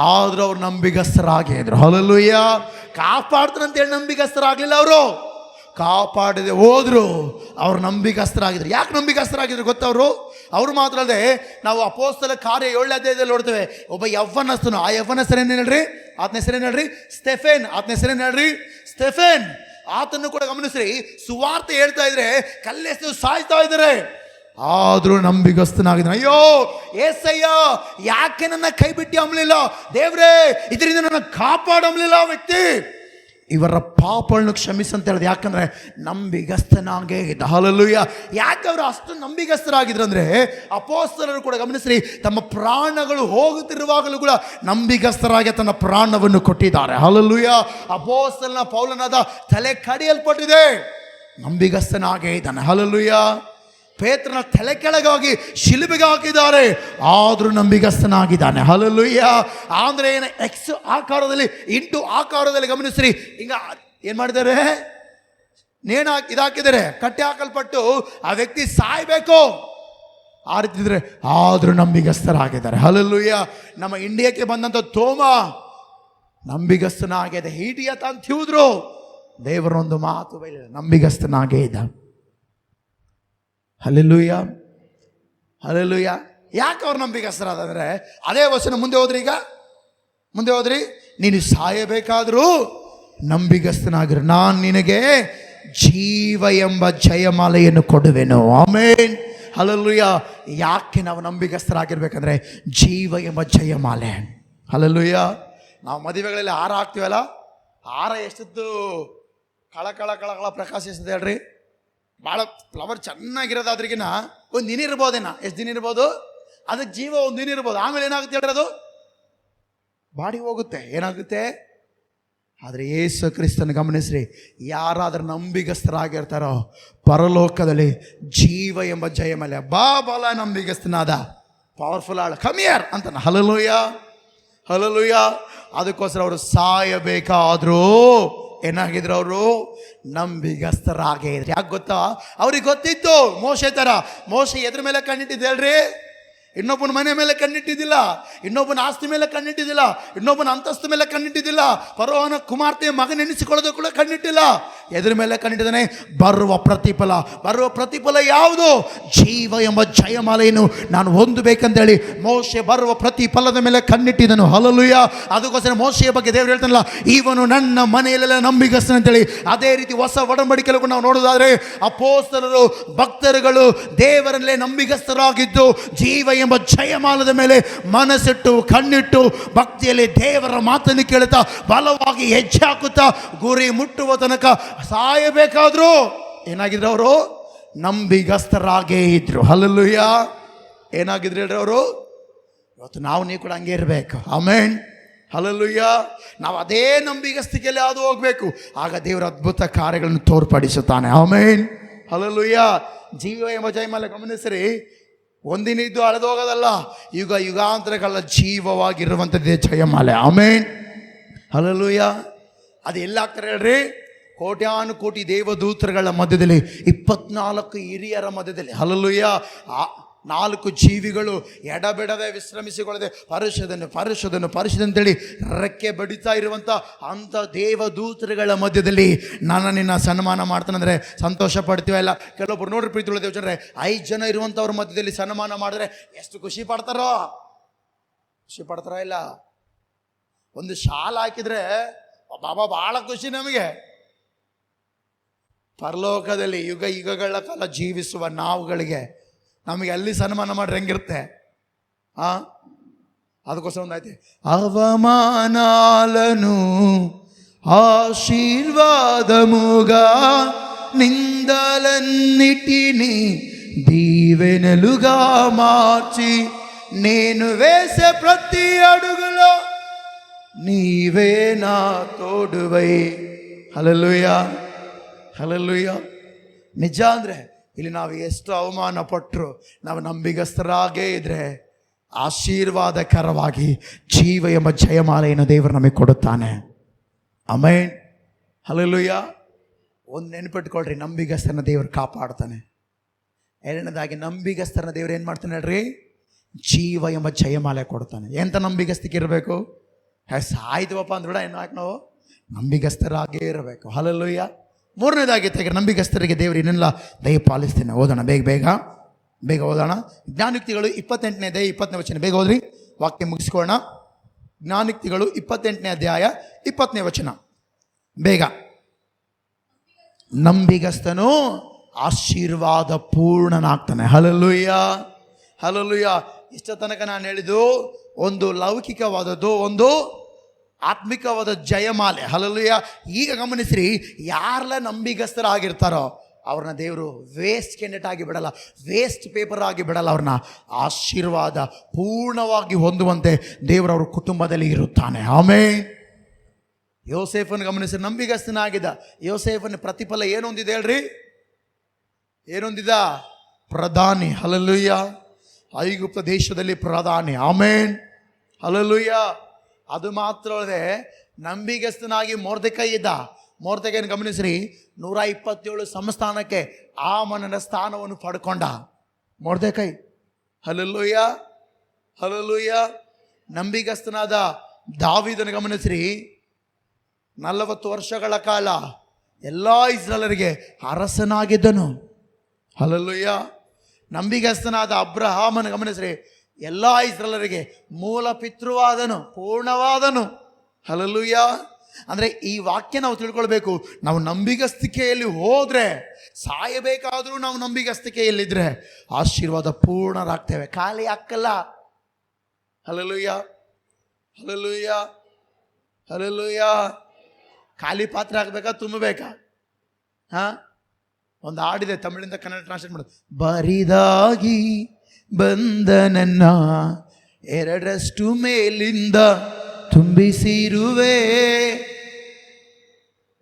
ಆದರೂ ಅವ್ರು ನಂಬಿಗಸ್ತರಾಗೇ ಇದ್ರು. ಹಲ್ಲೆಲೂಯಾ. ಕಾಪಾಡ್ತಾರಂತೇಳಿ ನಂಬಿಗಸ್ತರಾಗಲಿಲ್ಲ ಅವರು, ಕಾಪಾಡದೆ ಹೋದ್ರು. ಅವ್ರು ನಂಬಿಗಸ್ತರಾಗಿದ್ರು. ಯಾಕೆ ನಂಬಿಗಸ್ತರಾಗಿದ್ರು ಗೊತ್ತವರು? ಅವರು ಮಾತ್ರ ಅಲ್ಲದೆ ನಾವು ಅಪೊಸ್ತಲ ಕಾರ್ಯ 7ನೇ ಅಧ್ಯಾಯದಲ್ಲಿ ನೋಡ್ತೇವೆ. ಒಬ್ಬ ಯವ್ವನಸ್ಥನು, ಆ ಯವ್ವನ ಹೆಸರೇನು ಹೇಳ್ರಿ? ಆತನ ಹೆಸರೇನು ಹೇಳ್ರಿ? ಸ್ಟೆಫೆನ್. ಆತನ ಹೆಸರೇನು ಹೇಳ್ರಿ? ಸ್ಟೆಫೆನ್. ಆತನ್ನು ಕೂಡ ಗಮನಿಸ್ರಿ, ಸುವಾರ್ತೆ ಹೇಳ್ತಾ ಇದ್ರೆ ಕಲ್ಲೆಸೆದು ಸಾಯ್ತಾ ಇದ್ದಾರೆ, ಆದ್ರೂ ನಂಬಿಗಸ್ತನಾಗಿದ್ದ. ಅಯ್ಯೋ ಏಸಯ್ಯ, ಯಾಕೆ ನನ್ನ ಕೈ ಬಿಟ್ಟು ಅಂಬಲಿಲ್ಲ ದೇವ್ರೇ, ಇದರಿಂದ ನನ್ನ ಕಾಪಾಡಂಬಲಿಲ್ಲ ವ್ಯಕ್ತಿ, ಇವರ ಪಾಪಗಳನ್ನು ಕ್ಷಮಿಸಂತ ಹೇಳಿದೆ. ಯಾಕಂದ್ರೆ ನಂಬಿಗಸ್ತನಾಗೇ ಇದ್ದ. ಹಲ್ಲೆಲೂಯಾ. ಯಾಕೆ ಅವರು ಅಷ್ಟು ನಂಬಿಗಸ್ತರಾಗಿದ್ರು ಅಂದ್ರೆ, ಅಪೊಸ್ತಲರು ಕೂಡ ಗಮನಿಸ್ರಿ, ತಮ್ಮ ಪ್ರಾಣಗಳು ಹೋಗುತ್ತಿರುವಾಗಲೂ ಕೂಡ ನಂಬಿಗಸ್ತರಾಗಿ ತನ್ನ ಪ್ರಾಣವನ್ನು ಕೊಟ್ಟಿದ್ದಾರೆ. ಹಲ್ಲೆಲೂಯಾ. ಅಪೊಸ್ತಲನ ಪೌಲನಾದ ತಲೆ ಕಡಿಯಲ್ಪಟ್ಟಿದೆ, ನಂಬಿಗಸ್ತನಾಗೇ ಇದ್ದಾನೆ. ಹಲ್ಲೆಲೂಯಾ. ಪೇತ್ರನ ತಲೆ ಕೆಳಗಾಗಿ ಶಿಲುಬೆಗೆ ಹಾಕಿದ್ದಾರೆ, ಆದರೂ ನಂಬಿಗಸ್ತನಾಗಿದ್ದಾನೆ. ಹಲ್ಲೆಲೂಯಾ. ಅಂದ್ರೆ ಏನು? ಎಕ್ಸ್ ಆಕಾರದಲ್ಲಿ, ಇಂಟು ಆಕಾರದಲ್ಲಿ ಗಮನಿಸ್ರಿ, ಹಿಂಗ ಏನ್ ಮಾಡಿದ್ದಾರೆ? ಇದಾಕಿದ್ದಾರೆ, ಕಟ್ಟಿ ಹಾಕಲ್ಪಟ್ಟು ಆ ವ್ಯಕ್ತಿ ಸಾಯ್ಬೇಕು. ಆ ರೀತಿ ಇದ್ರೆ ಆದರೂ ನಂಬಿಗಸ್ತರಾಗಿದ್ದಾರೆ. ಹಲ್ಲೆಲೂಯಾ. ನಮ್ಮ ಇಂಡಿಯಾಕ್ಕೆ ಬಂದಂಥ ತೋಮ ನಂಬಿಗಸ್ತನಾಗಿದೆ. ಹಿಡಿಯತ ಅಂತ ಹೇಳಿದ್ರು, ದೇವರೊಂದು ಮಾತು ಬೈಲಿಲ್ಲ, ನಂಬಿಗಸ್ತನಾಗೇ ಇದ್ದ. Hallelujah, hallelujah. ಯಾಕೆ ಅವ್ರು ನಂಬಿಗಸ್ತರಾದಂದ್ರೆ ಅದೇ ವಚನ ಮುಂದೆ ಹೋದ್ರಿ. ಈಗ ಮುಂದೆ ಹೋದ್ರಿ, ನೀನು ಸಾಯಬೇಕಾದರೂ ನಂಬಿಗಸ್ತನಾಗಿರು, ನಾನು ನಿನಗೆ ಜೀವ ಎಂಬ ಜಯಮಾಲೆಯನ್ನು ಕೊಡುವೆನು. ಆಮೇನ್. ಹಲ್ಲೆಲೂಯಾ. ಯಾಕೆ ನಾವು ನಂಬಿಗಸ್ತರಾಗಿರ್ಬೇಕಂದ್ರೆ ಜೀವ ಎಂಬ ಜಯಮಾಲೆ. ಹಲ್ಲೆಲೂಯಾ. ನಾವು ಮದುವೆಗಳಲ್ಲಿ ಹಾರ ಹಾಕ್ತೀವಲ್ಲ, ಹಾರ ಎಷ್ಟದ್ದು ಕಳ ಕಳ ಕಳ ಕಳ ಪ್ರಕಾಶಿಸ್ತದೆ ಹೇಳ್ರಿ. ಭಾಳ ಫ್ಲವರ್ ಚೆನ್ನಾಗಿರೋದಾದ್ರಿಗಿನ ಒಂದು ದಿನ ಇರ್ಬೋದೇನ, ಎಷ್ಟು ದಿನ ಇರ್ಬೋದು? ಅದಕ್ಕೆ ಜೀವ ಒಂದು ದಿನ ಇರ್ಬೋದು, ಆಮೇಲೆ ಏನಾಗುತ್ತೆ ಹೇಳ್ರಿ? ಅದು ಬಾಡಿ ಹೋಗುತ್ತೆ, ಏನಾಗುತ್ತೆ? ಆದರೆ ಯೇಸು ಕ್ರಿಸ್ತನ ಗಮನಿಸ್ರಿ, ಯಾರಾದ್ರೂ ನಂಬಿಗಸ್ತರಾಗಿರ್ತಾರೋ ಪರಲೋಕದಲ್ಲಿ ಜೀವ ಎಂಬ ಜಯಮಾಲೆ. ಬಲ ನಂಬಿಗಸ್ತನಾದ ಪವರ್ಫುಲ್ ಆಳು, ಕಮಿಯರ್ ಅಂತಾನೆ. Hallelujah, hallelujah. ಅದಕ್ಕೋಸ್ಕರ ಅವರು ಸಾಯಬೇಕಾದ್ರೂ ಏನಾಗಿದ್ರು? ಅವರು ನಂಬಿಗಸ್ತರಾಗೇ ಇದ್ರು. ಯಾಕೆ ಗೊತ್ತಾ? ಅವ್ರಿಗೆ ಗೊತ್ತಿತ್ತು, ಮೋಶೆ ಥರ. ಮೋಶೆ ಎದ್ರ ಮೇಲೆ ಕಣ್ಣಿಟ್ಟಿದ್ದು ಹೇಳ್ರಿ? ಇನ್ನೊಬ್ಬನ ಮನೆ ಮೇಲೆ ಕಣ್ಣಿಟ್ಟಿದ್ದಿಲ್ಲ, ಇನ್ನೊಬ್ಬನ ಆಸ್ತಿ ಮೇಲೆ ಕಣ್ಣಿಟ್ಟಿದ್ದಿಲ್ಲ, ಇನ್ನೊಬ್ಬನ ಅಂತಸ್ತು ಮೇಲೆ ಕಣ್ಣಿಟ್ಟಿದ್ದಿಲ್ಲ, ಫರೋಹನ ಕುಮಾರ್ತೆಯ ಮಗನೆನಿಸಿಕೊಳ್ಳೋದು ಕೂಡ ಕಣ್ಣಿಟ್ಟಿಲ್ಲ. ಎದ್ರ ಮೇಲೆ ಕಣ್ಣಿಟ್ಟಿದ್ದಾನೆ? ಬರುವ ಪ್ರತಿಫಲ. ಬರುವ ಪ್ರತಿಫಲ ಯಾವುದು? ಜೀವ ಎಂಬ ಜಯಮಾಲೆಯನ್ನು ನಾನು ಹೊಂದಬೇಕಂತೇಳಿ ಮೋಶೆ ಬರುವ ಪ್ರತಿಫಲದ ಮೇಲೆ ಕಣ್ಣಿಟ್ಟಿದ್ದನು. ಹಲ್ಲೆಲೂಯಾ. ಅದಕ್ಕೋಸ್ಕರ ಮೋಶೆಯ ಬಗ್ಗೆ ದೇವರು ಹೇಳ್ತಾನಲ್ಲ, ಇವನು ನನ್ನ ಮನೆಯಲ್ಲೆಲ್ಲ ನಂಬಿಗಸ್ತನ ಅಂತೇಳಿ. ಅದೇ ರೀತಿ ಹೊಸ ಒಡಂಬಡಿಕೆಯನ್ನು ನಾವು ನೋಡೋದಾದ್ರೆ ಅಪೊಸ್ತಲರು, ಭಕ್ತರುಗಳು ದೇವರಲ್ಲೇ ನಂಬಿಗಸ್ತರಾಗಿದ್ದು ಜೀವ ಎಂಬ ಜಯಮಾಲದ ಮೇಲೆ ಮನಸ್ಸಿಟ್ಟು ಕಣ್ಣಿಟ್ಟು ಭಕ್ತಿಯಲ್ಲಿ ದೇವರ ಮಾತನ್ನು ಕೇಳುತ್ತಾ ಬಲವಾಗಿ ಹೆಜ್ಜೆ ಹಾಕುತ್ತಾ ಗುರಿ ಮುಟ್ಟುವ ತನಕ ಸಾಯಬೇಕಾದ್ರು ಏನಾಗಿದ್ರು? ಅವರು ನಂಬಿಗಸ್ತರಾಗೇ ಇದ್ರು. ಹಲ್ಲೆಲೂಯಾ. ಏನಾಗಿದ್ರು ಹೇಳ್ರಿ ಅವರು? ಇವತ್ತು ನೀವು ಕೂಡ ಹಂಗೆ ಇರಬೇಕು. ಆಮೇನ್. ಹಲ್ಲೆಲೂಯಾ. ನಾವು ಅದೇ ನಂಬಿಗಸ್ತಿಕೆಯಲ್ಲಿ ಹಾದು ಹೋಗ್ಬೇಕು, ಆಗ ದೇವರ ಅದ್ಭುತ ಕಾರ್ಯಗಳನ್ನು ತೋರ್ಪಡಿಸುತ್ತಾನೆ. ಆಮೇನ್. ಹಲ್ಲೆಲೂಯಾ. ಜೀವ ಎಂಬ ಜಯಮಾಲೆ ಗಮನಿಸ್ರಿ, ಒಂದಿನ ಇದ್ದು ಅಳೆದೋಗೋದಲ್ಲ, ಯುಗ ಯುಗಾಂತರಗಳ ಜೀವವಾಗಿರುವಂಥದ್ದೇ ಜಯಮಾಲೆ. ಆಮೇನ್, ಹಲ್ಲೆಲೂಯಾ. ಅದು ಎಲ್ಲಾಗ್ತಾರೆ ಹೇಳ್ರಿ? ಕೋಟ್ಯಾನು ಕೋಟಿ ದೇವದೂತರುಗಳ ಮಧ್ಯದಲ್ಲಿ, 24 ಹಿರಿಯರ ಮಧ್ಯದಲ್ಲಿ, ಹಲ್ಲೆಲೂಯಾ, 4 ಜೀವಿಗಳು ಎಡಬಿಡದೆ ವಿಶ್ರಮಿಸಿಕೊಳ್ಳದೆ ಪರಿಶುದ್ಧನು ಅಂತೇಳಿ ರೆಕ್ಕೆ ಬಡಿತಾ ಇರುವಂಥ ಅಂಥ ದೇವದೂತರುಗಳ ಮಧ್ಯದಲ್ಲಿ ನಾನು ನಿನ್ನ ಸನ್ಮಾನ ಮಾಡ್ತಾನಂದರೆ ಸಂತೋಷ ಪಡ್ತೀವ ಇಲ್ಲ? ಕೆಲವೊಬ್ರು ನೋಡ್ರಿ ಪ್ರೀತಿಯುಳ್ಳ ದೇವಜನರೇ, 5 ಜನ ಇರುವಂಥವ್ರ ಮಧ್ಯದಲ್ಲಿ ಸನ್ಮಾನ ಮಾಡಿದ್ರೆ ಎಷ್ಟು ಖುಷಿ ಪಡ್ತಾರೋ? ಖುಷಿ ಪಡ್ತಾರೋ ಇಲ್ಲ? ಒಂದು ಶಾಲ್ ಹಾಕಿದ್ರೆ ಬಾಬಾ ಭಾಳ ಖುಷಿ ನಮಗೆ. ಪರಲೋಕದಲ್ಲಿ ಯುಗ ಯುಗಗಳ ಕಾಲ ಜೀವಿಸುವ ನಾವುಗಳಿಗೆ ನಮಗೆ ಅಲ್ಲಿ ಸನ್ಮಾನ ಮಾಡ್ರೆ ಹೆಂಗಿರುತ್ತೆ? ಅದಕ್ಕೋಸ್ಕರ ಒಂದಾಯ್ತು, అవమానాలను ఆశీర్వాదముగా నిందలన్నిటినీ దీవెనలుగా మార్చి నేను వేసే ప్రతి అడుగులో నీవే నా తోడువై. Hallelujah, hallelujah. ನಿಜ ಅಂದರೆ ಇಲ್ಲಿ ನಾವು ಎಷ್ಟು ಅವಮಾನ ಪಟ್ಟರು ನಾವು ನಂಬಿಗಸ್ತರಾಗೇ ಇದ್ರೆ ಆಶೀರ್ವಾದಕರವಾಗಿ ಜೀವ ಎಂಬ ಜಯಮಾಲೆಯನ್ನು ದೇವರು ನಮಗೆ ಕೊಡುತ್ತಾನೆ. Amen, hallelujah. ಒಂದು ನೆನಪಿಟ್ಕೊಳ್ರಿ, ನಂಬಿಗಸ್ತರನ್ನ ದೇವರು ಕಾಪಾಡ್ತಾನೆ. ಎರಡನೇದಾಗಿ ನಂಬಿಗಸ್ತರನ್ನ ದೇವರು ಏನು ಮಾಡ್ತಾನೆ ಹೇಳ್ರಿ? ಜೀವ ಎಂಬ ಜಯಮಾಲೆ ಕೊಡ್ತಾನೆ. ಎಂಥ ನಂಬಿಗಸ್ತಿಕೆ ಇರಬೇಕು? ಸಾಯ್ತೀವಪ್ಪ ಅಂದ್ಬಿಡ, ಏನು ಯಾಕೆ ನಾವು ನಂಬಿಗಸ್ತರಾಗೇ ಇರಬೇಕು. ಹಲ್ಲೆಲೂಯಾ. ಮೂರನೇದಾಗಿ ತೆಗೆದು ನಂಬಿಗಸ್ತರಿಗೆ ದೇವರು ಇನ್ನೆಲ್ಲ ದಯ ಪಾಲಿಸ್ತೇನೆ. ಓದೋಣ, ಬೇಗ ಓದೋಣ. ಜ್ಞಾನಯುಕ್ತಿಗಳು 28ನೇ ಅಧ್ಯಾಯ 20ನೇ ವಚನ. ಬೇಗ ಓದ್ರಿ, ವಾಕ್ಯ ಮುಗಿಸ್ಕೊಳ್ಳೋಣ. ಜ್ಞಾನಯುಕ್ತಿಗಳು 28ನೇ ಅಧ್ಯಾಯ 20ನೇ ವಚನ. ಬೇಗ. ನಂಬಿಗಸ್ತನು ಆಶೀರ್ವಾದ ಪೂರ್ಣನಾಗ್ತಾನೆ. Hallelujah, hallelujah. ಇಷ್ಟ ತನಕ ನಾನು ಹೇಳಿದ್ದು ಒಂದು ಲೌಕಿಕವಾದದ್ದು, ಒಂದು ಆತ್ಮಿಕವಾದ ಜಯಮಾಲೆ. ಹಲ್ಲೆಲೂಯಾ. ಈಗ ಗಮನಿಸ್ರಿ, ಯಾರೆಲ್ಲ ನಂಬಿಗಸ್ತರಾಗಿರ್ತಾರೋ ಅವ್ರನ್ನ ದೇವರು ವೇಸ್ಟ್ ಕ್ಯಾಂಡಿಡೇಟ್ ಆಗಿ ಬಿಡಲ್ಲ, ವೇಸ್ಟ್ ಪೇಪರ್ ಆಗಿ ಬಿಡಲ್ಲ. ಅವ್ರನ್ನ ಆಶೀರ್ವಾದ ಪೂರ್ಣವಾಗಿ ಹೊಂದುವಂತೆ ದೇವರವ್ರ ಕುಟುಂಬದಲ್ಲಿ ಇರುತ್ತಾನೆ. ಆಮೇನ್. ಯೋಸೇಫನ್ನು ಗಮನಿಸಿ, ನಂಬಿಗಸ್ತನಾಗಿದ್ದ ಯೋಸೇಫನ ಪ್ರತಿಫಲ ಏನೊಂದಿದೆ ಹೇಳ್ರಿ? ಏನೊಂದಿದ? ಪ್ರಧಾನಿ. ಹಲ್ಲೆಲೂಯಾ. ಐಗುಪ್ತ ದೇಶದಲ್ಲಿ ಪ್ರಧಾನಿ. ಆಮೇನ್, ಹಲ್ಲೆಲೂಯಾ. ಅದು ಮಾತ್ರ ಅಲ್ಲದೆ ನಂಬಿಗಸ್ತನಾಗಿ ಮೊರ್ದೆಕೈ ಇದ್ದ. ಮೊರ್ದೆಕೈನ ಗಮನಿಸ್ರಿ, 127 ಸಂಸ್ಥಾನಕ್ಕೆ ಆಮನನ ಸ್ಥಾನವನ್ನು ಪಡ್ಕೊಂಡ ಮೊರ್ದೆಕೈ. Hallelujah, hallelujah. ನಂಬಿಗಸ್ತನಾದ ದಾವೀದನ ಗಮನಿಸ್ರಿ, 40 ವರ್ಷಗಳ ಕಾಲ ಎಲ್ಲ ಇಸ್ರಾಯೇಲರಿಗೆ ಅರಸನಾಗಿದ್ದನು. ಹಲ್ಲೆಲೂಯಾ. ನಂಬಿಗಸ್ತನಾದ ಅಬ್ರಹಾಮನ ಗಮನಿಸ್ರಿ, ಎಲ್ಲ ಇಸ್ರಾಯೇಲರಿಗೆ ಮೂಲ ಪಿತೃವಾದನು, ಪೂರ್ಣವಾದನು. ಹಲ್ಲೆಲೂಯಾ. ಅಂದರೆ ಈ ವಾಕ್ಯ ನಾವು ತಿಳ್ಕೊಳ್ಬೇಕು. ನಾವು ನಂಬಿಗಸ್ತಿಕೆಯಲ್ಲಿ ಹೋದರೆ, ಸಾಯಬೇಕಾದರೂ ನಾವು ನಂಬಿಗಸ್ತಿಕೆಯಲ್ಲಿದ್ದರೆ ಆಶೀರ್ವಾದ ಪೂರ್ಣರಾಗ್ತೇವೆ, ಖಾಲಿ ಹಾಕಲ್ಲ. Hallelujah, hallelujah, hallelujah. ಖಾಲಿ ಪಾತ್ರೆ ಹಾಕಬೇಕಾ, ತುಂಬಬೇಕಾ? ಒಂದು ಹಾಡಿದೆ, ತಮಿಳಿಂದ ಕನ್ನಡ ಟ್ರಾನ್ಸ್ಲೇಟ್ ಮಾಡೋದು. ಬರಿದಾಗಿ ಬಂದ ನನ್ನ 2 ಮೇಲಿಂದ ತುಂಬಿಸಿರುವೆ.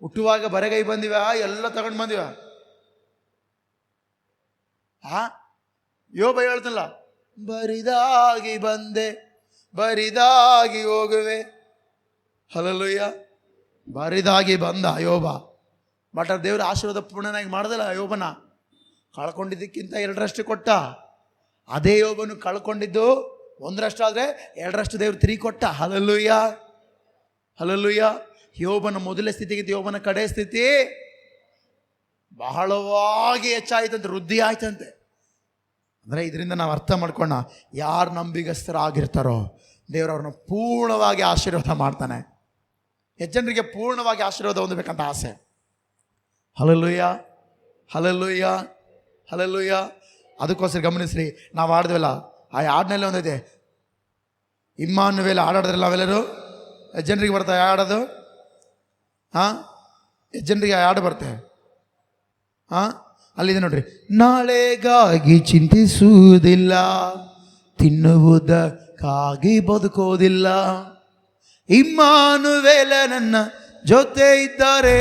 ಹುಟ್ಟುವಾಗ ಬರೆಗೈ ಬಂದಿವ, ಎಲ್ಲ ತಗೊಂಡು ಬಂದಿವ. ಯೋಬ ಹೇಳ್ತಲ್ಲ, ಬರಿದಾಗಿ ಬಂದೆ ಬರಿದಾಗಿ ಹೋಗುವೆ. ಹಲ್ಲೆಲೂಯಾ. ಬರಿದಾಗಿ ಬಂದ ಯೋಬ. ಬಟ್ ದೇವ್ರ ಆಶೀರ್ವಾದ ಪೂರ್ಣನಾಗಿ ಮಾಡ್ದಲ್ಲ ಯೋಬನ. ಕಳ್ಕೊಂಡಿದ್ದಕ್ಕಿಂತ 2ರಷ್ಟು ಕೊಟ್ಟ. ಅದೇ ಯೋಬನು ಕಳ್ಕೊಂಡಿದ್ದು 1ರಷ್ಟು ಆದರೆ 2ರಷ್ಟು ದೇವ್ರು 3 ಕೊಟ್ಟ. Hallelujah, hallelujah. ಯೋಬನ ಮೊದಲ ಸ್ಥಿತಿಗಿಂತ ಯೋಬನ ಕಡೆ ಸ್ಥಿತಿ ಬಹಳವಾಗಿ ಹೆಚ್ಚಾಯ್ತಂತೆ, ವೃದ್ಧಿ ಆಯ್ತಂತೆ. ಅಂದರೆ ಇದರಿಂದ ನಾವು ಅರ್ಥ ಮಾಡ್ಕೊಂಡ, ಯಾರು ನಂಬಿಗಸ್ತರಾಗಿರ್ತಾರೋ ದೇವರವ್ರನ್ನ ಪೂರ್ಣವಾಗಿ ಆಶೀರ್ವಾದ ಮಾಡ್ತಾನೆ. ಹೆಚ್ಚು ಜನರಿಗೆ ಪೂರ್ಣವಾಗಿ ಆಶೀರ್ವಾದ ಹೊಂದಬೇಕಂತ ಆಸೆ. Hallelujah, hallelujah, hallelujah. ಅದಕ್ಕೋಸ್ಕರ ಗಮನಿಸ್ರಿ, ನಾವು ಆಡಿದ್ವಲ್ಲ, ಆ ಹಾಡಿನಲ್ಲಿ ಒಂದಿದೆ, ಇಮ್ಮಾನುವೇಲ ಹಾಡಾಡಿದ್ರಲ್ಲ ಅವೆಲ್ಲರೂ. ಎಷ್ಟು ಜನರಿಗೆ ಬರ್ತಾ ಹಾಡೋದು? ಎಷ್ಟು ಜನರಿಗೆ ಹಾಡು ಬರ್ತೆ? ಅಲ್ಲಿದೆ ನೋಡ್ರಿ. ನಾಳೆಗಾಗಿ ಚಿಂತಿಸುವುದಿಲ್ಲ, ತಿನ್ನುವುದಕ್ಕಾಗಿ ಬದುಕೋದಿಲ್ಲ, ಇಮ್ಮಾನುವೇಲ ನನ್ನ ಜೊತೆ ಇದ್ದಾರೆ,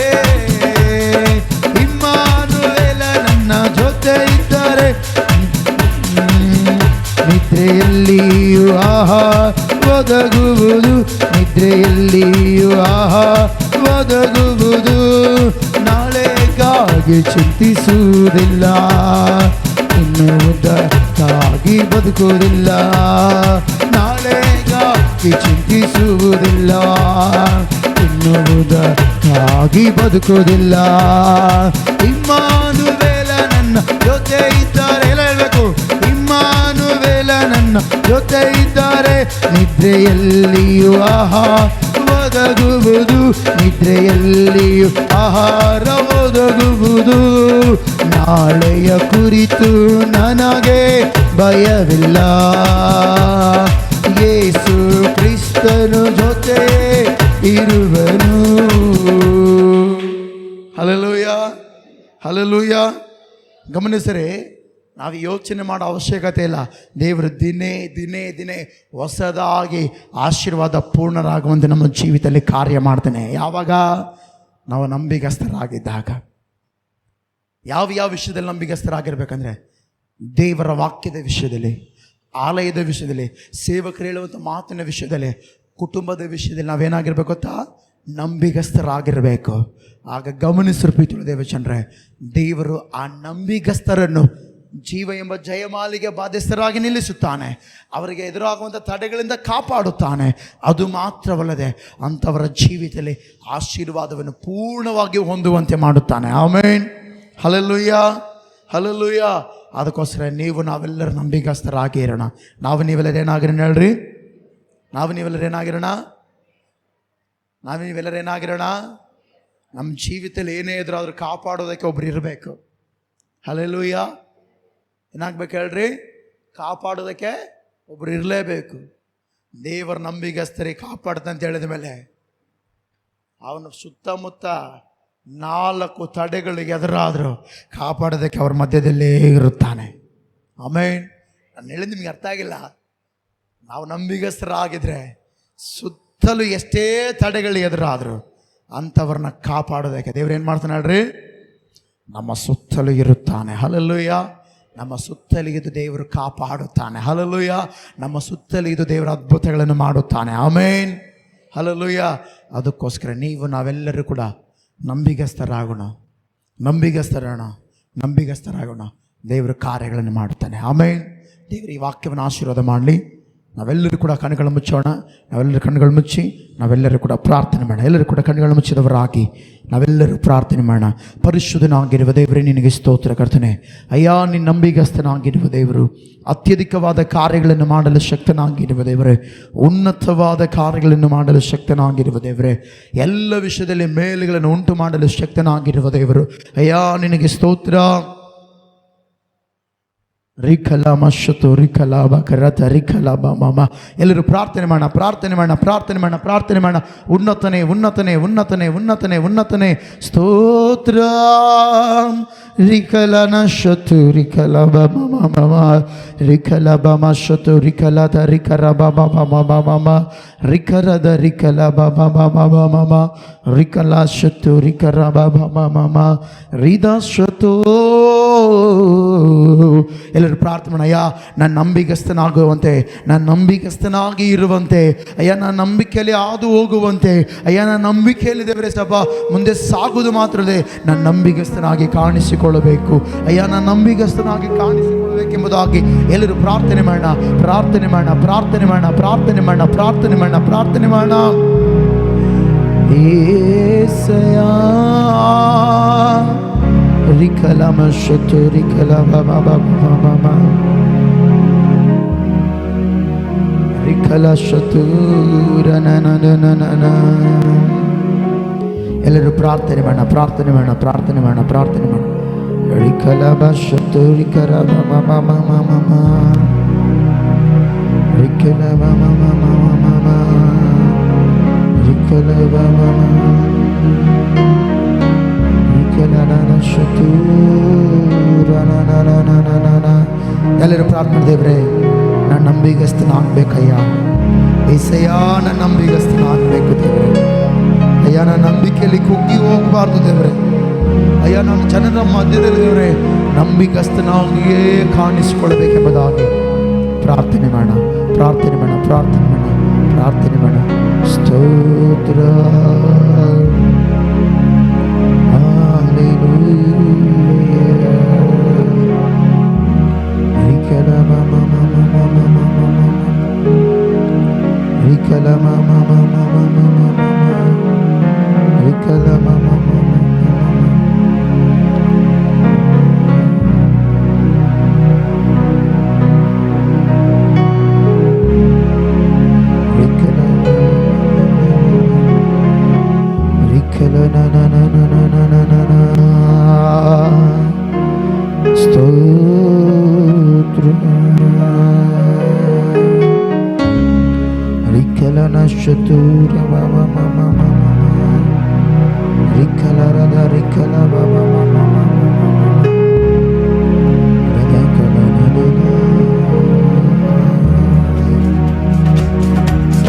ಇಮ್ಮಾನುವೇಲ ನನ್ನ ಜೊತೆ ಇದ್ದಾರೆ. ನಿದ್ರೆಯಲ್ಲಿಯೂ ಒದಗುವುದು, ನಿದ್ರೆಯಲ್ಲಿಯೂ ಒದಗುವುದು. ನಾಳೆಗಾಗಿ ಚಿಂತಿಸುವುದಿಲ್ಲ, ಇನ್ನು ಉದ್ದಕ್ಕಾಗಿ ಬದುಕುವುದಿಲ್ಲ. ನಾಳೆಗಾಗಿ ಚಿಂತಿಸುವುದಿಲ್ಲ, ಇನ್ನು ಉದ್ದಕ್ಕಾಗಿ ಬದುಕುವುದಿಲ್ಲ. ಇಮ್ಮಾನುವೇಲ ನನ್ನ ಜೊತೆ ಇದ್ದಾರೆ, ಹೇಳಬೇಕು. ಇಮ್ಮಾನುವೇಲ ನನ್ನ ಜೊತೆ ಇದ್ದಾರೆ, ನಿದ್ರೆಯಲ್ಲಿಯೂ ಒದಗುವುದು, ನಿದ್ರೆಯಲ್ಲಿಯೂ ಆಹಾರ ಒದಗುವುದು. ನಾಳೆಯ ಕುರಿತು ನನಗೆ ಭಯವಿಲ್ಲ, ಯೇಸು ಕ್ರಿಸ್ತನು ಜೊತೆ ಇರುವನು. Hallelujah, hallelujah. ಗಮನಿಸರೆ, ನಾವು ಯೋಚನೆ ಮಾಡೋ ಅವಶ್ಯಕತೆ ಇಲ್ಲ. ದೇವರು ದಿನೇ ದಿನೇ ದಿನೇ ಹೊಸದಾಗಿ ಆಶೀರ್ವಾದ ಪೂರ್ಣರಾಗುವಂತೆ ನಮ್ಮ ಜೀವಿತದಲ್ಲಿ ಕಾರ್ಯ ಮಾಡ್ತಾನೆ. ಯಾವಾಗ? ನಾವು ನಂಬಿಗಸ್ತರಾಗಿದ್ದಾಗ. ಯಾವ ವಿಷಯದಲ್ಲಿ ನಂಬಿಗಸ್ತರಾಗಿರ್ಬೇಕಂದ್ರೆ, ದೇವರ ವಾಕ್ಯದ ವಿಷಯದಲ್ಲಿ, ಆಲಯದ ವಿಷಯದಲ್ಲಿ, ಸೇವಕರು ಹೇಳುವಂಥ ಮಾತಿನ ವಿಷಯದಲ್ಲಿ, ಕುಟುಂಬದ ವಿಷಯದಲ್ಲಿ ನಾವೇನಾಗಿರ್ಬೇಕು ಗೊತ್ತಾ? ನಂಬಿಗಸ್ತರಾಗಿರಬೇಕು. ಆಗ ಗಮನಿಸಿರು ಪ್ರೀತಿಯುಳ್ಳ ದೇವಜನರೇ, ದೇವರು ಆ ನಂಬಿಗಸ್ತರನ್ನು ಜೀವ ಎಂಬ ಜಯಮಾಲಿಗೆ ಬಾಧ್ಯಸ್ಥರಾಗಿ ನಿಲ್ಲಿಸುತ್ತಾನೆ. ಅವರಿಗೆ ಎದುರಾಗುವಂಥ ತಡೆಗಳಿಂದ ಕಾಪಾಡುತ್ತಾನೆ. ಅದು ಮಾತ್ರವಲ್ಲದೆ ಅಂಥವರ ಜೀವಿತದಲ್ಲಿ ಆಶೀರ್ವಾದವನ್ನು ಪೂರ್ಣವಾಗಿ ಹೊಂದುವಂತೆ ಮಾಡುತ್ತಾನೆ. Amen, hallelujah, hallelujah. ಅದಕ್ಕೋಸ್ಕರ ನಾವೆಲ್ಲರೂ ನಂಬಿಗಸ್ತರಾಗಿ ಇರೋಣ. ನೀವೆಲ್ಲರೂ ಏನಾಗಿರೋಣ ಹೇಳ್ರಿ? ನೀವೆಲ್ಲರೂ ಏನಾಗಿರೋಣ? ನಮ್ಮ ಜೀವಿತದಲ್ಲಿ ಏನೇ ಇದ್ರೂ ಅದ್ರ ಕಾಪಾಡೋದಕ್ಕೆ ಒಬ್ರು ಇರಬೇಕು. ಹಲ್ಲೆಲೂಯ. ಏನಾಗಬೇಕು ಹೇಳ್ರಿ? ಕಾಪಾಡೋದಕ್ಕೆ ಒಬ್ರು ಇರಲೇಬೇಕು. ದೇವರ ನಂಬಿಗಸ್ತರಿಗೆ ಕಾಪಾಡ್ತಂತ ಹೇಳಿದ ಮೇಲೆ ಅವನ ಸುತ್ತಮುತ್ತ 4 ತಡೆಗಳಿಗೆ ಎದುರಾದರೂ ಕಾಪಾಡೋದಕ್ಕೆ ಅವ್ರ ಮಧ್ಯದಲ್ಲೇ ಇರುತ್ತಾನೆ. ಆಮೇನ್. ನಾನು ಹೇಳಿದ ನಿಮಗೆ ಅರ್ಥ ಆಗಿಲ್ಲ? ನಾವು ನಂಬಿಗಸ್ತರಾಗಿದ್ರೆ ಸುತ್ತಲೂ ಎಷ್ಟೇ ತಡೆಗಳು ಎದುರಾದರೂ ಅಂಥವ್ರನ್ನ ಕಾಪಾಡೋದಕ್ಕೆ ದೇವ್ರು ಏನು ಮಾಡ್ತಾನೆ ಹೇಳ್ರಿ? ನಮ್ಮ ಸುತ್ತಲೂ ಇರುತ್ತಾನೆ. ಹಲ್ಲೆಲೂಯ. ನಮ್ಮ ಸುತ್ತಲೂ ಇದು ದೇವರು ಕಾಪಾಡುತ್ತಾನೆ. ಹಲ್ಲೆಲೂಯ. ನಮ್ಮ ಸುತ್ತಲೂ ಇದು ದೇವರ ಅದ್ಭುತಗಳನ್ನು ಮಾಡುತ್ತಾನೆ. ಆಮೇನ್, ಹಲ್ಲೆಲೂಯ. ಅದಕ್ಕೋಸ್ಕರ ನಾವೆಲ್ಲರೂ ಕೂಡ ನಂಬಿಗಸ್ತರಾಗೋಣ. ದೇವರು ಕಾರ್ಯಗಳನ್ನು ಮಾಡುತ್ತಾನೆ. ಆಮೇನ್. ದೇವರು ಈ ವಾಕ್ಯವನ್ನು ಆಶೀರ್ವಾದ ಮಾಡಲಿ. ನಾವೆಲ್ಲರೂ ಕೂಡ ಕಣ್ಣುಗಳು ಮುಚ್ಚೋಣ. ಕಣ್ಣುಗಳು ಮುಚ್ಚಿ ನಾವೆಲ್ಲರೂ ಕೂಡ ಪ್ರಾರ್ಥನೆ ಮಾಡೋಣ. ಎಲ್ಲರೂ ಕೂಡ ಕಣ್ಣುಗಳು ಮುಚ್ಚಿದವರಾಗಿ ನಾವೆಲ್ಲರೂ ಪ್ರಾರ್ಥನೆ ಮಾಡೋಣ. ಪರಿಶುದ್ಧನಾಗಿರುವ ದೇವರೇ, ನಿನಗೆ ಸ್ತೋತ್ರ ಕರ್ತನೆ. ಅಯ್ಯ, ನಿನ್ನ ನಂಬಿಗಸ್ತನಾಗಿರುವ ದೇವರು, ಅತ್ಯಧಿಕವಾದ ಕಾರ್ಯಗಳನ್ನು ಮಾಡಲು ಶಕ್ತನಾಗಿರುವ ದೇವರೇ, ಉನ್ನತವಾದ ಕಾರ್ಯಗಳನ್ನು ಮಾಡಲು ಶಕ್ತನಾಗಿರುವ ದೇವರೇ, ಎಲ್ಲ ವಿಷಯದಲ್ಲಿ ಮೇಲುಗಳನ್ನು ಉಂಟು ಮಾಡಲು ಶಕ್ತನಾಗಿರುವ ದೇವರು. ಅಯ್ಯ, ನಿನಗೆ ಸ್ತೋತ್ರ. ಎಲ್ಲರೂ ಪ್ರಾರ್ಥನೆ ಮಾಡೋಣ. ಉನ್ನತನೇ ಸ್ತೋತ್ರ. ರಿಕಲನ ಶತು ರಿಕಲ ರಿಕಲ ಬಮ ಶತು ರಿಕಲದ ರಿಕರ ಬಮ ರಿಕರದ ರಿಕಲ ಬಮ ರಿಕಲ ಶತು ರಿಕರ ಬಮ ರಿದ ಶತು. ಎಲ್ಲರೂ ಪ್ರಾರ್ಥನೆ ಮಾಡೋಣ. ಅಯ್ಯ, ನಾನು ನಂಬಿಗಸ್ತನಾಗುವಂತೆ, ನಾನು ನಂಬಿಗಸ್ತನಾಗಿ ಇರುವಂತೆ, ಅಯ್ಯ ನಾನು ನಂಬಿಕೆಯಲ್ಲಿ ಹಾದು ಹೋಗುವಂತೆ, ಅಯ್ಯ ನಾನು ನಂಬಿಕೆಯಲ್ಲಿ ದೇವರೇ ಸಭಾ ಮುಂದೆ ಸಾಗುವುದು ಮಾತ್ರವೇ ನಾನು ನಂಬಿಗಸ್ತನಾಗಿ ಕಾಣಿಸಿಕೊಳ್ಳಬೇಕು. ಅಯ್ಯ ನಾನು ನಂಬಿಗಸ್ತನಾಗಿ ಕಾಣಿಸಿಕೊಳ್ಳಬೇಕೆಂಬುದಾಗಿ ಎಲ್ಲರೂ ಪ್ರಾರ್ಥನೆ ಮಾಡೋಣ. ಏಸಯ್ಯ ರಿಕಲಮ ಶತು ರಿಕಲ ಬಮ ರಿಕಲ ಶತು ರನನನನನ. ಎಲ್ಲರೂ ಪ್ರಾರ್ಥನೆ ಮಾಡೋಣ. ರಿಕಲ ಶತು ರಿಕರ ಬಮ ರಿಕಲ ಬಮ ರಿಕಲ ಬಮ ಎಲ್ಲರೂ ಪ್ರಾರ್ಥನೆ. ದೇವ್ರೆ, ನಾನು ನಂಬಿಗಸ್ತನಾಗಬೇಕಯ್ಯ. ಏಸಯ್ಯ, ನಾನು ನಂಬಿಗಸ್ತನಾಗಬೇಕು ದೇವ್ರೆ. ಅಯ್ಯ, ನಾನು ನಂಬಿಕೆಯಲ್ಲಿ ಕುಗ್ಗಿ ಹೋಗಬಾರ್ದು ದೇವ್ರೆ. ಅಯ್ಯ, ನಾನು ಜನರ ಮಧ್ಯದಲ್ಲಿ ದೇವ್ರೆ ನಂಬಿಗಸ್ತನಾಗಿಯೇ ಕಾಣಿಸಿಕೊಳ್ಬೇಕೆಂಬುದಾಗಿ ಪ್ರಾರ್ಥನೆ ಮಾಡೋಣ, ಪ್ರಾರ್ಥನೆ ಮಾಡೋಣ, ಪ್ರಾರ್ಥನೆ ಮಾಡೋಣ, ಪ್ರಾರ್ಥನೆ ಮಾಡೋಣ. ಸ್ತೋತ್ರ. Shatura mama mama mama rikala rada rikala mama mama mama rada kala nana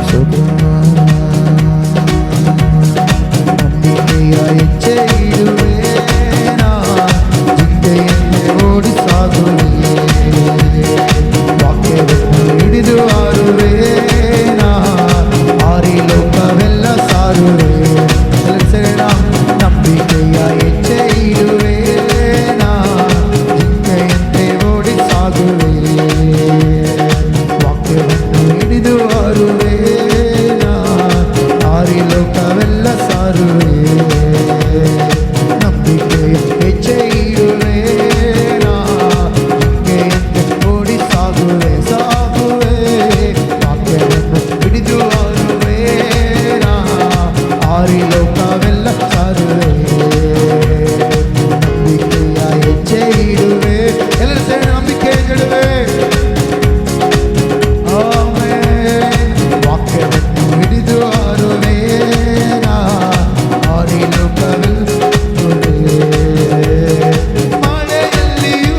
sodra nandiya echeiduve na jindeyenne odi saguve vakyavannu hididu aruve ಲೋಕವೆಲ್ಲ ಸಾರುವೆ ನಂಬಿಕೆಯ ಹೆಜ್ಜೆ ಇಡುವೆ ನಾ ಜಿಂಕೆಯಂತೆ ಓಡಿ ಸಾಗುವೆ ವಾಕ್ಯವನ್ನು ಹಿಡಿದು ಹಾರುವೆ ನಾ ಹಾರಿ ಲೋಕವೆಲ್ಲ ಸಾರುವೆ ನಂಬಿಕೆಯ ಹೆಜ್ಜೆ ಇಡುವೆ ನಾ ಜಿಂಕೆಯಂತೆ ಓಡಿ ಸಾಗುವೆ ಸಾಗುವೆ ವಾಕ್ಯವನ್ನು ಹಿಡಿದು ಲೋಕವೆಲ್ಲ ಸಾರುವೆ ನಂಬಿಕೆಯ ಹೆಜ್ಜೆ ಇಡುವೆ. ಎಲ್ಲರೂ ಸೇರಿ ನಂಬಿಕೆ ಇಡುವೆ. ವಾಕ್ಯವನ್ನು ಹಿಡಿದು ಹಾರುವೆ ಹಾರಿ ಲೋಕವೆಲ್ಲ ಮಳೆಯಲ್ಲಿಯೂ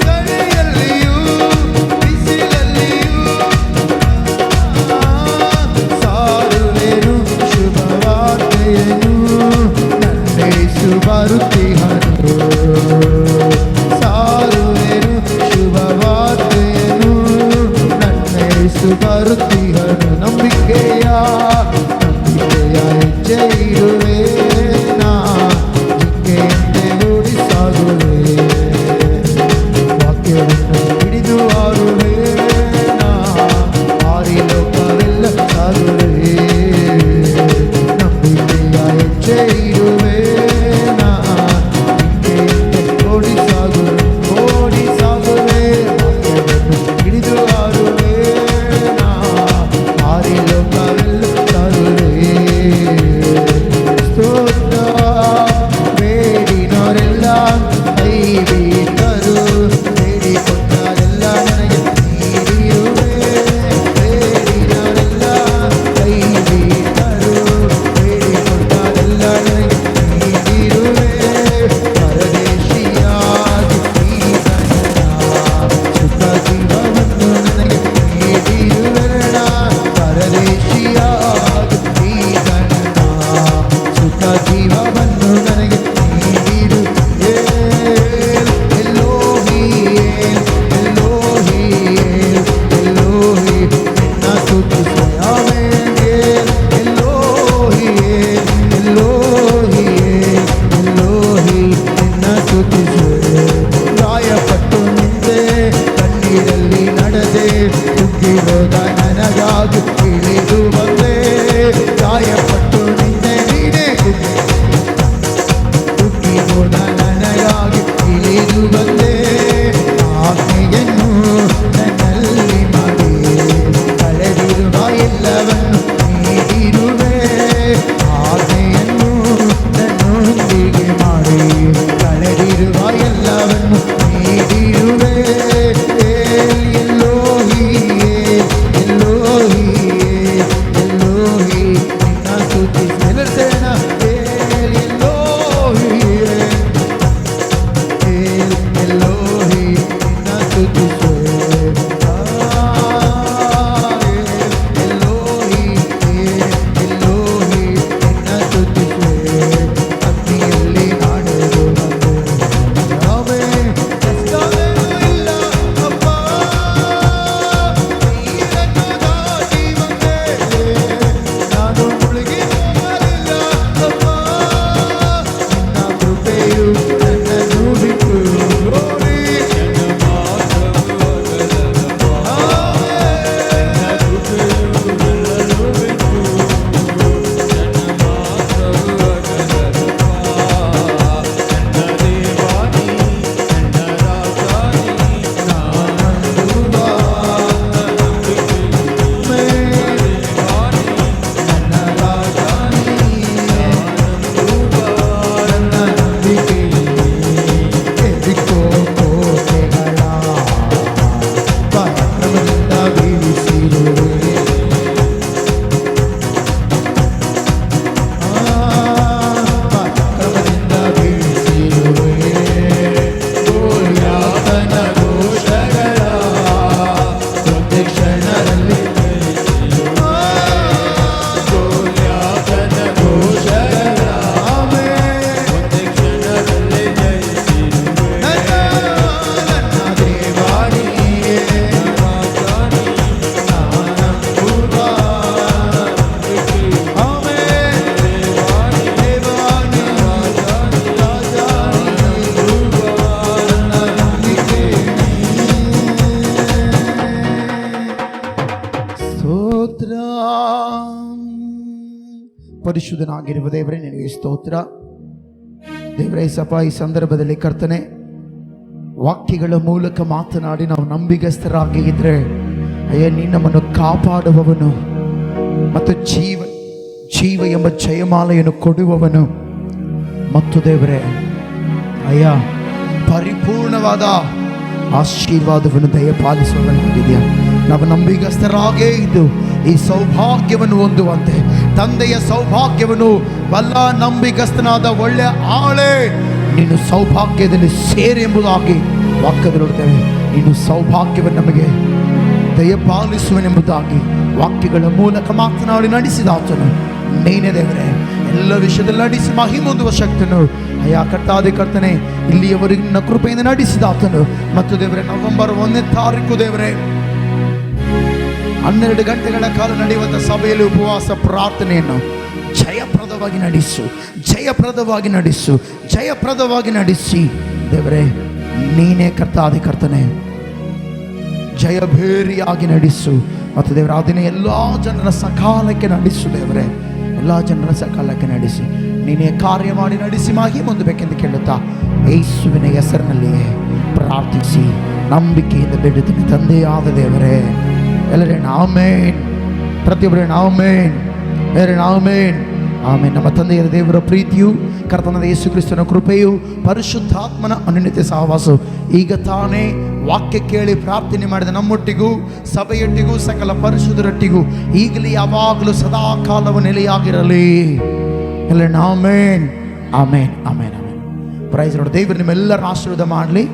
ಚಳಿಯಲ್ಲಿಯೂ ಬಿಸಿಲಲ್ಲಿಯೂ ಸಾರುವೆನು ಶುಭವಾರ್ತೆಯನ್ನು ನನ್ನೇಸು ಬರುತ್ತಿಹನು ಸಾರುವೆನು ಶುಭವಾರ್ತೆಯನ್ನು ನನ್ನೇಸು ಬರುತ್ತಿಹನು ನಂಬಿಕೆಯ ಹೆಜ್ಜೆ ಇಡುವೆ ನಾ ಜಿಂಕೆಯಂತೆ ಓಡಿ ಸಾಗುವೆ ವಾಕ್ಯವನ್ನು ಹಿಡಿದು ಹಾರುವೆ ನಾ ಹಾರಿ ಲೋಕವೆಲ್ಲ ಸಾಗುವೆ ಹೆಜ್ಜೆ ಇಡುವೆ ನಾ ಜಿಂಕೆಯಂತೆ ಓಡಿ ಸಾಗುವೆ ವಾಕ್ಯವನ್ನು ಹಿಡಿದು ಹಾರುವೆ ನಾ ಹಾರಿ ಲೋಕವೆಲ್ಲ ಸಾರುವೆ. ಸ್ತೋತ್ರ. ಬೇಡಿನವರೆಲ್ಲ ಕೈ ಬಿಟ್ಟರು ಬೇಡಿಕೊಂಡರೆಲ್ಲ ನನಗೆ ನೀಡಿರುವೆ ಬೇಡಿನವರೆಲ್ಲ ಕೈ ಬಿಟ್ಟರು ಬೇಡಿಕೊಂಡರೆಲ್ಲ ನನಗೆ ನೀಡಿರುವೆ ಪರದೇಶಿಯಾಗಿ ಈ ಸುಖ ಜೀವವನ್ನು ನನಗೆ ನೀಡಿರುವೆರಣ ಪರದೇಶಿಯಾಗಿ ಈ ಸುಖ ಜೀವವನ್ನು ನನಗೆ ನೀಡಿರುವೆ. ಎಲ್ಲೋಹಿ ಎಲ್ಲೋಹಿ ಎಲ್ಲೋಹಿ ನಿನ್ನ ಸ್ತುತಿಸುವೆ ಎಲ್ಲೋಹಿ ಎಲ್ಲೋಹಿ ಎಲ್ಲೋಹಿ ನಿನ್ನ ಸ್ತುತಿಸುವೆ. ಗಾಯಪಟ್ಟು ನಿಂತೆ ಕಣ್ಣೀರಲ್ಲಿ ನಡೆದೆ ಕುಗ್ಗಿರೋದ ನನಗಾಗಿ ಇಳಿದು ಬಂದೆ ಗಾಯಪಟ್ಟು ನಿಂತೆ ನೀನೇ ಕುಗ್ಗಿರೋದ ನನಗಾಗಿ ಇಳಿದು ಬಂದೆ ಆಜ್ಞೆಯನ್ನು ನನ್ನಲ್ಲಿ ಮಾಡಿ ಕಳೆದಿರುವ ಎಲ್ಲವನ್ನು ನೀಡಿರುವೆ ಆಜ್ಞೆಯನ್ನು ನನ್ನೊಂದಿಗೆ ಮಾಡಿ ಕಳೆದಿರುವ ಎಲ್ಲವನ್ನು ನೀಡಿರುವೆ. ಎಲ್ಲೋಹಿ ಎಲ್ಲೋಹಿ ಎಲ್ಲೋಹಿ ನಿನ್ನ ಸ್ತುತಿಸೇನ ಎಲ್ಲೋಹಿ ಎಲ್ಲೋಹಿ ನಿನ್ನ ಸ್ತುತಿಸುವೆ ಎಲ್ಲೋಹಿ ಎಲ್ಲೋಹಿ ನಿನ್ನ ಸ್ತುತಿಸುವೆ. ಅಗ್ನಿಯಲ್ಲಿ ನಾಡುವುದು ಬಂದು ಕಷ್ಟವೇನೂ ಇಲ್ಲ ಅಪ್ಪ ಪರಿಶುದ್ಧನಾಗಿರುವ ದೇವರೇ, ನಿನಗೆ ಸ್ತೋತ್ರ. ದೇವರೇ ಸಪ ಈ ಸಂದರ್ಭದಲ್ಲಿ ಕರ್ತನೆ, ವಾಕ್ಯಗಳ ಮೂಲಕ ಮಾತನಾಡಿ ನಾವು ನಂಬಿಗಸ್ತರಾಗಿ ಇದ್ರೆ ಅಯ್ಯ, ನೀನು ನಮ್ಮನ್ನು ಕಾಪಾಡುವವನು ಮತ್ತು ಜೀವ ಎಂಬ ಜಯಮಾಲೆಯನ್ನು ಕೊಡುವವನು ಮತ್ತು ದೇವರೇ ಅಯ್ಯ, ಪರಿಪೂರ್ಣವಾದ ಆಶೀರ್ವಾದವನ್ನು ದಯಪಾಲಿಸುವವನಾಗಿದೆಯಾ. ನಾವು ನಂಬಿಗಸ್ತರಾಗೇ ಇದ್ದು ಈ ಸೌಭಾಗ್ಯವನ್ನು ಹೊಂದುವಂತೆ, ತಂದೆಯ ಸೌಭಾಗ್ಯವನ್ನು ಬಲ್ಲ ನಂಬಿಗಸ್ತನಾದ ಒಳ್ಳೆ ಆಳೆ ನೀನು ಸೌಭಾಗ್ಯದಲ್ಲಿ ಸೇರಿ ಎಂಬುದಾಗಿ ವಾಕ್ಯದಲ್ಲಿ ನೋಡ್ತೇವೆ. ನೀನು ಸೌಭಾಗ್ಯವನ್ನು ನಮಗೆ ದಯಪಾಲಿಸುವನೆಂಬುದಾಗಿ ವಾಕ್ಯಗಳ ಮೂಲಕ ಮಾತನಾಡಿ ನಡೆಸಿದಾತನು ನೀನೇ ದೇವರೇ. ಎಲ್ಲ ವಿಷಯದಲ್ಲಿ ನಡೆಸಿ ಮಹಿಮೊಂದುವ ಶಕ್ತನು ಅಯ್ಯ ಕರ್ತಾದಿ ಕರ್ತನೆ, ಇಲ್ಲಿಯವರೆಗೆ ನಿನ್ನ ಕೃಪೆಯಿಂದ ನಡೆಸಿದಾತನು. ಮತ್ತು ದೇವರೇ, ನವೆಂಬರ್ 1ನೇ ತಾರೀಕು ದೇವರೇ 12 ಗಂಟೆಗಳ ಕಾಲ ನಡೆಯುವಂಥ ಸಭೆಯಲ್ಲಿ ಉಪವಾಸ ಪ್ರಾರ್ಥನೆಯನ್ನು ಜಯಪ್ರದವಾಗಿ ನಡೆಸು, ಜಯಪ್ರದವಾಗಿ ನಡೆಸು, ಜಯಪ್ರದವಾಗಿ ನಡೆಸಿ ದೇವರೇ. ನೀನೇ ಕರ್ತಾದಿ ಕರ್ತನೆ, ಜಯಭೇರಿಯಾಗಿ ನಡೆಸು. ಮತ್ತು ದೇವರ ಅದನ್ನೇ ಎಲ್ಲ ಜನರ ಸಕಾಲಕ್ಕೆ ನಡೆಸು ದೇವರೇ, ಎಲ್ಲ ಜನರ ಸಕಾಲಕ್ಕೆ ನಡೆಸಿ ನೀನೇ ಕಾರ್ಯ ಮಾಡಿ ನಡೆಸಿ ಮಾಗಿ ಹೊಂದಬೇಕೆಂದು ಕೇಳುತ್ತಾ ಯೇಸುವಿನ ಹೆಸರಿನಲ್ಲಿಯೇ ಪ್ರಾರ್ಥಿಸಿ ನಂಬಿಕೆಯಿಂದ ಬೇಡುತ್ತೇನೆ ತಂದೆಯಾದ ದೇವರೇ. ಎಲ್ಲರೇ ಆಮೆನ್. ಪ್ರತಿಯೊಬ್ಬರೇ ಆಮೆನ್. ಎಲ್ಲರೇ ಆಮೆನ್. ಆಮೆನ್. ನಮ್ಮ ತಂದೆಯ ದೇವರ ಪ್ರೀತಿಯು, ಕರ್ತನಾದ ಯೇಸು ಕ್ರಿಸ್ತನ ಕೃಪೆಯು, ಪರಿಶುದ್ಧಾತ್ಮನ ಅನ್ಯೋನ್ಯತೆ ಸಹವಾಸವು ಈಗ ತಾನೇ ವಾಕ್ಯ ಕೇಳಿ ಪ್ರಾರ್ಥನೆ ಮಾಡಿದ ನಮ್ಮೊಟ್ಟಿಗೂ ಸಭೆಯೊಟ್ಟಿಗೂ ಸಕಲ ಪರಿಶುದ್ಧರೊಟ್ಟಿಗೂ ಈಗಲೇ ಯಾವಾಗಲೂ ಸದಾ ಕಾಲವು ನೆಲೆಯಾಗಿರಲಿ. ಎಲ್ಲ amen, amen, amen, amen. Praise Lord. ದೇವರು ನಿಮ್ಮೆಲ್ಲರ ಆಶೀರ್ವಾದ ಮಾಡಲಿ.